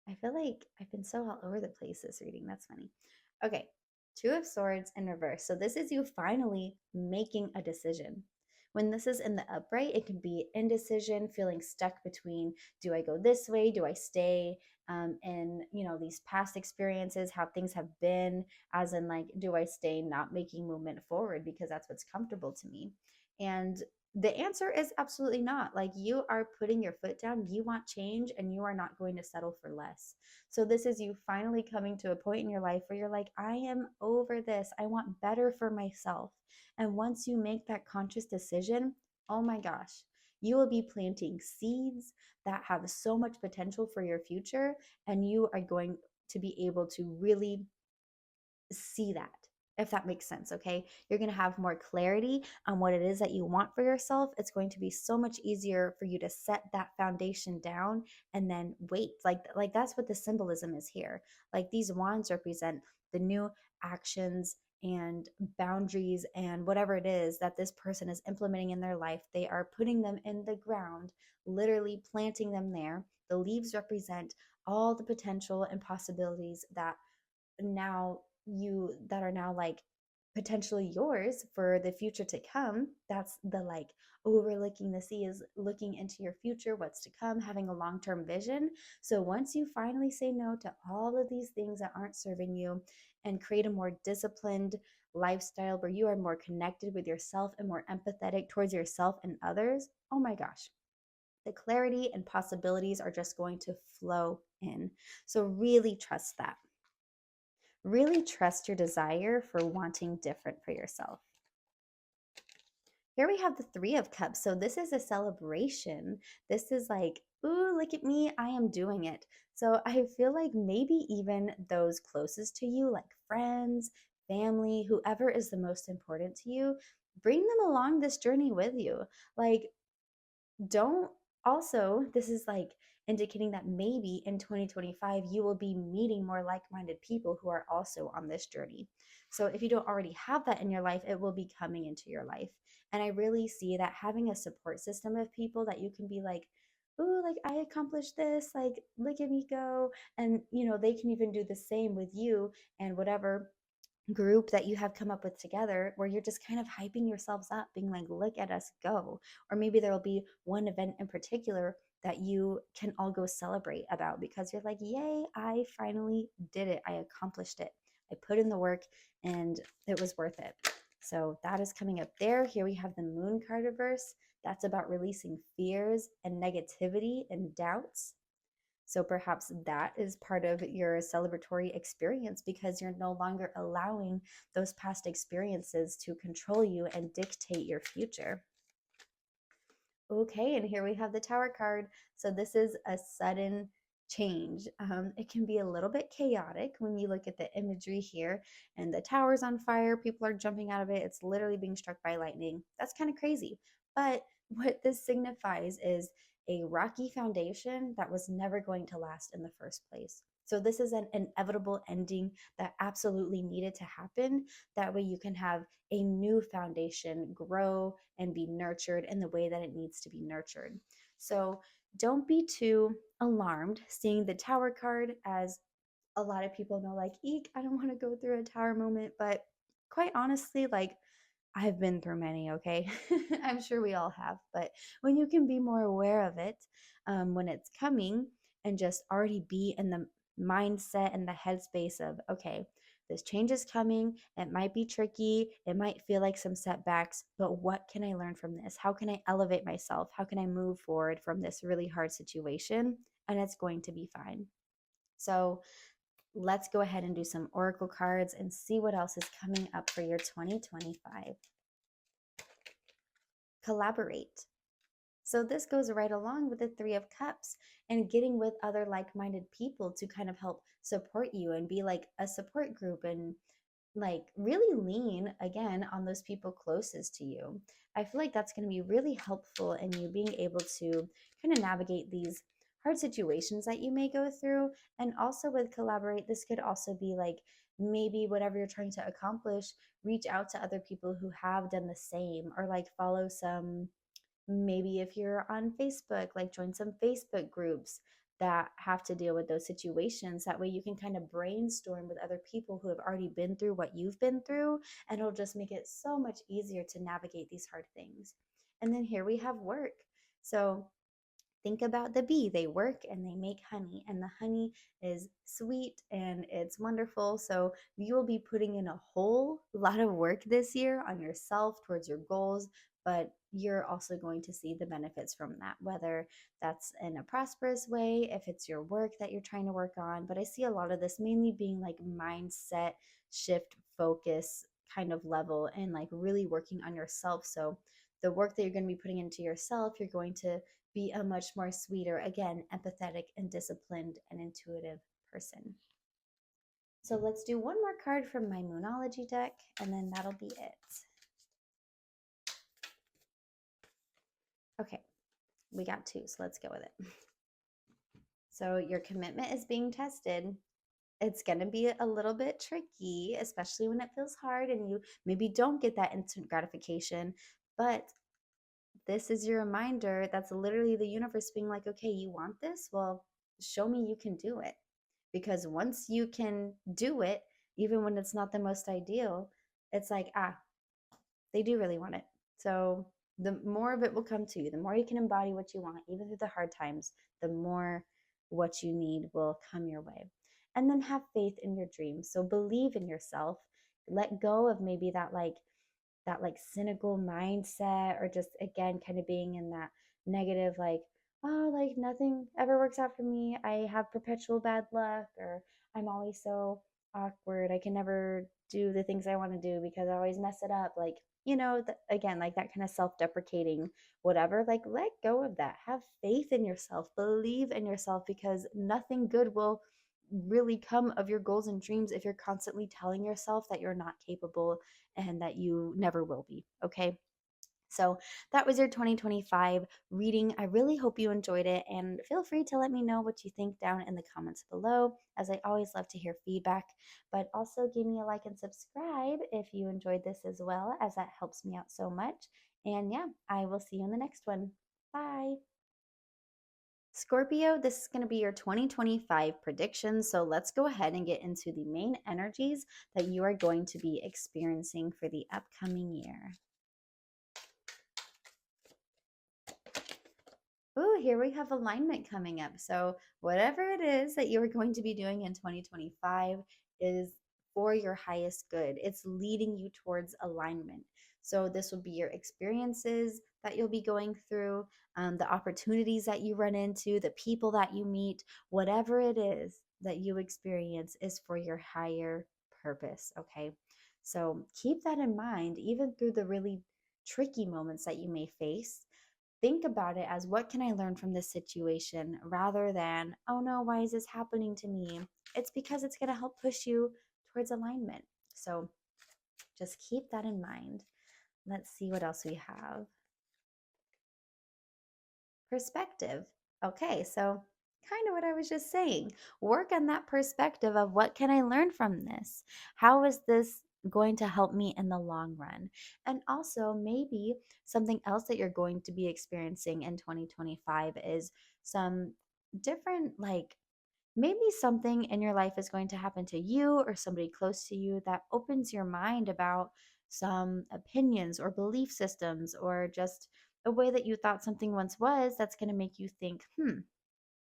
B: I feel like I've been so all over the place this reading. That's funny. Okay. Two of Swords in reverse. So this is you finally making a decision. When this is in the upright, it can be indecision, feeling stuck between, do I go this way? Do I stay in, these past experiences, how things have been, as in like, do I stay not making movement forward because that's what's comfortable to me? And the answer is absolutely not. Like, you are putting your foot down, you want change, and you are not going to settle for less. So this is you finally coming to a point in your life where you're like, I am over this. I want better for myself. And once you make that conscious decision, oh my gosh, you will be planting seeds that have so much potential for your future, and you are going to be able to really see that, if that makes sense. Okay, you're going to have more clarity on what it is that you want for yourself. It's going to be so much easier for you to set that foundation down and then wait. Like that's what the symbolism is here. Like, these wands represent the new actions and boundaries and whatever it is that this person is implementing in their life, they are putting them in the ground, literally planting them there. The leaves represent all the potential and possibilities that are now like potentially yours for the future to come. That's the like overlooking the sea, is looking into your future, what's to come, having a long-term vision. So once you finally say no to all of these things that aren't serving you and create a more disciplined lifestyle where you are more connected with yourself and more empathetic towards yourself and others, oh my gosh, the clarity and possibilities are just going to flow in. So really trust that. Really trust your desire for wanting different for yourself. Here we have the Three of Cups. So this is a celebration. This is like, ooh, look at me, I am doing it. So I feel like maybe even those closest to you, like friends, family, whoever is the most important to you, bring them along this journey with you. Like, don't also, this is like indicating that maybe in 2025 you will be meeting more like-minded people who are also on this journey. So if you don't already have that in your life, it will be coming into your life. And I really see that having a support system of people that you can be like, ooh, like I accomplished this, like look at me go, and they can even do the same with you and whatever group that you have come up with together, where you're just kind of hyping yourselves up, being like, look at us go. Or maybe there will be one event in particular that you can all go celebrate about because you're like, yay, I finally did it. I accomplished it. I put in the work and it was worth it. So that is coming up there. Here we have the Moon card reverse. That's about releasing fears and negativity and doubts. So perhaps that is part of your celebratory experience because you're no longer allowing those past experiences to control you and dictate your future. Okay, and here we have the Tower card. So this is a sudden change. It can be a little bit chaotic when you look at the imagery here, and the tower's on fire, people are jumping out of it, it's literally being struck by lightning. That's kind of crazy. But what this signifies is a rocky foundation that was never going to last in the first place. So this is an inevitable ending that absolutely needed to happen. That way you can have a new foundation grow and be nurtured in the way that it needs to be nurtured. So don't be too alarmed seeing the Tower card, as a lot of people know, like, eek, I don't want to go through a tower moment. But quite honestly, like, I've been through many, okay? I'm sure we all have. But when you can be more aware of it, when it's coming, and just already be in the mindset and the headspace of, okay, this change is coming. It might be tricky. It might feel like some setbacks, but what can I learn from this? How can I elevate myself? How can I move forward from this really hard situation? And it's going to be fine. So let's go ahead and do some oracle cards and see what else is coming up for your 2025. Collaborate. So this goes right along with the Three of Cups and getting with other like-minded people to kind of help support you and be like a support group, and like really lean again on those people closest to you. I feel like that's going to be really helpful in you being able to kind of navigate these hard situations that you may go through. And also with Collaborate, this could also be like maybe whatever you're trying to accomplish, reach out to other people who have done the same, or like follow some, maybe if you're on Facebook, like join some Facebook groups that have to deal with those situations. That way you can kind of brainstorm with other people who have already been through what you've been through, and it'll just make it so much easier to navigate these hard things. And then here we have work. So think about the bee. They work and they make honey, and the honey is sweet and it's wonderful. So you will be putting in a whole lot of work this year on yourself towards your goals, but you're also going to see the benefits from that, whether that's in a prosperous way, if it's your work that you're trying to work on. But I see a lot of this mainly being like mindset shift, focus kind of level, and like really working on yourself. So the work that you're going to be putting into yourself, you're going to be a much more sweeter, again, empathetic and disciplined and intuitive person. So let's do one more card from my Moonology deck, and then that'll be it. Okay, we got two, so let's go with it. So your commitment is being tested.
A: it's going to be a little bit tricky, especially when it feels hard and you maybe don't get that instant gratification. But this is your reminder. That's literally the universe being like, okay, you want this? Well, show me you can do it. Because once you can do it, even when it's not the most ideal, it's like, they do really want it. So the more of it will come to you, the more you can embody what you want, even through the hard times, the more what you need will come your way. And then have faith in your dreams. So believe in yourself. Let go of maybe that cynical mindset, or just again kind of being in that negative, like, oh, like nothing ever works out for me, I have perpetual bad luck, or I'm always so awkward, I can never do the things I want to do because I always mess it up, like, again, like that kind of self-deprecating whatever. Like, let go of that. Have faith in yourself, believe in yourself, because nothing good will really come of your goals and dreams if you're constantly telling yourself that you're not capable and that you never will be. Okay. So that was your 2025 reading. I really hope you enjoyed it, and feel free to let me know what you think down in the comments below, as I always love to hear feedback. But also give me a like and subscribe if you enjoyed this as well, as that helps me out so much. And yeah, I will see you in the next one. Bye. Scorpio, this is going to be your 2025 prediction. So let's go ahead and get into the main energies that you are going to be experiencing for the upcoming year. Ooh, here we have alignment coming up. So, whatever it is that you are going to be doing in 2025 is for your highest good. It's leading you towards alignment. So, this will be your experiences that you'll be going through, the opportunities that you run into, the people that you meet, whatever it is that you experience is for your higher purpose. Okay. So, keep that in mind, even through the really tricky moments that you may face. Think about it as, what can I learn from this situation, rather than, oh no, why is this happening to me? It's because it's going to help push you towards alignment. So just keep that in mind. Let's see what else we have. Perspective. Okay, so kind of what I was just saying. Work on that perspective of, what can I learn from this? How is this going to help me in the long run? And also, maybe something else that you're going to be experiencing in 2025 is some different, like, maybe something in your life is going to happen to you or somebody close to you that opens your mind about some opinions or belief systems, or just a way that you thought something once was, that's going to make you think,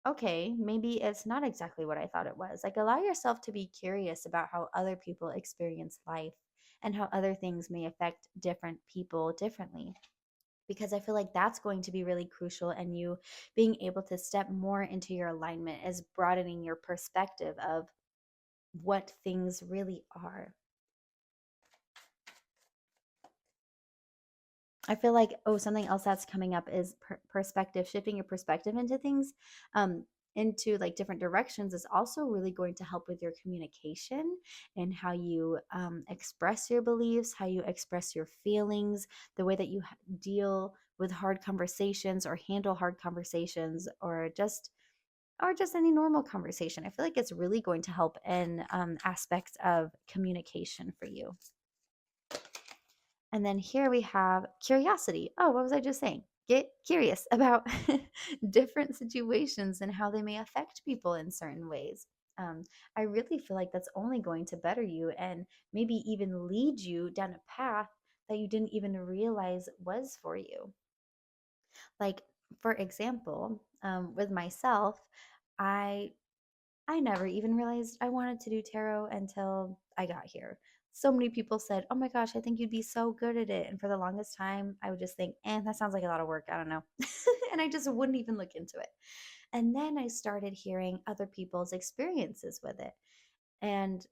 A: okay, maybe it's not exactly what I thought it was. Like, allow yourself to be curious about how other people experience life and how other things may affect different people differently, because I feel like that's going to be really crucial. And you being able to step more into your alignment is broadening your perspective of what things really are. I feel like, something else that's coming up is perspective, shifting your perspective into things, into like different directions, is also really going to help with your communication and how you express your beliefs, how you express your feelings, the way that you deal with hard conversations or handle hard conversations, or just any normal conversation. I feel like it's really going to help in aspects of communication for you. And then here we have curiosity. Oh, what was I just saying? Get curious about different situations and how they may affect people in certain ways. I really feel like that's only going to better you, and maybe even lead you down a path that you didn't even realize was for you. Like, for example, with myself, I I never even realized I wanted to do tarot until I got here. So many people said, "Oh my gosh, I think you'd be so good at it." And for the longest time, I would just think, that sounds like a lot of work. I don't know. And I just wouldn't even look into it. And then I started hearing other people's experiences with it. And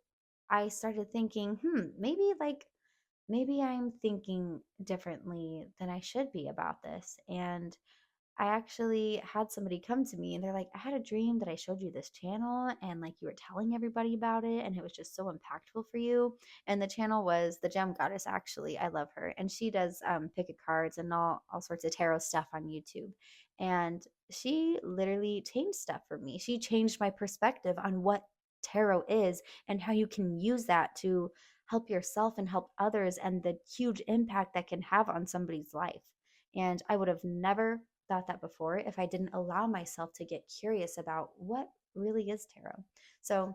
A: I started thinking, maybe I'm thinking differently than I should be about this. And I actually had somebody come to me and they're like, I had a dream that I showed you this channel, and like you were telling everybody about it, and it was just so impactful for you. And the channel was the Gem Goddess, actually. I love her. And she does pick a cards and all sorts of tarot stuff on YouTube. And she literally changed stuff for me. She changed my perspective on what
B: tarot is and how you can use that to help yourself and help others, and the huge impact that can have on somebody's life. And I would have never thought that before if I didn't allow myself to get curious about what really is tarot. So,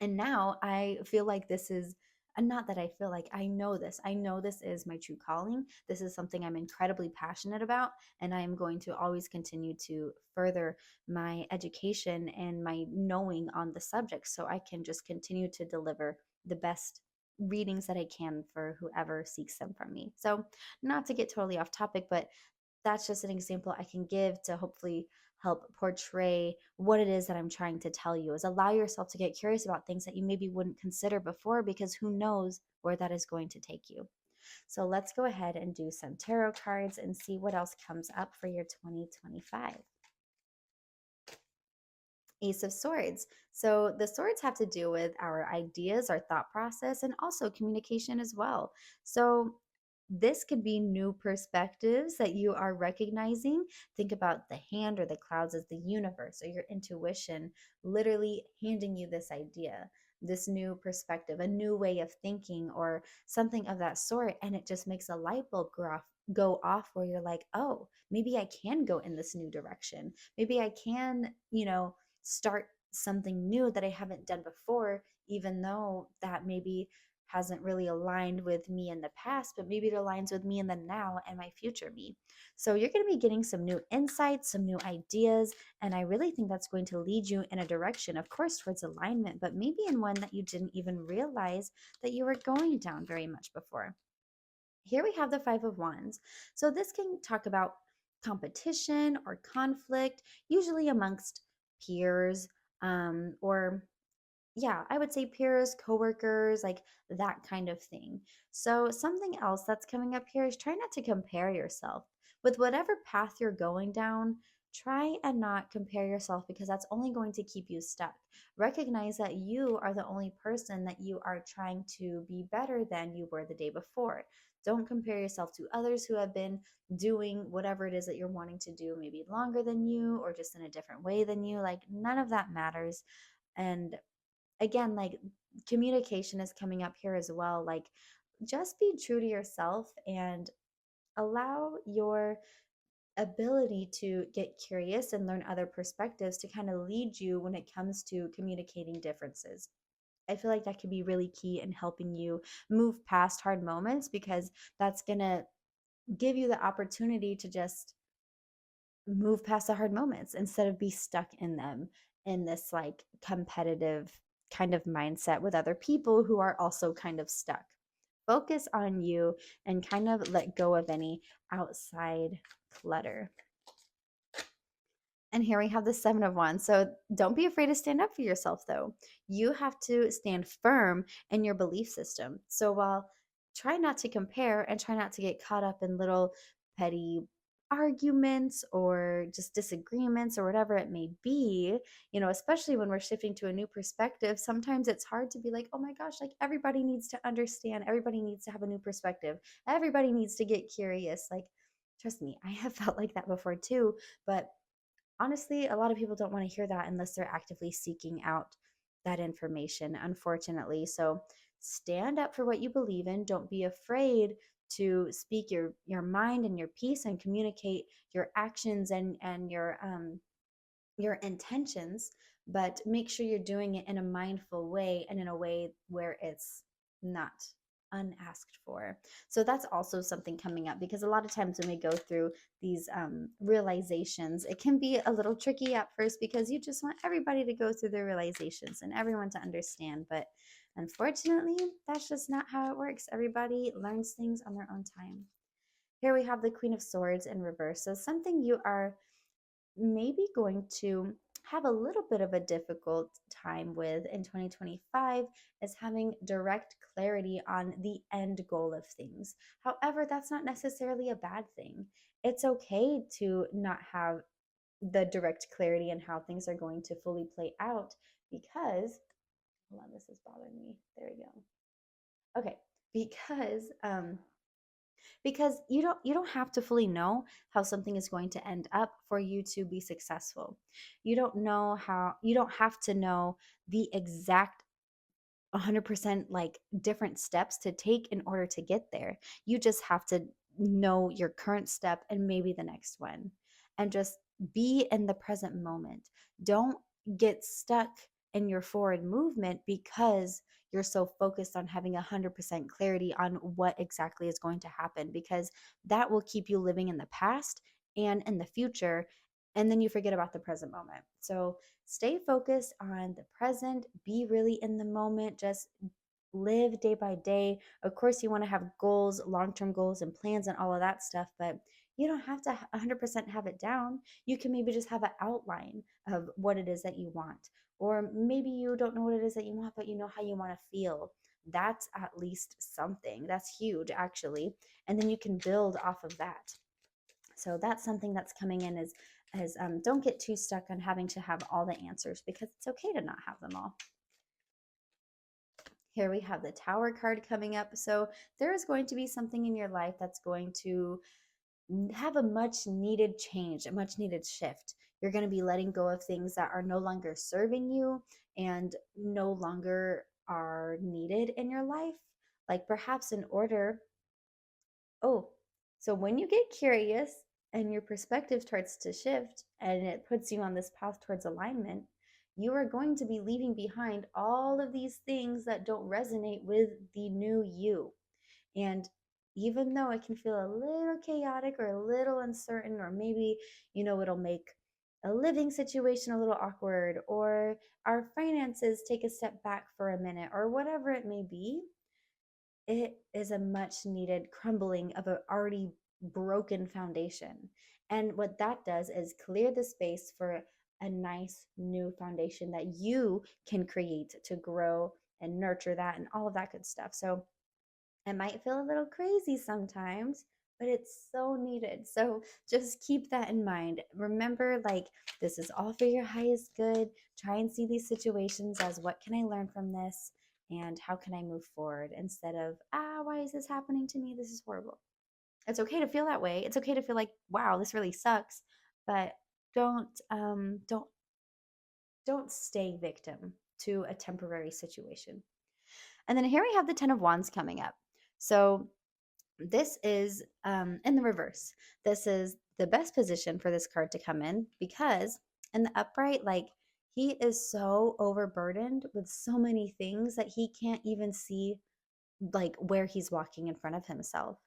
B: and now I feel like this is, and not that I feel like, I know this. I know this is my true calling. This is something I'm incredibly passionate about. And I am going to always continue to further my education and my knowing on the subject so I can just continue to deliver the best readings that I can for whoever seeks them from me. So, not to get totally off topic, but that's just an example I can give to hopefully help portray what it is that I'm trying to tell you, is allow yourself to get curious about things that you maybe wouldn't consider before, because who knows where that is going to take you. So let's go ahead and do some tarot cards and see what else comes up for your 2025. Ace of Swords. So the swords have to do with our ideas, our thought process, and also communication as well. So this could be new perspectives that you are recognizing. Think about the hand or the clouds as the universe or your intuition literally handing you this idea, this new perspective, a new way of thinking, or something of that sort. And it just makes a light bulb go off where you're like, oh, maybe I can go in this new direction. Maybe I can, start something new that I haven't done before, even though that maybe hasn't really aligned with me in the past, but maybe it aligns with me in the now and my future me. So you're going to be getting some new insights, some new ideas, and I really think that's going to lead you in a direction, of course, towards alignment, but maybe in one that you didn't even realize that you were going down very much before. Here we have the Five of Wands. So this can talk about competition or conflict, usually amongst peers, or yeah, I would say peers, coworkers, like that kind of thing. So, something else that's coming up here is try not to compare yourself with whatever path you're going down. Try and not compare yourself, because that's only going to keep you stuck. Recognize that you are the only person that you are trying to be better than you were the day before. Don't compare yourself to others who have been doing whatever it is that you're wanting to do, maybe longer than you or just in a different way than you. Like, none of that matters. And again, like, communication is coming up here as well. Like, just be true to yourself and allow your ability to get curious and learn other perspectives to kind of lead you when it comes to communicating differences. I feel like that could be really key in helping you move past hard moments, because that's going to give you the opportunity to just move past the hard moments instead of be stuck in them, in this like competitive kind of mindset with other people who are also kind of stuck. Focus on you and kind of let go of any outside clutter. And here we have the Seven of Wands. So don't be afraid to stand up for yourself, though. You have to stand firm in your belief system. So while try not to compare and try not to get caught up in little petty arguments or just disagreements or whatever it may be, especially when we're shifting to a new perspective, sometimes it's hard to be like, oh my gosh, like everybody needs to understand, everybody needs to have a new perspective, everybody needs to get curious. Like, trust me, I have felt like that before too. But honestly, a lot of people don't want to hear that unless they're actively seeking out that information, unfortunately. So stand up for what you believe in. Don't be afraid to speak your mind and your piece and communicate your actions and your intentions, but make sure you're doing it in a mindful way and in a way where it's not unasked for. So that's also something coming up, because a lot of times when we go through these realizations, it can be a little tricky at first because you just want everybody to go through their realizations and everyone to understand. But unfortunately, that's just not how it works. Everybody learns things on their own time. Here we have the Queen of Swords in reverse. So something you are maybe going to have a little bit of a difficult time with in 2025 is having direct clarity on the end goal of things. However, that's not necessarily a bad thing. It's okay to not have the direct clarity in how things are going to fully play out, because, hold on, this is bothering me. There we go. Okay, because because you don't have to fully know how something is going to end up for you to be successful. You don't have to know the exact 100% like different steps to take in order to get there. You just have to know your current step and maybe the next one, and just be in the present moment. Don't get stuck in your forward movement because you're so focused on having 100% clarity on what exactly is going to happen, because that will keep you living in the past and in the future, and then you forget about the present moment. So stay focused on the present, be really in the moment, just live day by day. Of course, you want to have goals, long term goals, and plans, and all of that stuff, but you don't have to 100% have it down. You can maybe just have an outline of what it is that you want. Or maybe you don't know what it is that you want, but you know how you want to feel. That's at least something. That's huge, actually. And then you can build off of that. So that's something that's coming in as don't get too stuck on having to have all the answers, because it's okay to not have them all. Here we have the Tower card coming up. So there is going to be something in your life that's going to have a much needed change, a much needed shift. You're going to be letting go of things that are no longer serving you and no longer are needed in your life. Like perhaps in order Oh, so when you get curious and your perspective starts to shift and it puts you on this path towards alignment, you are going to be leaving behind all of these things that don't resonate with the new you. And even though it can feel a little chaotic or a little uncertain, or maybe, it'll make a living situation a little awkward, or our finances take a step back for a minute, or whatever it may be, it is a much needed crumbling of an already broken foundation. And what that does is clear the space for a nice new foundation that you can create to grow and nurture that and all of that good stuff. So it might feel a little crazy sometimes, but it's so needed. So just keep that in mind. Remember, like, this is all for your highest good. Try and see these situations as what can I learn from this and how can I move forward, instead of, why is this happening to me? This is horrible. It's okay to feel that way. It's okay to feel like, wow, this really sucks, but don't um don't don't stay victim to a temporary situation. And then here we have the 10 of Wands coming up. So this is in the reverse. This is the best position for this card to come in, because in the upright, like, he is so overburdened with so many things that he can't even see like where he's walking in front of himself.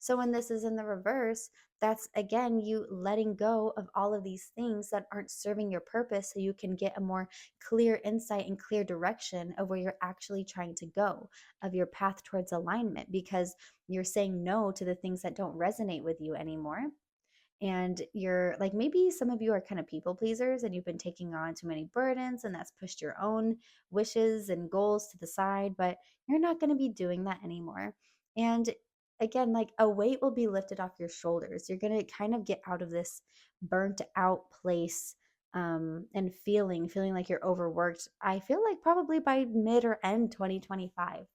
B: So when this is in the reverse, that's again you letting go of all of these things that aren't serving your purpose, so you can get a more clear insight and clear direction of where you're actually trying to go, of your path towards alignment, because you're saying no to the things that don't resonate with you anymore. And you're like, maybe some of you are kind of people pleasers and you've been taking on too many burdens, and that's pushed your own wishes and goals to the side, but you're not going to be doing that anymore. And again, like, a weight will be lifted off your shoulders. You're going to kind of get out of this burnt out place, and feeling like you're overworked. I feel like probably by mid or end 2025,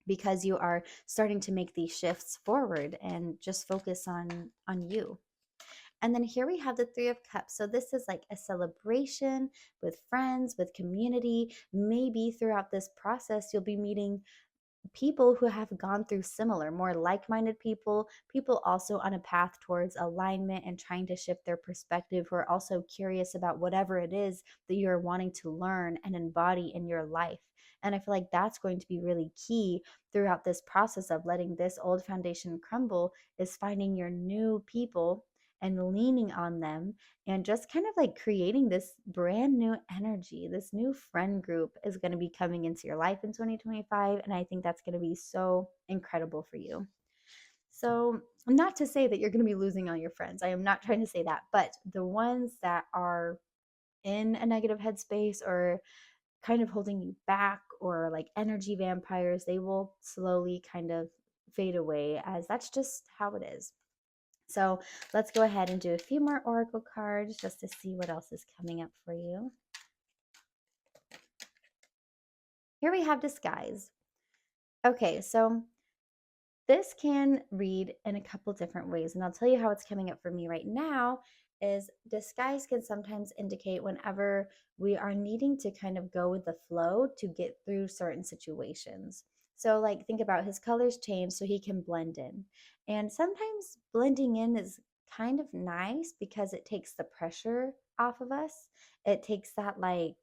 B: because you are starting to make these shifts forward and just focus on you. And then here we have the Three of Cups. So this is like a celebration with friends, with community. Maybe throughout this process, you'll be meeting people who have gone through similar, more like minded people, people also on a path towards alignment and trying to shift their perspective, who are also curious about whatever it is that you're wanting to learn and embody in your life. And I feel like that's going to be really key throughout this process of letting this old foundation crumble, is finding your new people and leaning on them, and just kind of like creating this brand new energy. This new friend group is going to be coming into your life in 2025, and I think that's going to be so incredible for you. So, not to say that you're going to be losing all your friends. I am not trying to say that, but the ones that are in a negative headspace or kind of holding you back, or like energy vampires, they will slowly kind of fade away, as that's just how it is. So let's go ahead and do a few more oracle cards just to see what else is coming up for you. Here we have disguise. Okay, so this can read in a couple different ways, and I'll tell you how it's coming up for me right now. Is disguise can sometimes indicate whenever we are needing to kind of go with the flow to get through certain situations. So, like, think about his colors change so he can blend in. And sometimes blending in is kind of nice because it takes the pressure off of us. It takes that, like,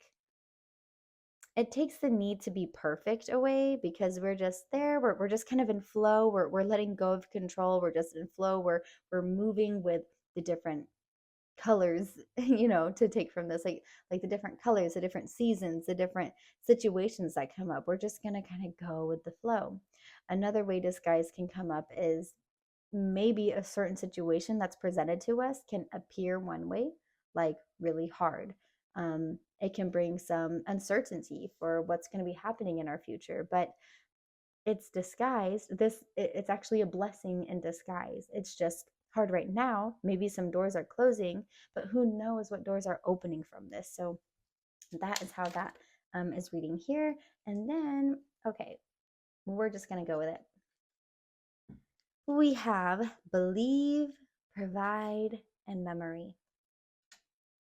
B: it takes the need to be perfect away because we're just there. We're just kind of in flow. We're letting go of control. We're just in flow. We're moving with the different colors, to take from this, like the different colors, the different seasons, the different situations that come up. We're just gonna kind of go with the flow. Another way disguise can come up is maybe a certain situation that's presented to us can appear one way, like really hard. It can bring some uncertainty for what's going to be happening in our future, but it's disguised. It's actually a blessing in disguise. It's just hard right now. Maybe some doors are closing, but who knows what doors are opening from this. So that is how that is reading here. And then, okay, we're just going to go with it. We have believe, provide, and memory.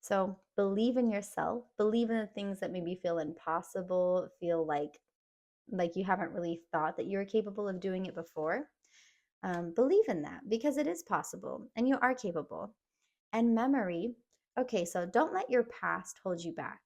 B: So believe in yourself, believe in the things that maybe feel impossible, feel like you haven't really thought that you were capable of doing it before. Believe in that because it is possible and you are capable. And memory, okay, so don't let your past hold you back.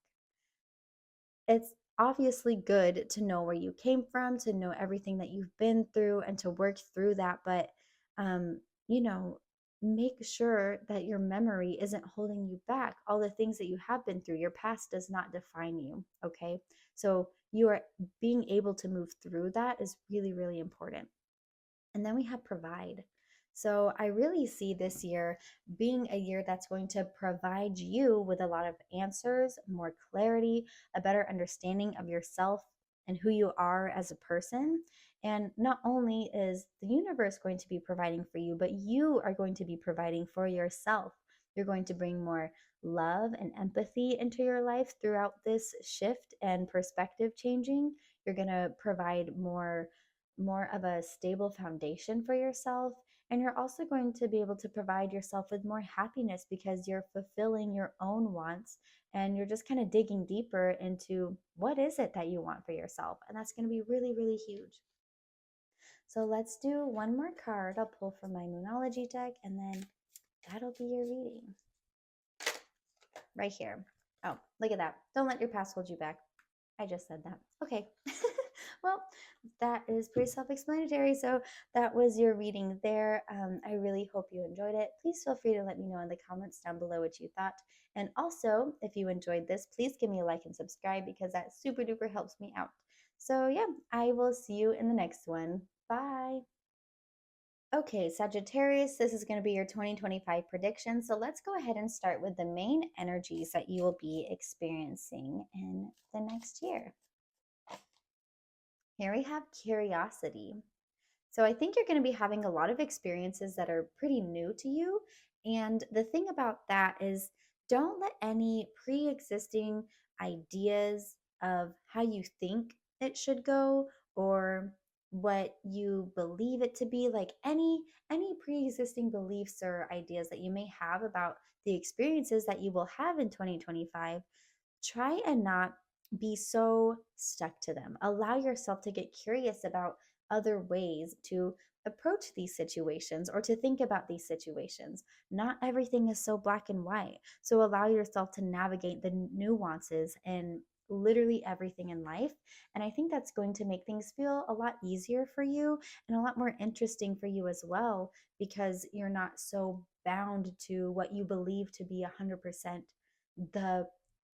B: It's obviously good to know where you came from, to know everything that you've been through and to work through that. But, um, you know, make sure that your memory isn't holding you back. All the things that you have been through, your past does not define you. Okay. So you are being able to move through that is really, really important. And then we have provide. So I really see this year being a year that's going to provide you with a lot of answers, more clarity, a better understanding of yourself and who you are as a person. And not only is the universe going to be providing for you, but you are going to be providing for yourself. You're going to bring more love and empathy into your life throughout this shift and perspective changing. You're going to provide more of a stable foundation for yourself. And you're also going to be able to provide yourself with more happiness because you're fulfilling your own wants and you're just kind of digging deeper into what is it that you want for yourself. And that's going to be really, really huge. So let's do one more card. I'll pull from my Moonology deck and then that'll be your reading. Right here. Oh, look at that. Don't let your past hold you back. I just said that. Okay. Well, that is pretty self-explanatory. So that was your reading there. I really hope you enjoyed it. Please feel free to let me know in the comments down below what you thought. And also, if you enjoyed this, please give me a like and subscribe because that super duper helps me out. So yeah, I will see you in the next one. Bye. Okay, Sagittarius, this is going to be your 2025 prediction. So let's go ahead and start with the main energies that you will be experiencing in the next year. Here we have curiosity. So I think you're going to be having a lot of experiences that are pretty new to you. And the thing about that is don't let any pre-existing ideas of how you think it should go or what you believe it to be, like any pre-existing beliefs or ideas that you may have about the experiences that you will have in 2025. Try and not be so stuck to them. Allow yourself to get curious about other ways to approach these situations or to think about these situations. Not everything is so black and white. So allow yourself to navigate the nuances in literally everything in life. And I think that's going to make things feel a lot easier for you and a lot more interesting for you as well, because you're not so bound to what you believe to be 100% the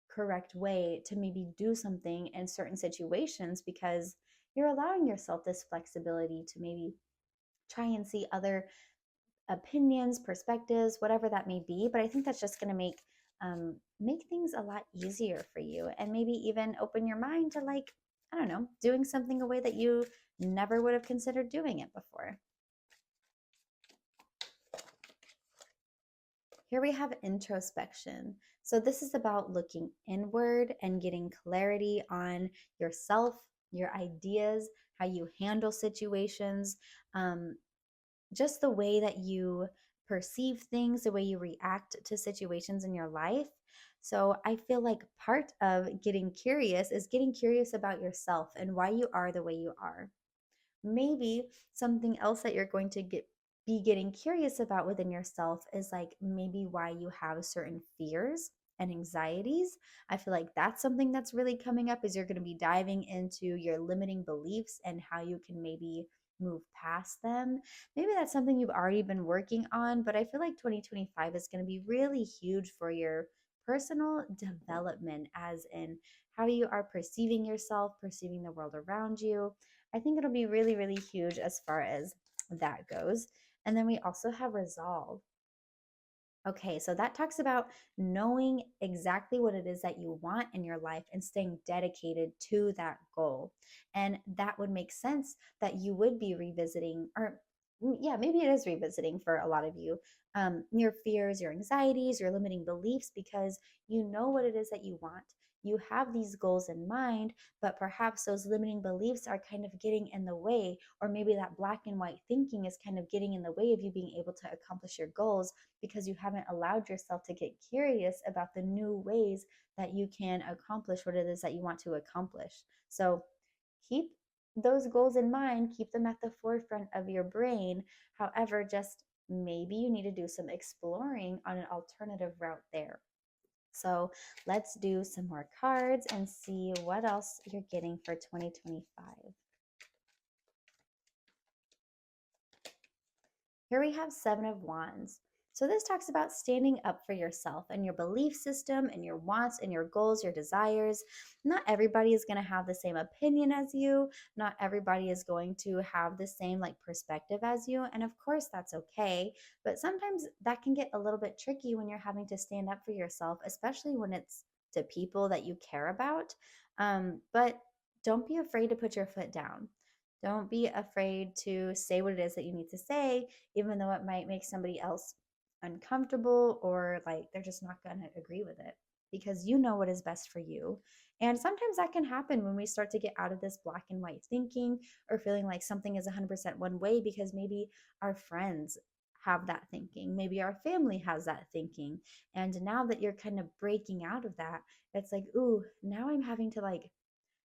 B: correct way to maybe do something in certain situations, because you're allowing yourself this flexibility to maybe try and see other opinions, perspectives, whatever that may be. But I think that's just going to make things a lot easier for you, and maybe even open your mind to, like, I don't know, doing something a way that you never would have considered doing it before. Here we have introspection. So this is about looking inward and getting clarity on yourself, your ideas, how you handle situations, just the way that you perceive things, the way you react to situations in your life. So I feel like part of getting curious is getting curious about yourself and why you are the way you are. Maybe something else that you're going to be getting curious about within yourself is like maybe why you have certain fears and anxieties. I feel like that's something that's really coming up, is you're going to be diving into your limiting beliefs and how you can maybe move past them. Maybe that's something you've already been working on, but I feel like 2025 is going to be really huge for your personal development, as in how you are perceiving yourself, perceiving the world around you. I think it'll be really, really huge as far as that goes. And then we also have resolve. Okay, so that talks about knowing exactly what it is that you want in your life and staying dedicated to that goal. And that would make sense that you would be revisiting, or yeah, maybe it is revisiting for a lot of you, your fears, your anxieties, your limiting beliefs, because you know what it is that you want. You have these goals in mind, but perhaps those limiting beliefs are kind of getting in the way, or maybe that black and white thinking is kind of getting in the way of you being able to accomplish your goals because you haven't allowed yourself to get curious about the new ways that you can accomplish what it is that you want to accomplish. So keep those goals in mind, keep them at the forefront of your brain. However, just maybe you need to do some exploring on an alternative route there. So let's do some more cards and see what else you're getting for 2025. Here we have Seven of Wands. So this talks about standing up for yourself and your belief system and your wants and your goals, your desires. Not everybody is going to have the same opinion as you. Not everybody is going to have the same like perspective as you. And of course that's okay, but sometimes that can get a little bit tricky when you're having to stand up for yourself, especially when it's to people that you care about. But don't be afraid to put your foot down. Don't be afraid to say what it is that you need to say, even though it might make somebody else uncomfortable, or like they're just not going to agree with it, because you know what is best for you. And sometimes that can happen when we start to get out of this black and white thinking, or feeling like something is 100% one way, because maybe our friends have that thinking, maybe our family has that thinking. And now that you're kind of breaking out of that, it's like, ooh, now I'm having to like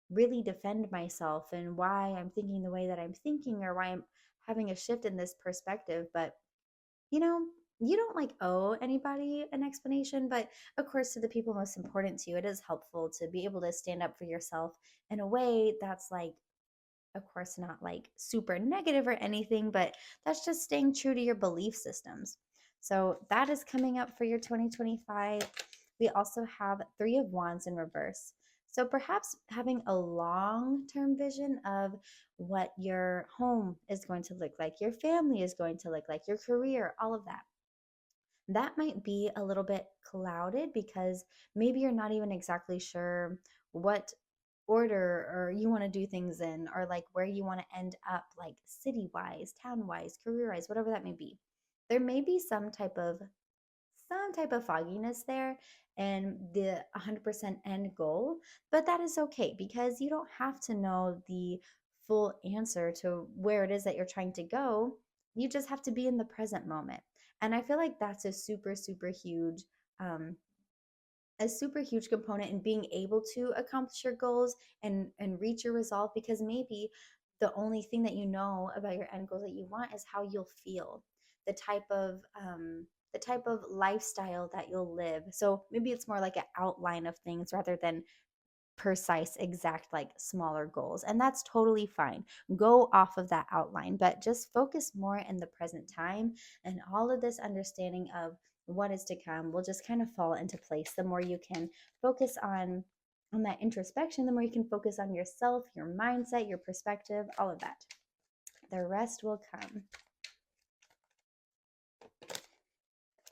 B: really defend myself and why I'm thinking the way that I'm thinking, or why I'm having a shift in this perspective. But you know, you don't like owe anybody an explanation, but of course, to the people most important to you, it is helpful to be able to stand up for yourself in a way that's like, of course, not like super negative or anything, but that's just staying true to your belief systems. So that is coming up for your 2025. We also have Three of Wands in reverse. So perhaps having a long term vision of what your home is going to look like, your family is going to look like, your career, all of that. That might be a little bit clouded because maybe you're not even exactly sure what order or you want to do things in, or like where you want to end up, like city wise, town wise, career wise, whatever that may be. There may be some type of fogginess there and the 100% end goal, but that is okay because you don't have to know the full answer to where it is that you're trying to go. You just have to be in the present moment. And I feel like that's um, a super huge component in being able to accomplish your goals and reach your resolve, because maybe the only thing that you know about your end goals that you want is how you'll feel, the type of lifestyle that you'll live. So maybe it's more like an outline of things rather than precise, exact, like smaller goals. And that's totally fine. Go off of that outline, but just focus more in the present time. And all of this understanding of what is to come will just kind of fall into place. The more you can focus on that introspection, the more you can focus on yourself, your mindset, your perspective, all of that. The rest will come.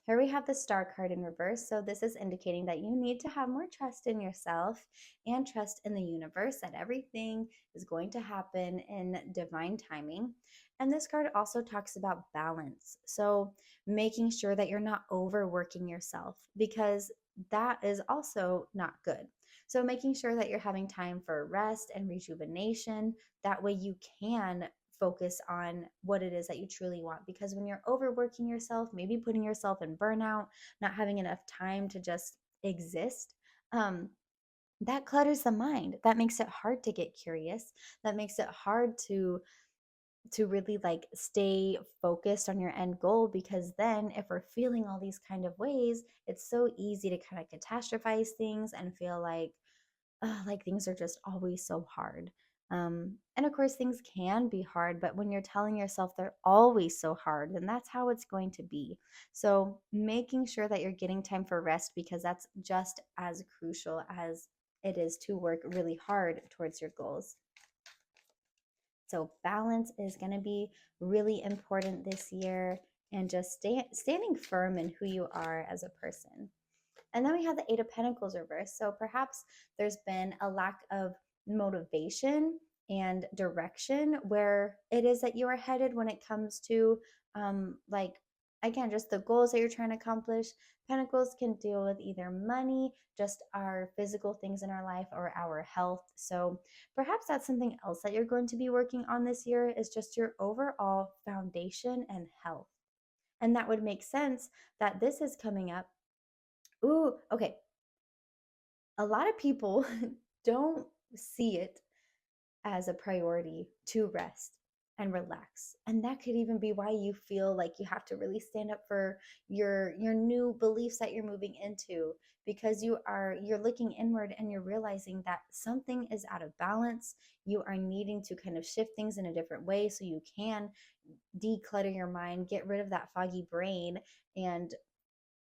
B: Here we have the Star card in reverse. So this is indicating that you need to have more trust in yourself and trust in the universe, that everything is going to happen in divine timing. And this card also talks about balance. So making sure that you're not overworking yourself, because that is also not good. So making sure that you're having time for rest and rejuvenation, that way you can focus on what it is that you truly want. Because when you're overworking yourself, maybe putting yourself in burnout, not having enough time to just exist, that clutters the mind. That makes it hard to get curious. That makes it hard to really like stay focused on your end goal, because then if we're feeling all these kind of ways, it's so easy to kind of catastrophize things and feel like things are just always so hard. And of course, things can be hard, but when you're telling yourself they're always so hard, then that's how it's going to be. So, making sure that you're getting time for rest, because that's just as crucial as it is to work really hard towards your goals. So, balance is going to be really important this year, and just standing firm in who you are as a person. And then we have the Eight of Pentacles reversed. So perhaps there's been a lack of motivation and direction where it is that you are headed when it comes to, like, again, just the goals that you're trying to accomplish. Pentacles can deal with either money, just our physical things in our life, or our health. So perhaps that's something else that you're going to be working on this year, is just your overall foundation and health. And that would make sense that this is coming up. Ooh, okay. A lot of people don't see it as a priority to rest and relax. And that could even be why you feel like you have to really stand up for your new beliefs that you're moving into, because you're looking inward and you're realizing that something is out of balance. You are needing to kind of shift things in a different way so you can declutter your mind, get rid of that foggy brain and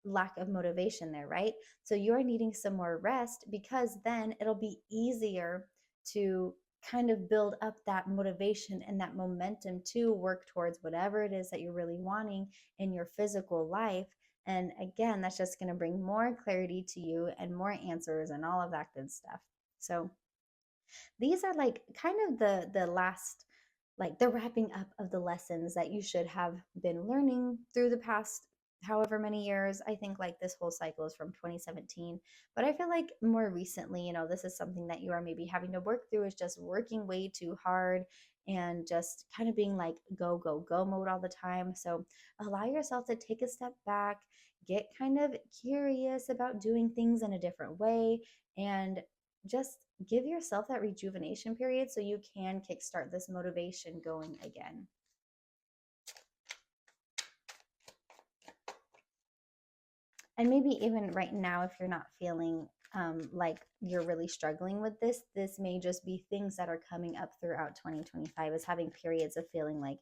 B: lack of motivation there, right? So you're needing some more rest, because then it'll be easier to kind of build up that motivation and that momentum to work towards whatever it is that you're really wanting in your physical life. And again, that's just going to bring more clarity to you and more answers and all of that good stuff. So these are like kind of the last, like the wrapping up of the lessons that you should have been learning through the past however many years. I think like this whole cycle is from 2017, but I feel like more recently, this is something that you are maybe having to work through, is just working way too hard and just kind of being like go go go mode all the time. So allow yourself to take a step back, get kind of curious about doing things in a different way, and just give yourself that rejuvenation period so you can kickstart this motivation going again. And maybe even right now, if you're not feeling like you're really struggling with this may just be things that are coming up throughout 2025, is having periods of feeling like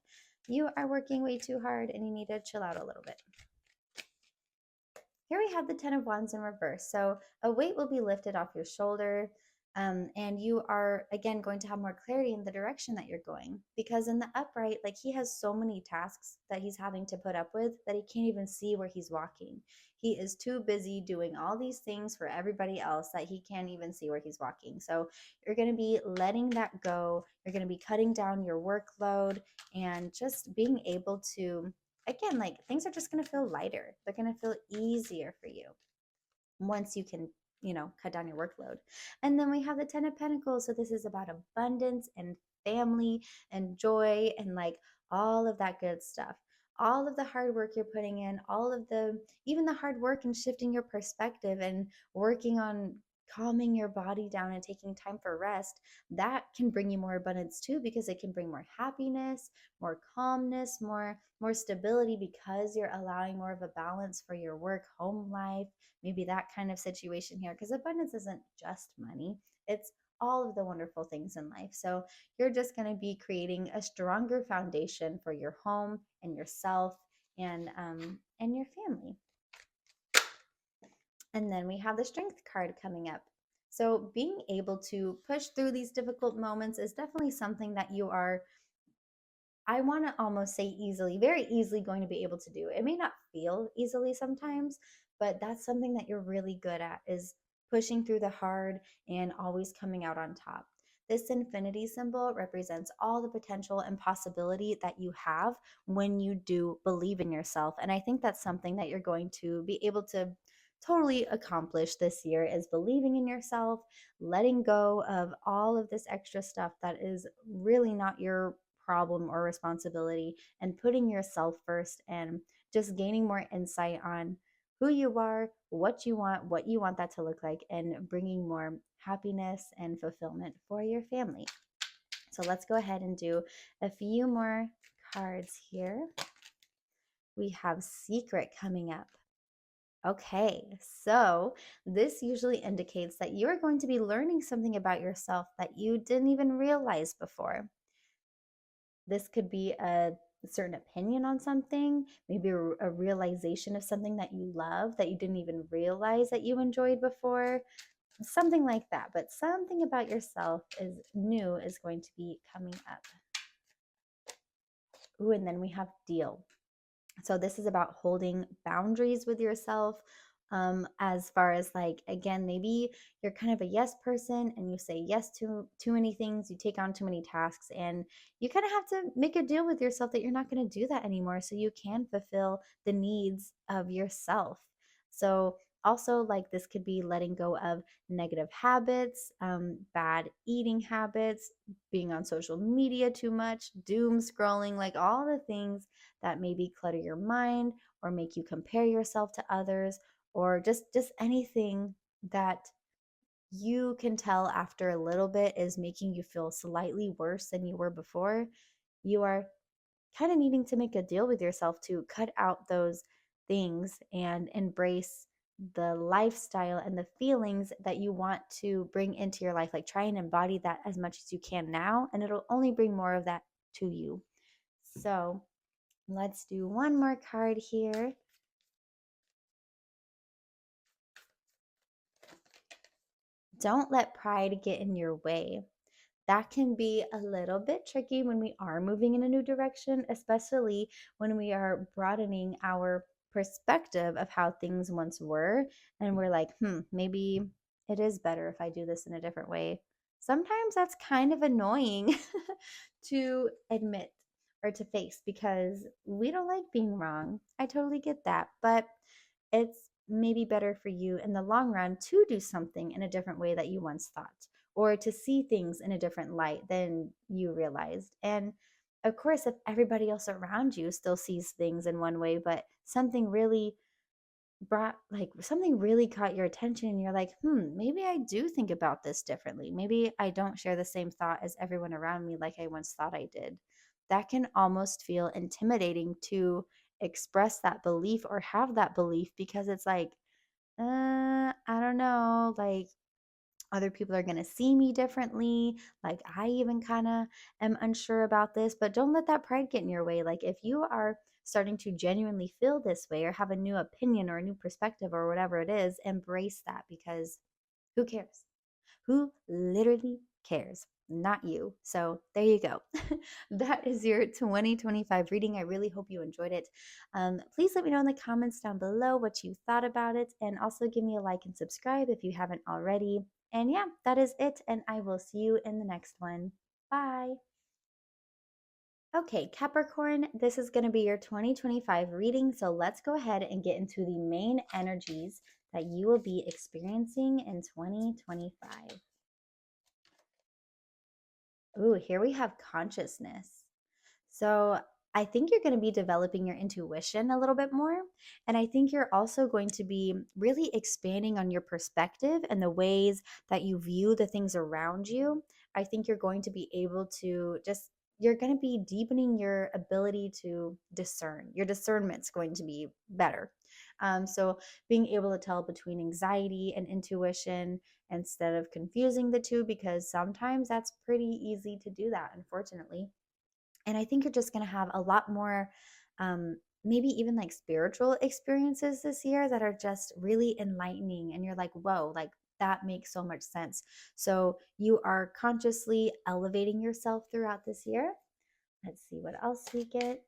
B: you are working way too hard and you need to chill out a little bit. Here we have the Ten of Wands in reverse. So a weight will be lifted off your shoulder. And you are again going to have more clarity in the direction that you're going, because in the upright, like, he has so many tasks that he's having to put up with that he can't even see where he's walking. He is too busy doing all these things for everybody else that he can't even see where he's walking. So you're going to be letting that go. You're going to be cutting down your workload and just being able to, again, like, things are just going to feel lighter. They're going to feel easier for you once you can, cut down your workload. And then we have the Ten of Pentacles. So this is about abundance and family and joy and like all of that good stuff. All of the hard work you're putting in, even the hard work and shifting your perspective and working on calming your body down and taking time for rest, that can bring you more abundance too, because it can bring more happiness, more calmness, more stability, because you're allowing more of a balance for your work home life, maybe that kind of situation here. Because abundance isn't just money, it's all of the wonderful things in life. So you're just going to be creating a stronger foundation for your home and yourself and your family. And then we have the Strength card coming up. So being able to push through these difficult moments is definitely something that you are, I want to almost say very easily going to be able to do. It may not feel easily sometimes, but that's something that you're really good at, is pushing through the hard and always coming out on top. This infinity symbol represents all the potential and possibility that you have when you do believe in yourself. And I think that's something that you're going to be able to totally accomplish this year is believing in yourself, letting go of all of this extra stuff that is really not your problem or responsibility, and putting yourself first, and just gaining more insight on who you are, what you want that to look like, and bringing more happiness and fulfillment for your family. So let's go ahead and do a few more cards here. We have Secret coming up. Okay, so this usually indicates that you're going to be learning something about yourself that you didn't even realize before. This could be a certain opinion on something, maybe a realization of something that you love that you didn't even realize that you enjoyed before, something like that. But something about yourself is new is going to be coming up. Ooh, and then we have Deal. So this is about holding boundaries with yourself. As far as like, again, maybe you're kind of a yes person and you say yes to too many things, you take on too many tasks, and you kind of have to make a deal with yourself that you're not going to do that anymore so you can fulfill the needs of yourself. So also, like, this could be letting go of negative habits, bad eating habits, being on social media too much, doom scrolling, like all the things that maybe clutter your mind or make you compare yourself to others, or just anything that you can tell after a little bit is making you feel slightly worse than you were before. You are kind of needing to make a deal with yourself to cut out those things and embrace the lifestyle and the feelings that you want to bring into your life. Like, try and embody that as much as you can now, and it'll only bring more of that to you. So let's do one more card here. Don't let pride get in your way. That can be a little bit tricky when we are moving in a new direction, especially when we are broadening our perspective of how things once were. And we're like, maybe it is better if I do this in a different way. Sometimes that's kind of annoying to admit or to face because we don't like being wrong. I totally get that. But it's maybe better for you in the long run to do something in a different way that you once thought, or to see things in a different light than you realized. And of course, if everybody else around you still sees things in one way, but something really caught your attention and you're like, maybe I do think about this differently. Maybe I don't share the same thought as everyone around me like I once thought I did. That can almost feel intimidating to express that belief or have that belief, because it's like, I don't know, like, other people are going to see me differently. Like, I even kind of am unsure about this, but don't let that pride get in your way. Like, if you are starting to genuinely feel this way or have a new opinion or a new perspective or whatever it is, embrace that, because who cares? Who literally cares? Not you. So there you go. That is your 2025 reading. I really hope you enjoyed it. Please let me know in the comments down below what you thought about it, and also give me a like and subscribe if you haven't already. And yeah, that is it, and I will see you in the next one. Bye. Okay, Capricorn, this is going to be your 2025 reading. So let's go ahead and get into the main energies that you will be experiencing in 2025. Ooh, here we have consciousness. So I think you're going to be developing your intuition a little bit more. And I think you're also going to be really expanding on your perspective and the ways that you view the things around you. I think you're going to be able to you're going to be deepening your ability to discern. Your discernment's going to be better. So being able to tell between anxiety and intuition instead of confusing the two, because sometimes that's pretty easy to do that, unfortunately. And I think you're just going to have a lot more, maybe even like spiritual experiences this year that are just really enlightening. And you're like, whoa, like that makes so much sense. So you are consciously elevating yourself throughout this year. Let's see what else we get.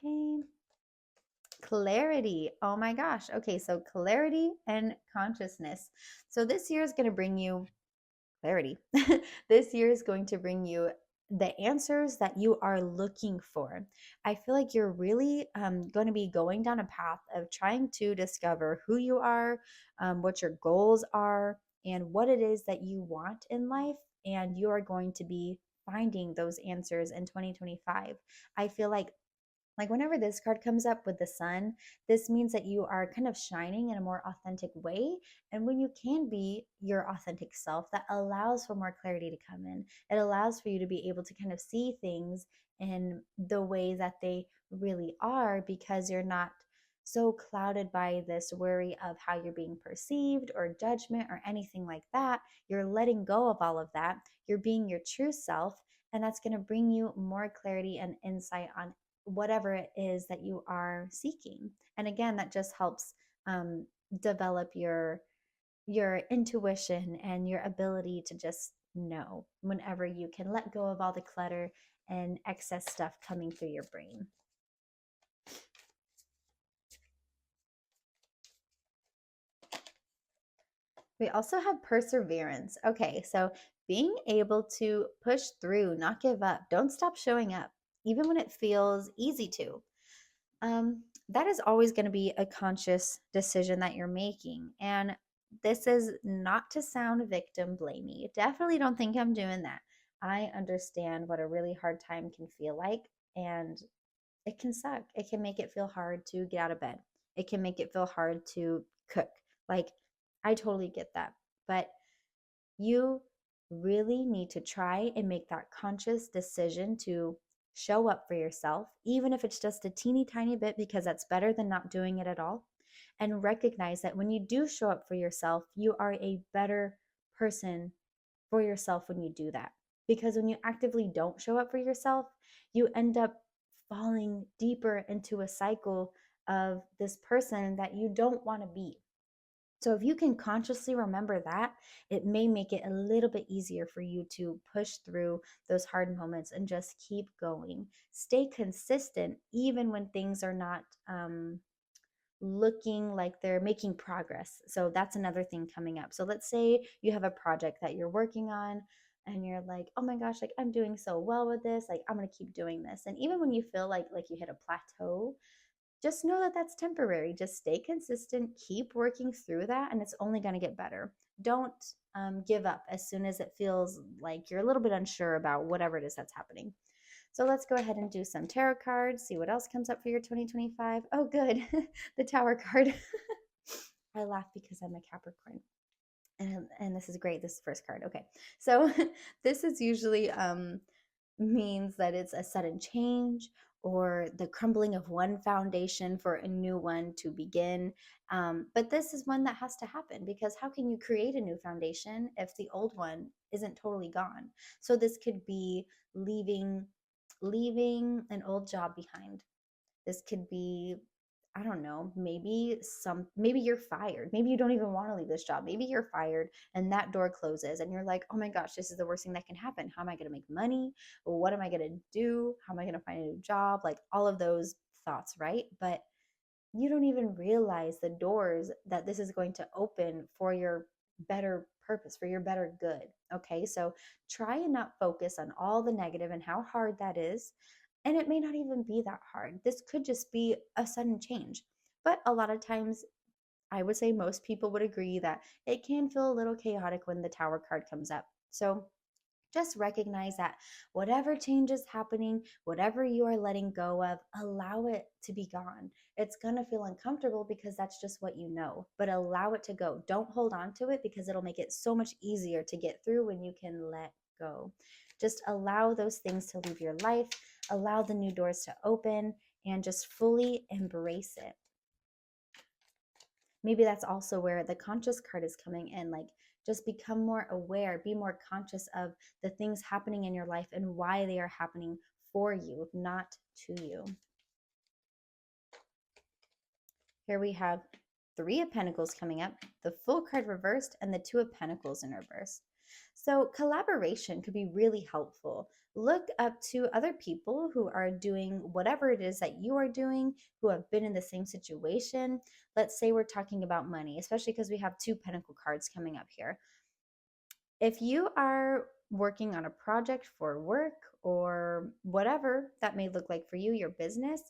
B: Okay. Clarity. Oh my gosh. Okay. So clarity and consciousness. So this year is going to bring you clarity. This year is going to bring you the answers that you are looking for. I feel like you're really going to be going down a path of trying to discover who you are, what your goals are, and what it is that you want in life. And you are going to be finding those answers in 2025. I feel like whenever this card comes up with the sun, this means that you are kind of shining in a more authentic way. And when you can be your authentic self, that allows for more clarity to come in. It allows for you to be able to kind of see things in the way that they really are, because you're not so clouded by this worry of how you're being perceived or judgment or anything like that. You're letting go of all of that. You're being your true self. And that's going to bring you more clarity and insight on whatever it is that you are seeking. And again, that just helps um, develop your intuition and your ability to just know whenever you can let go of all the clutter and excess stuff coming through your brain. We also have perseverance. Okay, so being able to push through, not give up, don't stop showing up, even when it feels easy to. That is always going to be a conscious decision that you're making. And this is not to sound victim blamey. Definitely don't think I'm doing that. I understand what a really hard time can feel like, and it can suck. It can make it feel hard to get out of bed. It can make it feel hard to cook. Like, I totally get that. But you really need to try and make that conscious decision to show up for yourself, even if it's just a teeny tiny bit, because that's better than not doing it at all. And recognize that when you do show up for yourself, you are a better person for yourself when you do that. Because when you actively don't show up for yourself, you end up falling deeper into a cycle of this person that you don't want to be. So if you can consciously remember that, it may make it a little bit easier for you to push through those hard moments and just keep going. Stay consistent even when things are not looking like they're making progress. So that's another thing coming up. So let's say you have a project that you're working on and you're like, "Oh my gosh, like I'm doing so well with this. Like I'm going to keep doing this." And even when you feel like you hit a plateau, just know that that's temporary. Just stay consistent, keep working through that, and it's only going to get better. Don't give up as soon as it feels like you're a little bit unsure about whatever it is that's happening. So let's go ahead and do some tarot cards, see what else comes up for your 2025. Oh, good. The Tower card. I laugh because I'm a Capricorn. And this is great. This is the first card. Okay. So this is usually means that it's a sudden change or the crumbling of one foundation for a new one to begin. But this is one that has to happen, because how can you create a new foundation if the old one isn't totally gone? So this could be leaving an old job behind. This could be, I don't know, maybe you're fired. Maybe you don't even want to leave this job. Maybe you're fired and that door closes and you're like, "Oh my gosh, this is the worst thing that can happen. How am I going to make money? What am I going to do? How am I going to find a new job?" Like all of those thoughts, right? But you don't even realize the doors that this is going to open for your better purpose, for your better good. Okay, so try and not focus on all the negative and how hard that is. And it may not even be that hard. This could just be a sudden change. But a lot of times, I would say most people would agree that it can feel a little chaotic when the Tower card comes up. So just recognize that whatever change is happening, whatever you are letting go of, allow it to be gone. It's going to feel uncomfortable because that's just what you know, but allow it to go. Don't hold on to it, because it'll make it so much easier to get through when you can let go. Just allow those things to leave your life, allow the new doors to open, and just fully embrace it. Maybe that's also where the conscious card is coming in. Like, just become more aware, be more conscious of the things happening in your life and why they are happening for you, not to you. Here we have Three of Pentacles coming up, the Fool card reversed, and the Two of Pentacles in reverse. So collaboration could be really helpful. Look up to other people who are doing whatever it is that you are doing, who have been in the same situation. Let's say we're talking about money, especially because we have two Pentacle cards coming up here. If you are working on a project for work or whatever that may look like for you, your business,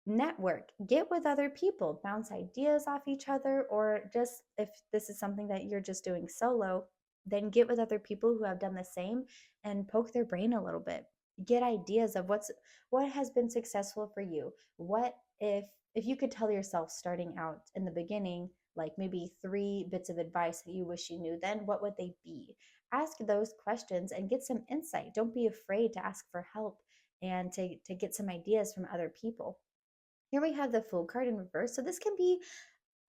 B: network, get with other people, bounce ideas off each other, or just if this is something that you're just doing solo, then get with other people who have done the same and poke their brain a little bit. Get ideas of what has been successful for you. What if you could tell yourself starting out in the beginning, like maybe 3 bits of advice that you wish you knew then, what would they be? Ask those questions and get some insight. Don't be afraid to ask for help and to get some ideas from other people. Here we have the Fool card in reverse. So this can be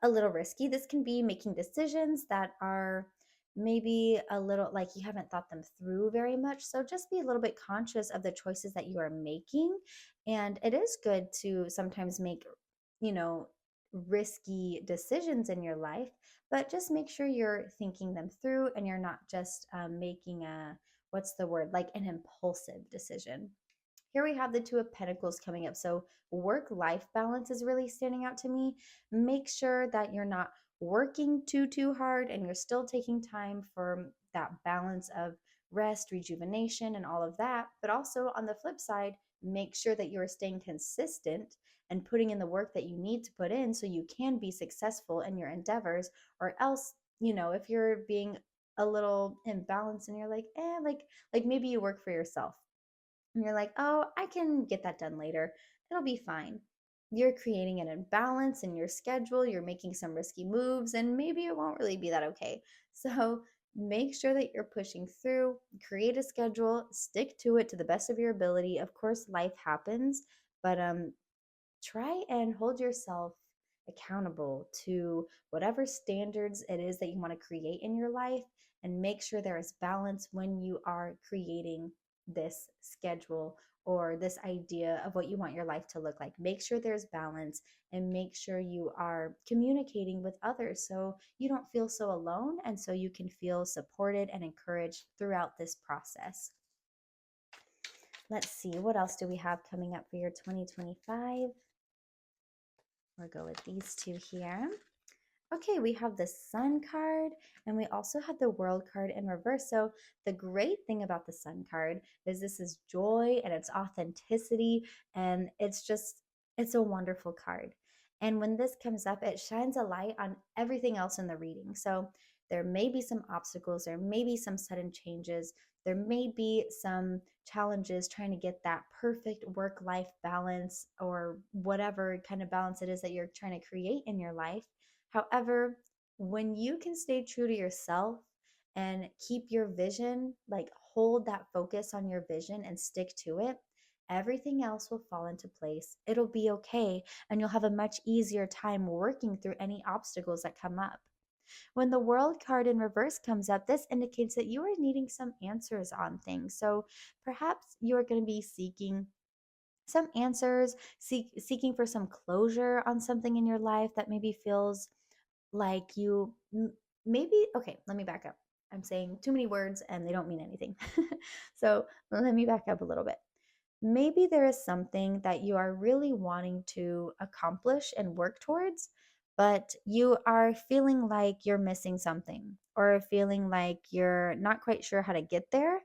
B: a little risky. This can be making decisions that are maybe a little like you haven't thought them through very much. So just be a little bit conscious of the choices that you are making. And it is good to sometimes make, you know, risky decisions in your life, but just make sure you're thinking them through and you're not just making a, what's the word, like an impulsive decision. Here we have the Two of Pentacles coming up. So work life balance is really standing out to me. Make sure that you're not working too hard and you're still taking time for that balance of rest, rejuvenation, and all of that. But also on the flip side, make sure that you're staying consistent and putting in the work that you need to put in so you can be successful in your endeavors. Or else, if you're being a little imbalanced and you're like, like maybe you work for yourself and you're like, oh, I can get that done later. It'll be fine. You're creating an imbalance in your schedule. You're making some risky moves, and maybe it won't really be that okay. So make sure that you're pushing through, create a schedule, stick to it to the best of your ability. Of course, life happens, but try and hold yourself accountable to whatever standards it is that you want to create in your life, and make sure there is balance when you are creating this schedule or this idea of what you want your life to look like. Make sure there's balance and make sure you are communicating with others so you don't feel so alone and so you can feel supported and encouraged throughout this process. Let's see, what else do we have coming up for your 2025? We'll go with these two here. Okay, we have the Sun card and we also have the World card in reverse. So the great thing about the Sun card is this is joy and it's authenticity, and it's a wonderful card. And when this comes up, it shines a light on everything else in the reading. So there may be some obstacles, there may be some sudden changes, there may be some challenges trying to get that perfect work life balance or whatever kind of balance it is that you're trying to create in your life. However, when you can stay true to yourself and keep your vision, like hold that focus on your vision and stick to it, everything else will fall into place. It'll be okay, and you'll have a much easier time working through any obstacles that come up. When the World card in reverse comes up, this indicates that you are needing some answers on things. So perhaps you are going to be seeking some answers, seeking for some closure on something in your life that maybe feels like maybe, okay, let me back up. I'm saying too many words and they don't mean anything. So let me back up a little bit. Maybe there is something that you are really wanting to accomplish and work towards, but you are feeling like you're missing something or feeling like you're not quite sure how to get there,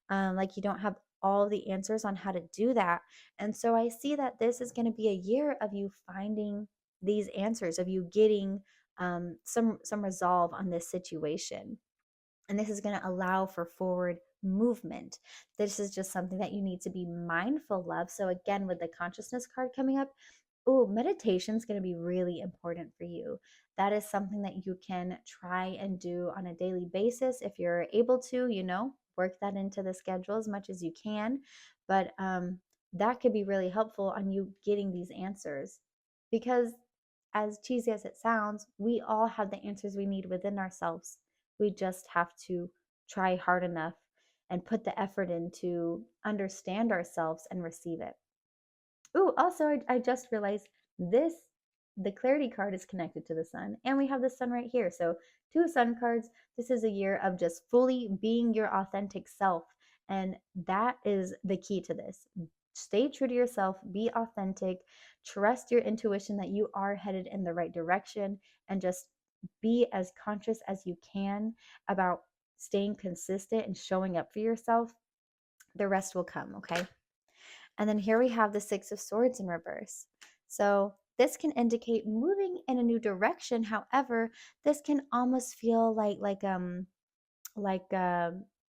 B: like you don't have all the answers on how to do that. And so I see that this is going to be a year of you finding these answers, of you getting some resolve on this situation. And this is going to allow for forward movement. This is just something that you need to be mindful of. So again, with the consciousness card coming up, meditation is going to be really important for you. That is something that you can try and do on a daily basis if you're able to, work that into the schedule as much as you can. But that could be really helpful on you getting these answers, because as cheesy as it sounds, we all have the answers we need within ourselves. We just have to try hard enough and put the effort in to understand ourselves and receive it. Oh, also, I just realized the clarity card is connected to the sun, and we have the sun right here. So, two sun cards. This is a year of just fully being your authentic self. And that is the key to this. Stay true to yourself, be authentic, trust your intuition that you are headed in the right direction, and just be as conscious as you can about staying consistent and showing up for yourself, the rest will come, okay? And then here we have the Six of Swords in reverse. So this can indicate moving in a new direction. However, this can almost feel like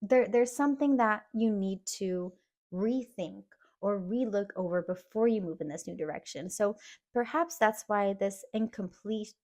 B: there's something that you need to rethink or relook over before you move in this new direction. So perhaps that's why this incomplete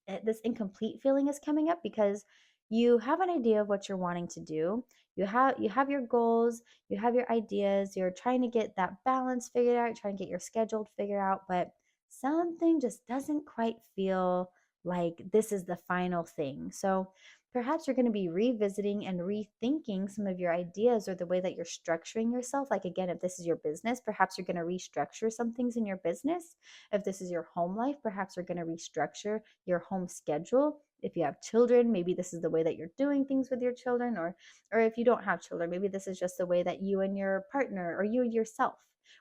B: feeling is coming up, because you have an idea of what you're wanting to do. You have your goals, you have your ideas, you're trying to get that balance figured out, trying to get your schedule figured out, but something just doesn't quite feel like this is the final thing. So perhaps you're going to be revisiting and rethinking some of your ideas or the way that you're structuring yourself. Like, again, if this is your business, perhaps you're going to restructure some things in your business. If this is your home life, perhaps you're going to restructure your home schedule. If you have children, maybe this is the way that you're doing things with your children, or if you don't have children, maybe this is just the way that you and your partner, or you and yourself,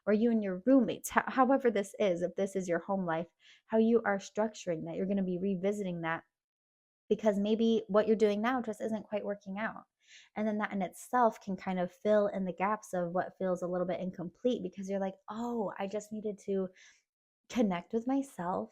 B: or you and your roommates, however this is, if this is your home life, how you are structuring that, you're going to be revisiting that, because maybe what you're doing now just isn't quite working out. And then that in itself can kind of fill in the gaps of what feels a little bit incomplete, because you're like, oh, I just needed to connect with myself,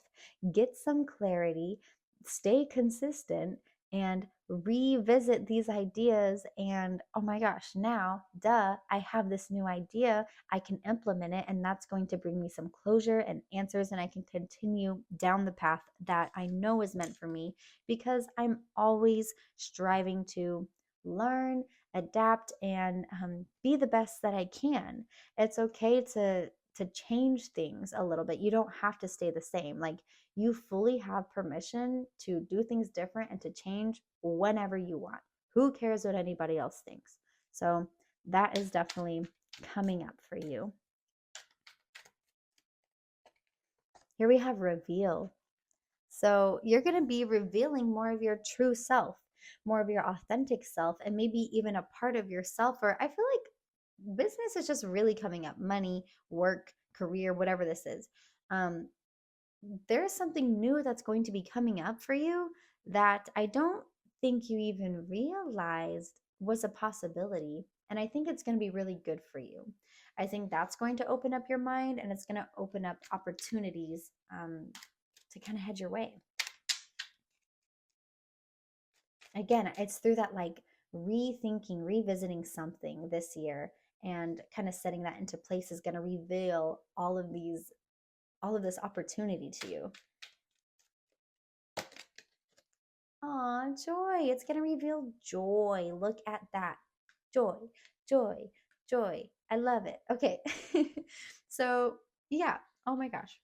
B: get some clarity, stay consistent, and revisit these ideas. And oh my gosh, now, duh, I have this new idea. I can implement it, and that's going to bring me some closure and answers. And I can continue down the path that I know is meant for me, because I'm always striving to learn, adapt, and be the best that I can. It's okay to change things a little bit. You don't have to stay the same. Like, you fully have permission to do things different and to change whenever you want. Who cares what anybody else thinks? So that is definitely coming up for you. Here we have reveal. So you're going to be revealing more of your true self, more of your authentic self, and maybe even a part of yourself. Or I feel like business is just really coming up: money, work, career, whatever this is. Um, there's something new that's going to be coming up for you that I don't think you even realized was a possibility. And I think it's going to be really good for you. I think that's going to open up your mind, and it's going to open up opportunities to kind of head your way. Again, it's through that, like, rethinking, revisiting something this year and kind of setting that into place is going to reveal all of this opportunity to you. Aw, joy. It's going to reveal joy. Look at that. Joy, joy, joy. I love it. Okay. So, yeah. Oh my gosh.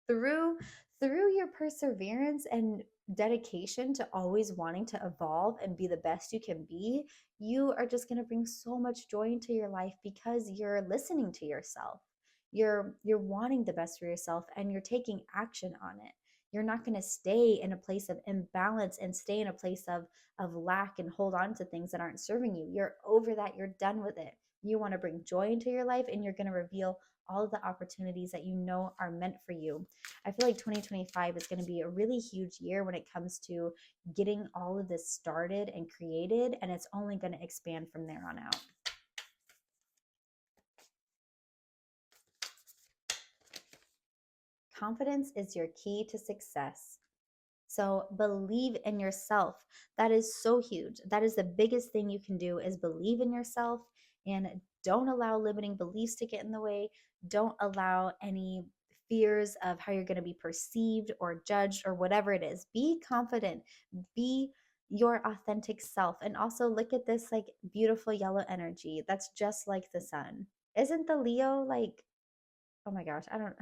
B: Through your perseverance and dedication to always wanting to evolve and be the best you can be, you are just going to bring so much joy into your life, because you're listening to yourself. You're wanting the best for yourself, and you're taking action on it. You're not going to stay in a place of imbalance and stay in a place of lack and hold on to things that aren't serving you. You're over that. You're done with it. You want to bring joy into your life, and you're going to reveal all of the opportunities that you know are meant for you. I feel like 2025 is going to be a really huge year when it comes to getting all of this started and created, and it's only going to expand from there on out. Confidence is your key to success. So believe in yourself. That is so huge. That is the biggest thing you can do, is believe in yourself, and don't allow limiting beliefs to get in the way. Don't allow any fears of how you're going to be perceived or judged or whatever it is. Be confident. Be your authentic self. And also look at this, like, beautiful yellow energy that's just like the sun. Isn't the Leo like, oh my gosh, I don't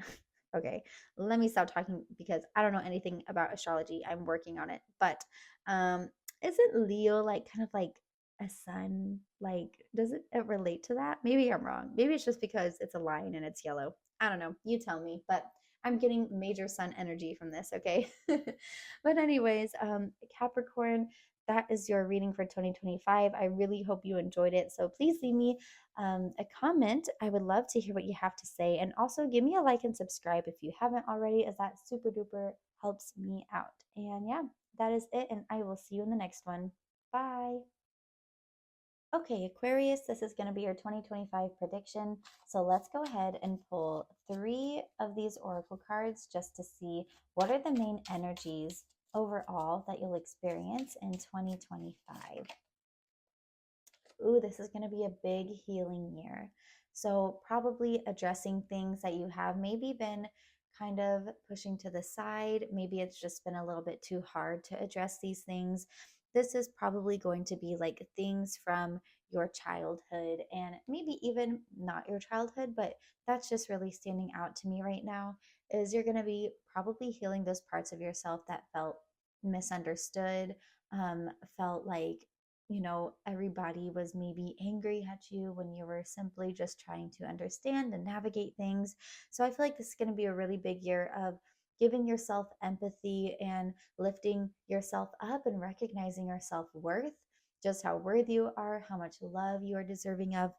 B: okay, let me stop talking because I don't know anything about astrology. I'm working on it. But um isn't Leo like kind of like a sun? Like, does it relate to that? Maybe I'm wrong. Maybe it's just because it's a lion and it's yellow. I don't know. You tell me. But I'm getting major sun energy from this, okay? But anyways, Capricorn, that is your reading for 2025. I really hope you enjoyed it. So please leave me a comment. I would love to hear what you have to say. And also give me a like and subscribe if you haven't already, as that super duper helps me out. And yeah, that is it. And I will see you in the next one. Bye. Okay, Aquarius, this is going to be your 2025 prediction. So let's go ahead and pull three of these oracle cards just to see what are the main energies overall that you'll experience in 2025. Ooh, this is going to be a big healing year. So, probably addressing things that you have maybe been kind of pushing to the side. Maybe it's just been a little bit too hard to address these things. This is probably going to be like things from your childhood and maybe even not your childhood, but that's just really standing out to me right now. Is you're going to be probably healing those parts of yourself that felt misunderstood, felt like everybody was maybe angry at you when you were simply just trying to understand and navigate things. So I feel like this is going to be a really big year of giving yourself empathy and lifting yourself up and recognizing your self worth, just how worthy you are, how much love you are deserving of,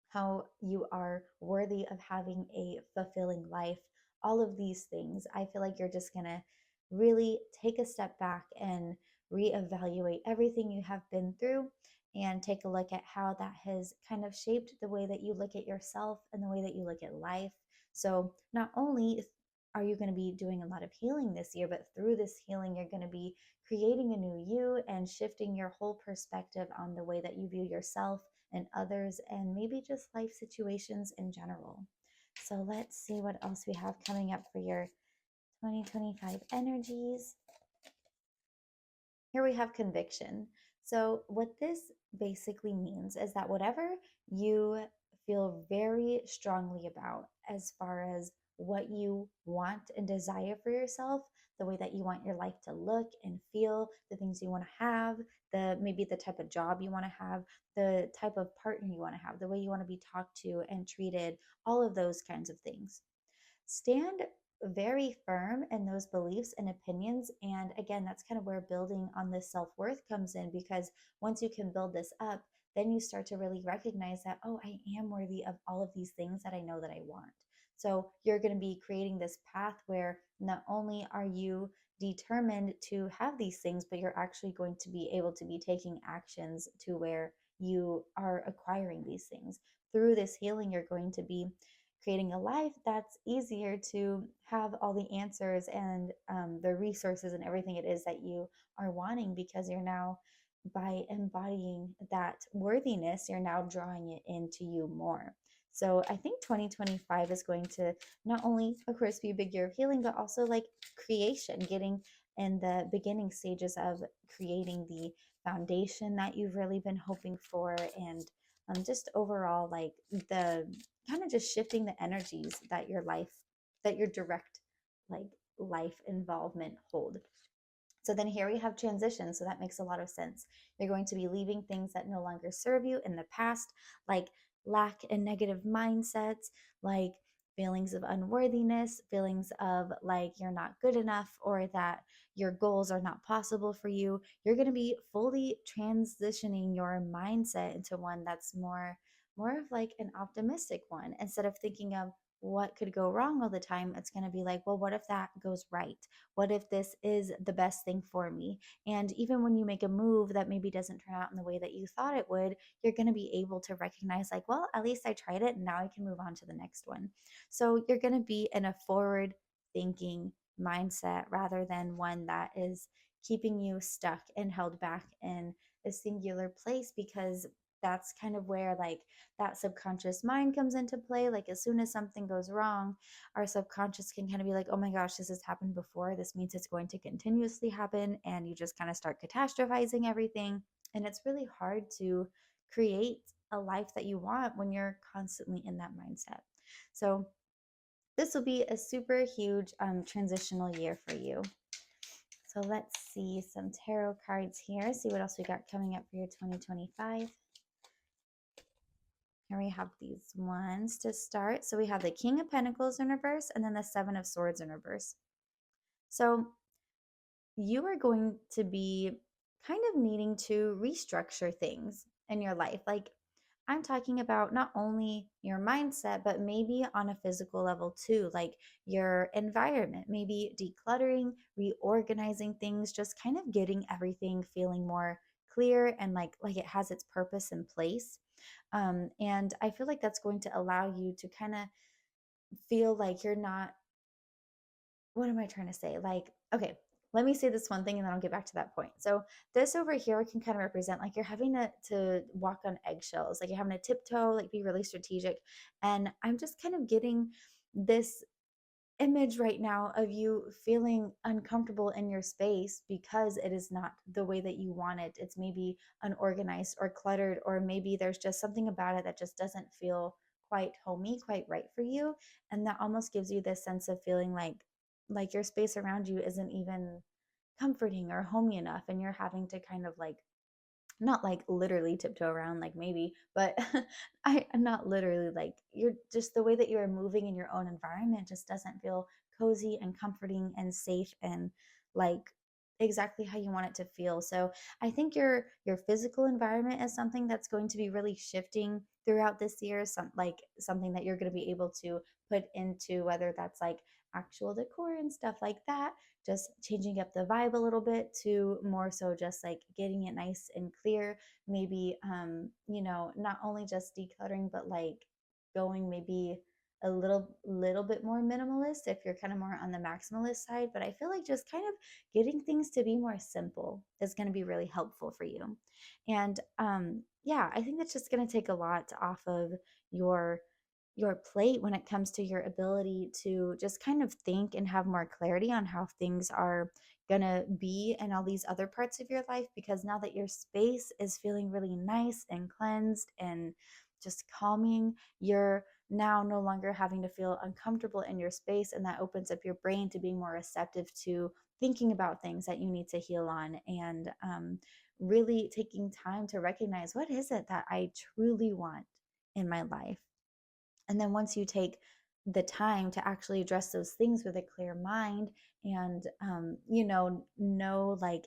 B: how you are worthy of having a fulfilling life, all of these things. I feel like you're just going to really take a step back and reevaluate everything you have been through and take a look at how that has kind of shaped the way that you look at yourself and the way that you look at life. So, not only are you going to be doing a lot of healing this year, but through this healing, you're going to be creating a new you and shifting your whole perspective on the way that you view yourself and others, and maybe just life situations in general. So let's see what else we have coming up for your 2025 energies. Here we have conviction. So, what this basically means is that whatever you feel very strongly about, as far as what you want and desire for yourself, the way that you want your life to look and feel, the things you want to have, the maybe the type of job you want to have, the type of partner you want to have, the way you want to be talked to and treated, all of those kinds of things. Stand very firm in those beliefs and opinions. And again, that's kind of where building on this self worth comes in, because once you can build this up, then you start to really recognize that, oh, I am worthy of all of these things that I know that I want. So you're going to be creating this path where not only are you determined to have these things, but you're actually going to be able to be taking actions to where you are acquiring these things. Through this healing, you're going to be creating a life that's easier to have all the answers and the resources and everything it is that you are wanting, because you're now, by embodying that worthiness, you're now drawing it into you more. So I think 2025 is going to not only, of course, be a big year of healing, but also like creation, getting in the beginning stages of creating the foundation that you've really been hoping for, and just overall like the kind of just shifting the energies that your life, that your direct like life involvement hold. So then here we have transition. So that makes a lot of sense. You're going to be leaving things that no longer serve you in the past, like lack and negative mindsets, like feelings of unworthiness, feelings of like you're not good enough or that your goals are not possible for you. You're going to be fully transitioning your mindset into one that's more of like an optimistic one. Instead of thinking of what could go wrong all the time, it's going to be like, well, what if that goes right? What if this is the best thing for me? And even when you make a move that maybe doesn't turn out in the way that you thought it would, you're going to be able to recognize, like, well, at least I tried it and now I can move on to the next one. So you're going to be in a forward thinking mindset rather than one that is keeping you stuck and held back in a singular place, because that's kind of where like that subconscious mind comes into play. Like as soon as something goes wrong, our subconscious can kind of be like, oh my gosh, this has happened before. This means it's going to continuously happen. And you just kind of start catastrophizing everything. And it's really hard to create a life that you want when you're constantly in that mindset. So, this will be a super huge transitional year for you. So, let's see some tarot cards here, see what else we got coming up for your 2025. Here we have these ones to start. So we have the King of Pentacles in reverse and then the Seven of Swords in reverse. So you are going to be kind of needing to restructure things in your life. Like I'm talking about not only your mindset, but maybe on a physical level too, like your environment, maybe decluttering, reorganizing things, just kind of getting everything feeling more clear and like it has its purpose in place. And I feel like that's going to allow you to kind of feel like you're not, what am I trying to say? Like, okay, let me say this one thing and then I'll get back to that point. So this over here can kind of represent like you're having to walk on eggshells, like you're having to tiptoe, like be really strategic. And I'm just kind of getting this image right now of you feeling uncomfortable in your space because it is not the way that you want it. It's maybe unorganized or cluttered, or maybe there's just something about it that just doesn't feel quite homey, quite right for you. And that almost gives you this sense of feeling like your space around you isn't even comforting or homey enough, and you're having to kind of like, not like literally tiptoe around, like maybe, but I'm not literally, like you're just, the way that you're moving in your own environment just doesn't feel cozy and comforting and safe and like exactly how you want it to feel. So I think your physical environment is something that's going to be really shifting throughout this year, something that you're going to be able to put into, whether that's like actual decor and stuff like that, just changing up the vibe a little bit to more so just like getting it nice and clear. Maybe not only just decluttering, but like going maybe a little bit more minimalist if you're kind of more on the maximalist side. But I feel like just kind of getting things to be more simple is going to be really helpful for you. And yeah, I think that's just going to take a lot off of your your plate when it comes to your ability to just kind of think and have more clarity on how things are going to be in all these other parts of your life, because now that your space is feeling really nice and cleansed and just calming, you're now no longer having to feel uncomfortable in your space, and that opens up your brain to being more receptive to thinking about things that you need to heal on, and really taking time to recognize, what is it that I truly want in my life? And then once you take the time to actually address those things with a clear mind, and know like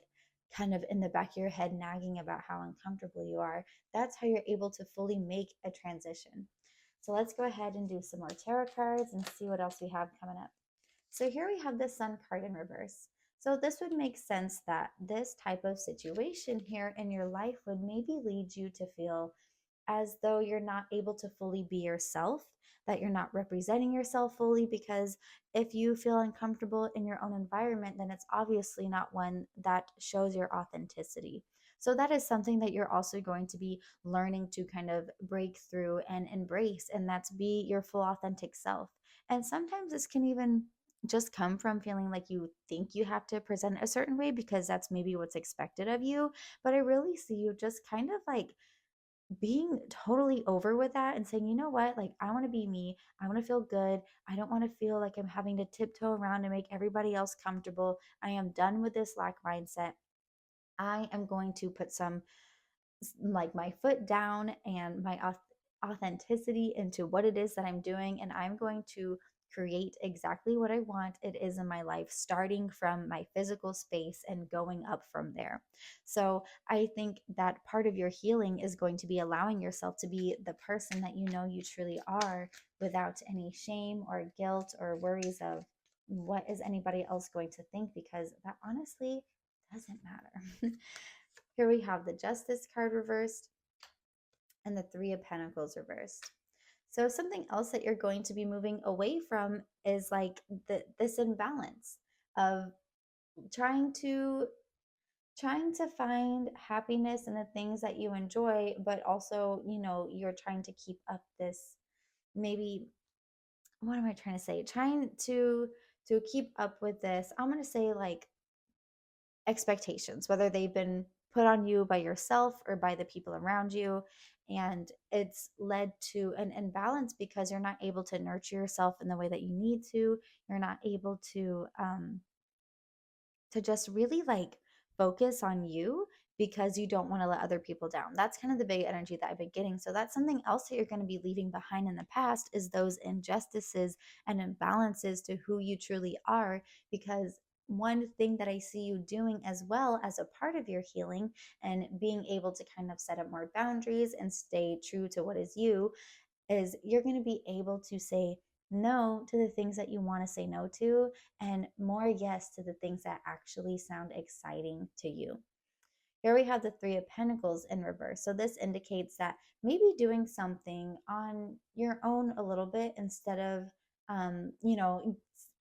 B: kind of in the back of your head nagging about how uncomfortable you are, that's how you're able to fully make a transition. So let's go ahead and do some more tarot cards and see what else we have coming up. So here we have the Sun card in reverse. So this would make sense that this type of situation here in your life would maybe lead you to feel as though you're not able to fully be yourself, that you're not representing yourself fully, because if you feel uncomfortable in your own environment, then it's obviously not one that shows your authenticity. So that is something that you're also going to be learning to kind of break through and embrace, and that's be your full authentic self. And sometimes this can even just come from feeling like you think you have to present a certain way because that's maybe what's expected of you. But I really see you just kind of like being totally over with that and saying, you know what, like I want to be me. I want to feel good. I don't want to feel like I'm having to tiptoe around to make everybody else comfortable. I am done with this lack mindset. I am going to put some like my foot down and my authenticity into what it is that I'm doing, and I'm going to create exactly what I want it is in my life, starting from my physical space and going up from there. So I think that part of your healing is going to be allowing yourself to be the person that you know you truly are, without any shame or guilt or worries of what is anybody else going to think, because that honestly doesn't matter. Here we have the Justice card reversed and the Three of Pentacles reversed. So something else that you're going to be moving away from is like this imbalance of trying to find happiness in the things that you enjoy, but also, you're trying to keep up this, maybe, what am I trying to say? Trying to keep up with this, I'm going to say like expectations, whether they've been put on you by yourself or by the people around you. And it's led to an imbalance because you're not able to nurture yourself in the way that you need to. You're not able to just really like focus on you because you don't want to let other people down. That's kind of the big energy that I've been getting. So that's something else that you're going to be leaving behind in the past, is those injustices and imbalances to who you truly are. Because one thing that I see you doing as well as a part of your healing and being able to kind of set up more boundaries and stay true to what is you, is you're going to be able to say no to the things that you want to say no to, and more yes to the things that actually sound exciting to you. Here we have the Three of Pentacles in reverse. So this indicates that maybe doing something on your own a little bit instead of,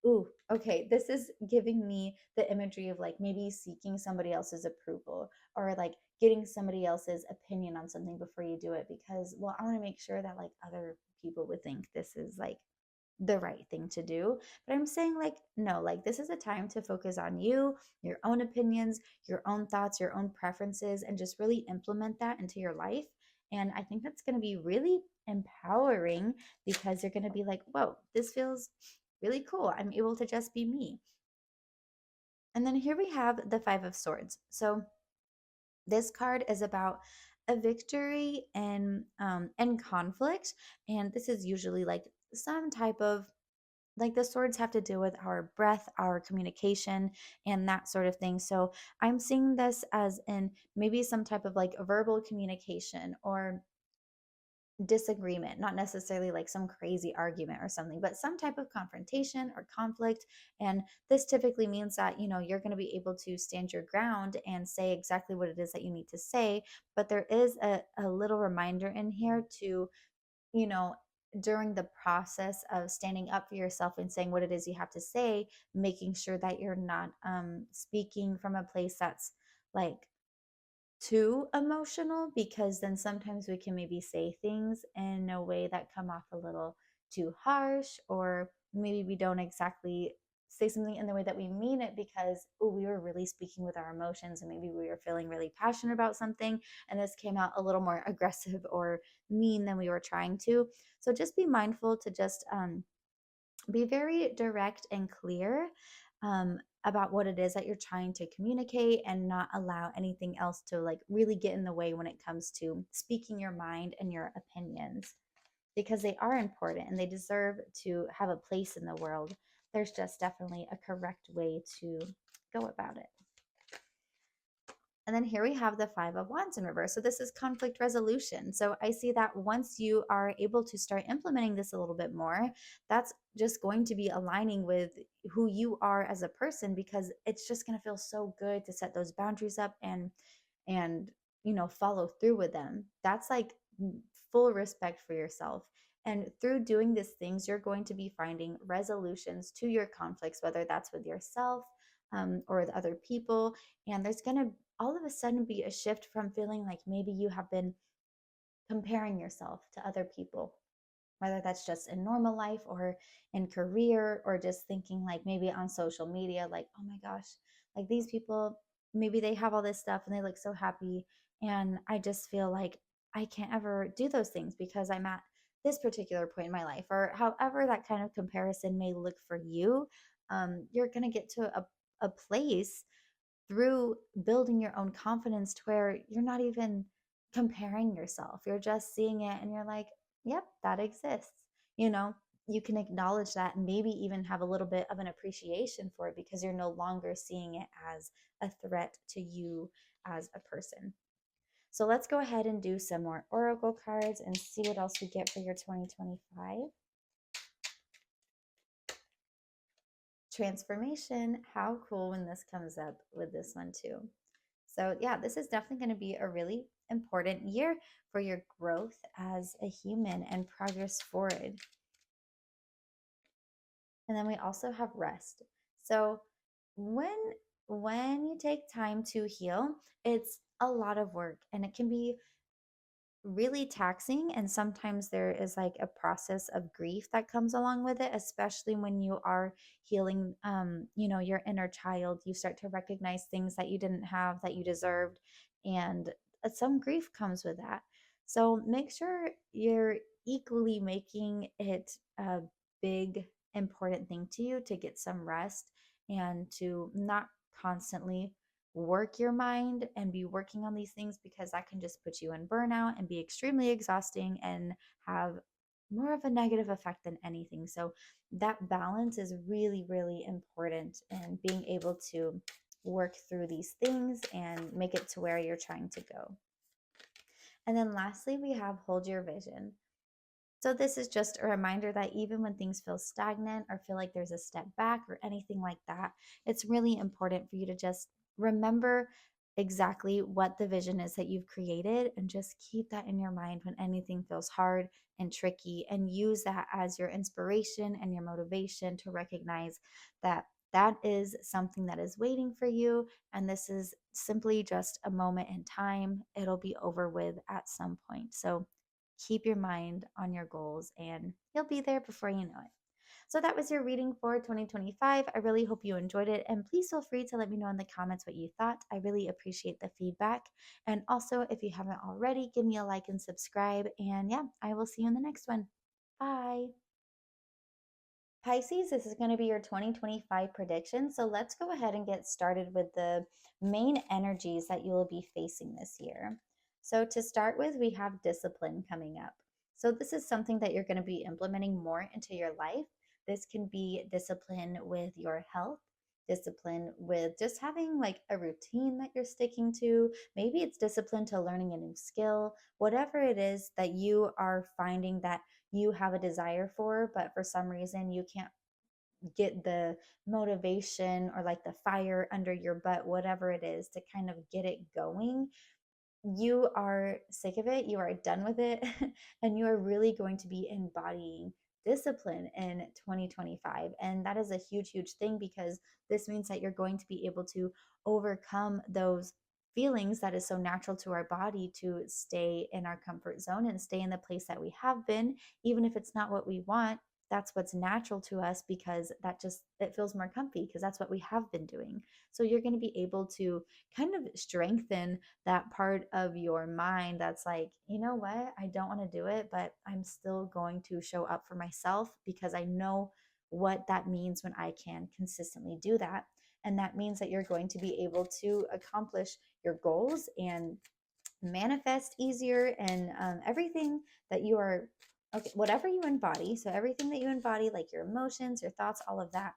B: ooh, okay, this is giving me the imagery of like maybe seeking somebody else's approval or like getting somebody else's opinion on something before you do it because, well, I want to make sure that like other people would think this is like the right thing to do. But I'm saying, like, no, like, this is a time to focus on you, your own opinions, your own thoughts, your own preferences, and just really implement that into your life. And I think that's going to be really empowering because you're going to be like, whoa, this feels really cool. I'm able to just be me. And then here we have the Five of Swords. So this card is about a victory and conflict, and this is usually like some type of like the swords have to do with our breath, our communication, and that sort of thing. So I'm seeing this as in maybe some type of like verbal communication or disagreement, not necessarily like some crazy argument or something, but some type of confrontation or conflict. And this typically means that, you're going to be able to stand your ground and say exactly what it is that you need to say. But there is a little reminder in here to, you know, during the process of standing up for yourself and saying what it is you have to say, making sure that you're not speaking from a place that's like too emotional, because then sometimes we can maybe say things in a way that come off a little too harsh, or maybe we don't exactly say something in the way that we mean it because, oh, we were really speaking with our emotions and maybe we were feeling really passionate about something and this came out a little more aggressive or mean than we were trying to. So just be mindful to just be very direct and clear about what it is that you're trying to communicate, and not allow anything else to like really get in the way when it comes to speaking your mind and your opinions, because they are important and they deserve to have a place in the world. There's just definitely a correct way to go about it. And then here we have the Five of Wands in reverse. So this is conflict resolution. So I see that once you are able to start implementing this a little bit more, that's just going to be aligning with who you are as a person, because it's just going to feel so good to set those boundaries up and follow through with them. That's like full respect for yourself. And through doing these things, you're going to be finding resolutions to your conflicts, whether that's with yourself or with other people. And there's going to all of a sudden be a shift from feeling like maybe you have been comparing yourself to other people, whether that's just in normal life or in career, or just thinking like maybe on social media, like, oh my gosh, like these people, maybe they have all this stuff and they look so happy. And I just feel like I can't ever do those things because I'm at this particular point in my life, or however that kind of comparison may look for you. You're going to get to a place through building your own confidence to where you're not even comparing yourself. You're just seeing it and you're like, yep, that exists. You know, you can acknowledge that and maybe even have a little bit of an appreciation for it because you're no longer seeing it as a threat to you as a person. So let's go ahead and do some more oracle cards and see what else we get for your 2025. Transformation. How cool when this comes up with this one too. So yeah, this is definitely going to be a really important year for your growth as a human and progress forward. And then we also have rest. So when you take time to heal, it's a lot of work and it can be really taxing, and sometimes there is like a process of grief that comes along with it, especially when you are healing your inner child. You start to recognize things that you didn't have that you deserved, and some grief comes with that. So make sure you're equally making it a big important thing to you to get some rest and to not constantly work your mind and be working on these things, because that can just put you in burnout and be extremely exhausting and have more of a negative effect than anything. So that balance is really, really important, and being able to work through these things and make it to where you're trying to go. And then lastly, we have hold your vision. So this is just a reminder that even when things feel stagnant or feel like there's a step back or anything like that, it's really important for you to just remember exactly what the vision is that you've created, and just keep that in your mind when anything feels hard and tricky, and use that as your inspiration and your motivation to recognize that that is something that is waiting for you, and this is simply just a moment in time. It'll be over with at some point. So keep your mind on your goals and you'll be there before you know it. So that was your reading for 2025. I really hope you enjoyed it. And please feel free to let me know in the comments what you thought. I really appreciate the feedback. And also, if you haven't already, give me a like and subscribe. And yeah, I will see you in the next one. Bye. Pisces, this is going to be your 2025 prediction. So let's go ahead and get started with the main energies that you will be facing this year. So, to start with, we have discipline coming up. So, this is something that you're going to be implementing more into your life. This can be discipline with your health, discipline with just having like a routine that you're sticking to. Maybe it's discipline to learning a new skill, whatever it is that you are finding that you have a desire for, but for some reason you can't get the motivation or like the fire under your butt, whatever it is, to kind of get it going. You are sick of it, you are done with it, and you are really going to be embodying discipline in 2025. And that is a huge, huge thing, because this means that you're going to be able to overcome those feelings that is so natural to our body to stay in our comfort zone and stay in the place that we have been, even if it's not what we want. That's what's natural to us, because that just, it feels more comfy because that's what we have been doing. So you're going to be able to kind of strengthen that part of your mind that's like, you know what, I don't want to do it, but I'm still going to show up for myself because I know what that means when I can consistently do that. And that means that you're going to be able to accomplish your goals and manifest easier, and everything that you are, okay, whatever you embody. So everything that you embody, like your emotions, your thoughts, all of that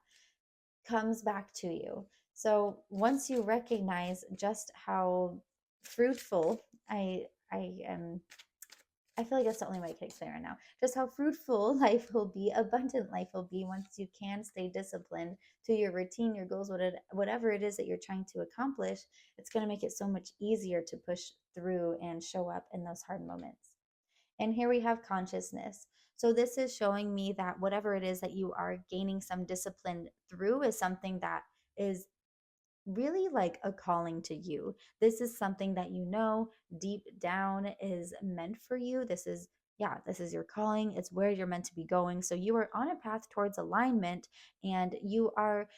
B: comes back to you. So once you recognize just how fruitful I am, I feel like that's the only way I can explain right now. Just how fruitful life will be, abundant life will be, once you can stay disciplined to your routine, your goals, whatever it is that you're trying to accomplish. It's going to make it so much easier to push through and show up in those hard moments. And here we have consciousness. So this is showing me that whatever it is that you are gaining some discipline through is something that is really like a calling to you. This is something that you know deep down is meant for you. This is, yeah, this is your calling. It's where you're meant to be going. So you are on a path towards alignment, and you are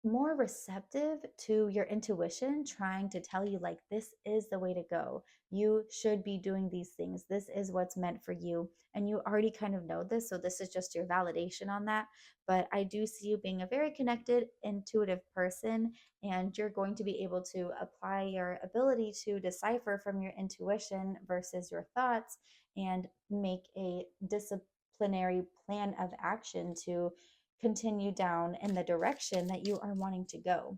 B: more receptive to your intuition trying to tell you, like, this is the way to go. You should be doing these things. This is what's meant for you. And you already kind of know this. So this is just your validation on that. But I do see you being a very connected, intuitive person. And you're going to be able to apply your ability to decipher from your intuition versus your thoughts, and make a disciplinary plan of action to continue down in the direction that you are wanting to go.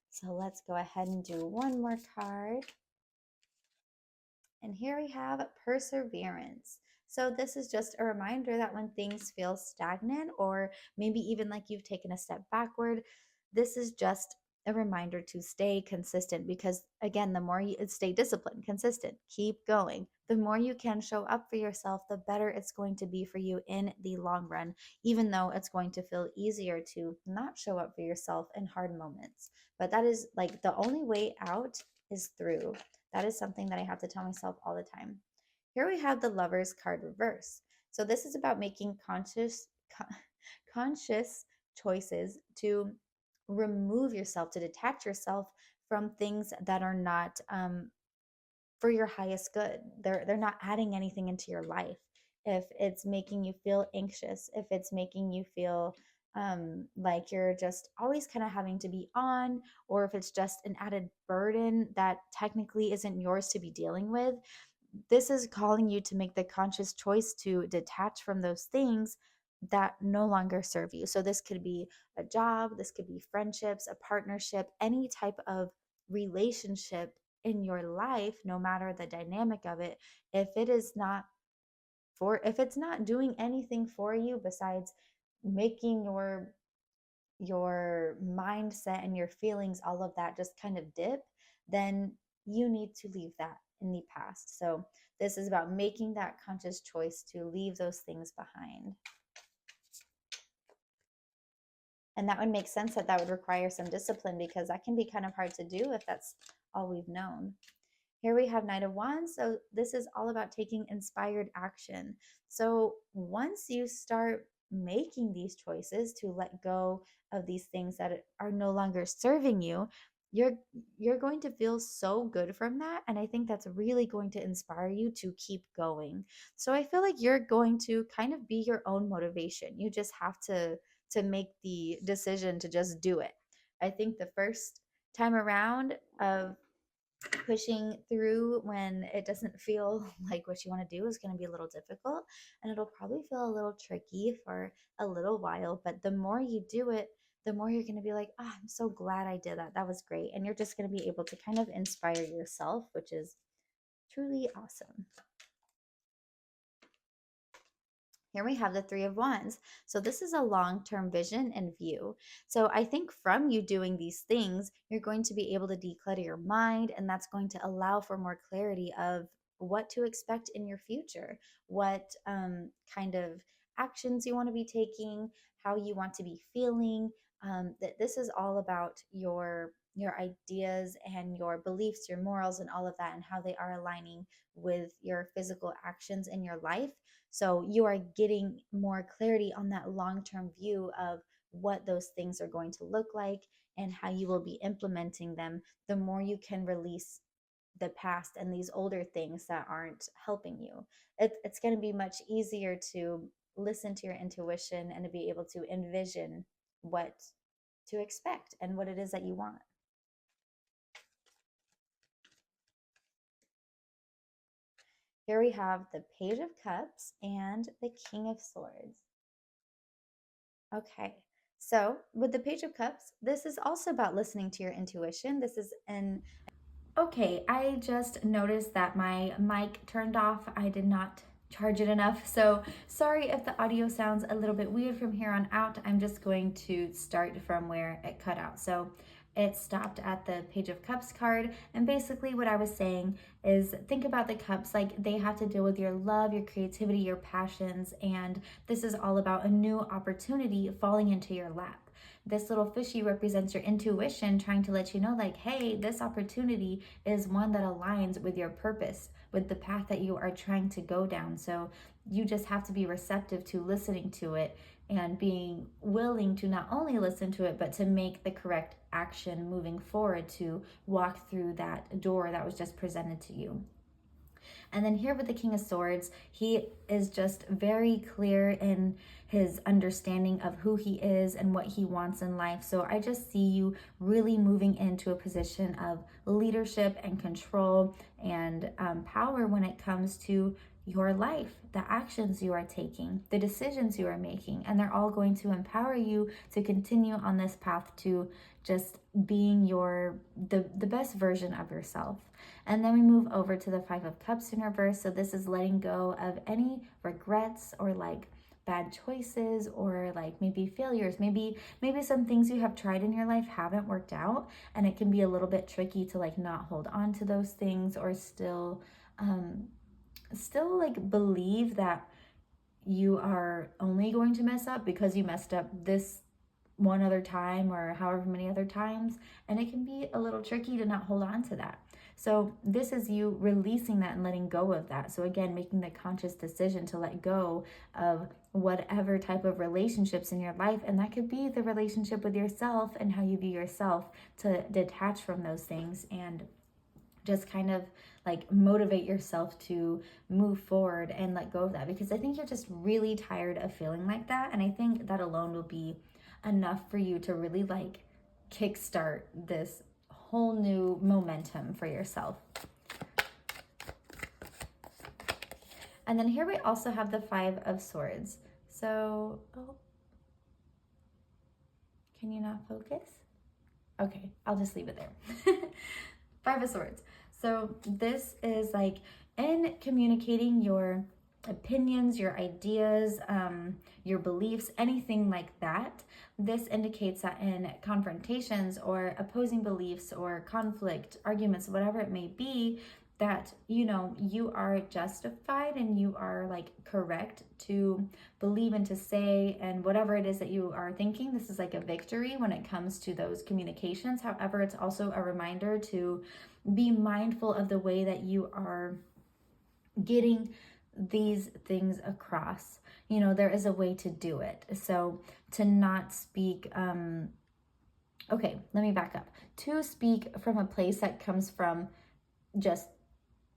B: So let's go ahead and do one more card. And here we have perseverance. So this is just a reminder that when things feel stagnant, or maybe even like you've taken a step backward, this is just a reminder to stay consistent, because again, the more you stay disciplined, consistent, keep going, the more you can show up for yourself, the better it's going to be for you in the long run, even though it's going to feel easier to not show up for yourself in hard moments. But that is like the only way out is through. That is something that I have to tell myself all the time. Here we have the Lovers card reverse. So this is about making conscious choices to remove yourself, to detach yourself from things that are not for your highest good. They're not adding anything into your life. If it's making you feel anxious, if it's making you feel like you're just always kind of having to be on, or if it's just an added burden that technically isn't yours to be dealing with, this is calling you to make the conscious choice to detach from those things that no longer serve you. So this could be a job, this could be friendships, a partnership, any type of relationship in your life, no matter the dynamic of it. If it is not if it's not doing anything for you besides making your your mindset and your feelings, all of that just kind of dip, then you need to leave that in the past. So this is about making that conscious choice to leave those things behind. And that would make sense that that would require some discipline, because that can be kind of hard to do if that's all we've known. Here we have Knight of Wands. So this is all about taking inspired action. So once you start making these choices to let go of these things that are no longer serving you, you're going to feel so good from that, and I think that's really going to inspire you to keep going. So I feel like you're going to kind of be your own motivation. You just have to make the decision to just do it. I think the first time around of pushing through when it doesn't feel like what you want to do is going to be a little difficult, and it'll probably feel a little tricky for a little while, but the more you do it, the more you're going to be like, oh, I'm so glad I did that. That was great. And you're just going to be able to kind of inspire yourself, which is truly awesome. Here we have the Three of Wands. So this is a long-term vision and view. So I think from you doing these things, you're going to be able to declutter your mind, and that's going to allow for more clarity of what to expect in your future, what kind of actions you want to be taking, how you want to be feeling. That this is all about your ideas and your beliefs, your morals, and all of that, and how they are aligning with your physical actions in your life. So you are getting more clarity on that long-term view of what those things are going to look like and how you will be implementing them. The more you can release the past and these older things that aren't helping you, it's going to be much easier to listen to your intuition and to be able to envision what to expect and what it is that you want. Here we have the Page of Cups and the King of Swords. Okay, so with the Page of Cups, this is also about listening to your intuition. This is an Okay, I just noticed that my mic turned off. I did not charge it enough. So sorry if the audio sounds a little bit weird from here on out. I'm just going to start from where it cut out. So it stopped at the Page of Cups card. And basically what I was saying is, think about the cups like they have to deal with your love, your creativity, your passions. And this is all about a new opportunity falling into your lap. This little fishy represents your intuition trying to let you know, like, hey, this opportunity is one that aligns with your purpose, with the path that you are trying to go down. So you just have to be receptive to listening to it and being willing to not only listen to it, but to make the correct action moving forward to walk through that door that was just presented to you. And then here with the King of Swords, he is just very clear in his understanding of who he is and what he wants in life. So I just see you really moving into a position of leadership and control and power when it comes to your life, the actions you are taking, the decisions you are making, and they're all going to empower you to continue on this path to just being the best version of yourself. And then we move over to the Five of Cups in reverse. So this is letting go of any regrets or like bad choices or like maybe failures. Maybe some things you have tried in your life haven't worked out, and it can be a little bit tricky to like not hold on to those things or still like believe that you are only going to mess up because you messed up this one other time or however many other times, and it can be a little tricky to not hold on to that. So this is you releasing that and letting go of that. So again, making the conscious decision to let go of whatever type of relationships in your life, and that could be the relationship with yourself and how you view yourself, to detach from those things and just kind of like motivate yourself to move forward and let go of that, because I think you're just really tired of feeling like that, and I think that alone will be enough for you to really like kickstart this whole new momentum for yourself. And then here we also have the Five of Swords. So, can you not focus? Okay, I'll just leave it there. Five of Swords. So this is like in communicating your opinions, your ideas, your beliefs, anything like that. This indicates that in confrontations or opposing beliefs or conflict, arguments, whatever it may be, that, you know, you are justified and you are like correct to believe and to say, and whatever it is that you are thinking, this is like a victory when it comes to those communications. However, it's also a reminder to be mindful of the way that you are getting these things across. You know, there is a way to do it. So to not speak, okay, let me back up. To speak from a place that comes from just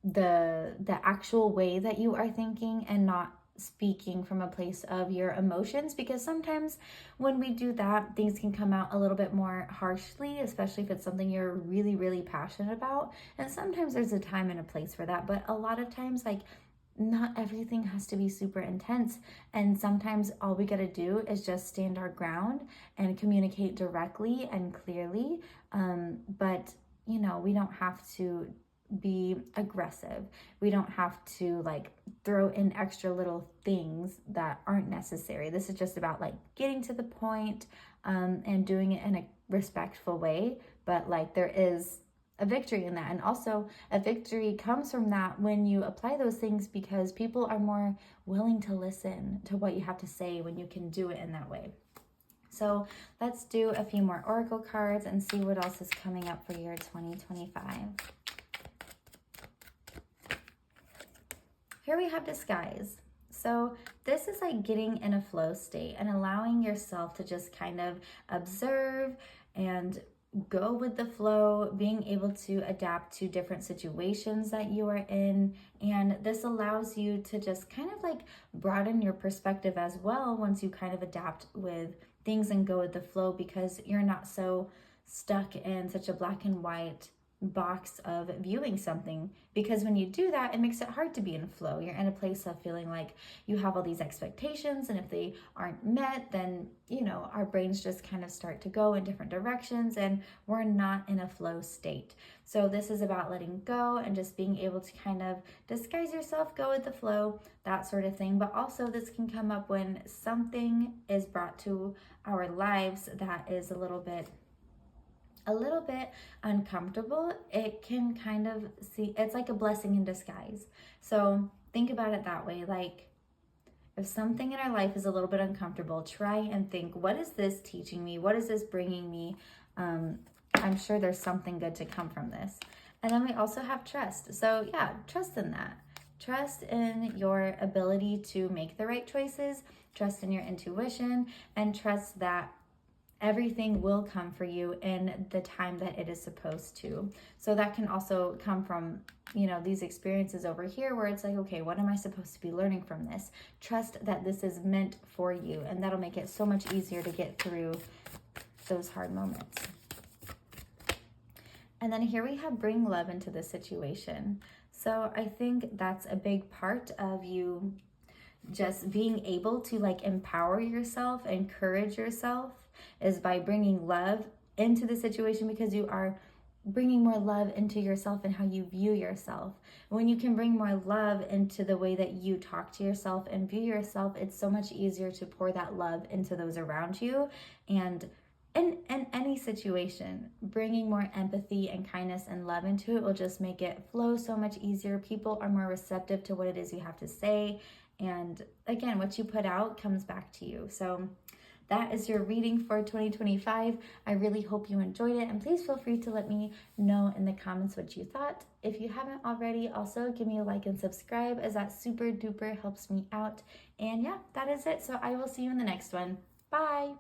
B: the actual way that you are thinking, and not speaking from a place of your emotions, because sometimes when we do that, things can come out a little bit more harshly, especially if it's something you're really, really passionate about. And sometimes there's a time and a place for that, but a lot of times, like, not everything has to be super intense. And sometimes all we got to do is just stand our ground and communicate directly and clearly. But, you know, we don't have to be aggressive. We don't have to like throw in extra little things that aren't necessary. This is just about like getting to the point, and doing it in a respectful way. But like, there is a victory in that. And also a victory comes from that when you apply those things, because people are more willing to listen to what you have to say when you can do it in that way. So let's do a few more oracle cards and see what else is coming up for year 2025. Here we have disguise. So this is like getting in a flow state and allowing yourself to just kind of observe and go with the flow, being able to adapt to different situations that you are in. And this allows you to just kind of like broaden your perspective as well once you kind of adapt with things and go with the flow, because you're not so stuck in such a black and white box of viewing something. Because when you do that, it makes it hard to be in flow. You're in a place of feeling like you have all these expectations, and if they aren't met, then, you know, our brains just kind of start to go in different directions and we're not in a flow state. So this is about letting go and just being able to kind of disguise yourself, go with the flow, that sort of thing. But also this can come up when something is brought to our lives that is a little bit uncomfortable. It can kind of see, it's like a blessing in disguise. So think about it that way. Like, if something in our life is a little bit uncomfortable, try and think, what is this teaching me? What is this bringing me? I'm sure there's something good to come from this. And then we also have trust. So yeah, trust in that. Trust in your ability to make the right choices, trust in your intuition, and trust that everything will come for you in the time that it is supposed to. So that can also come from, you know, these experiences over here where it's like, okay, what am I supposed to be learning from this? Trust that this is meant for you, and that'll make it so much easier to get through those hard moments. And then here we have bring love into the situation. So I think that's a big part of you just being able to like empower yourself, encourage yourself, is by bringing love into the situation, because you are bringing more love into yourself and how you view yourself. When you can bring more love into the way that you talk to yourself and view yourself, it's so much easier to pour that love into those around you. And in any situation, bringing more empathy and kindness and love into it will just make it flow so much easier. People are more receptive to what it is you have to say. And again, what you put out comes back to you. So that is your reading for 2025. I really hope you enjoyed it, and please feel free to let me know in the comments what you thought. If you haven't already, also give me a like and subscribe, as that super duper helps me out. And yeah, that is it. So I will see you in the next one. Bye.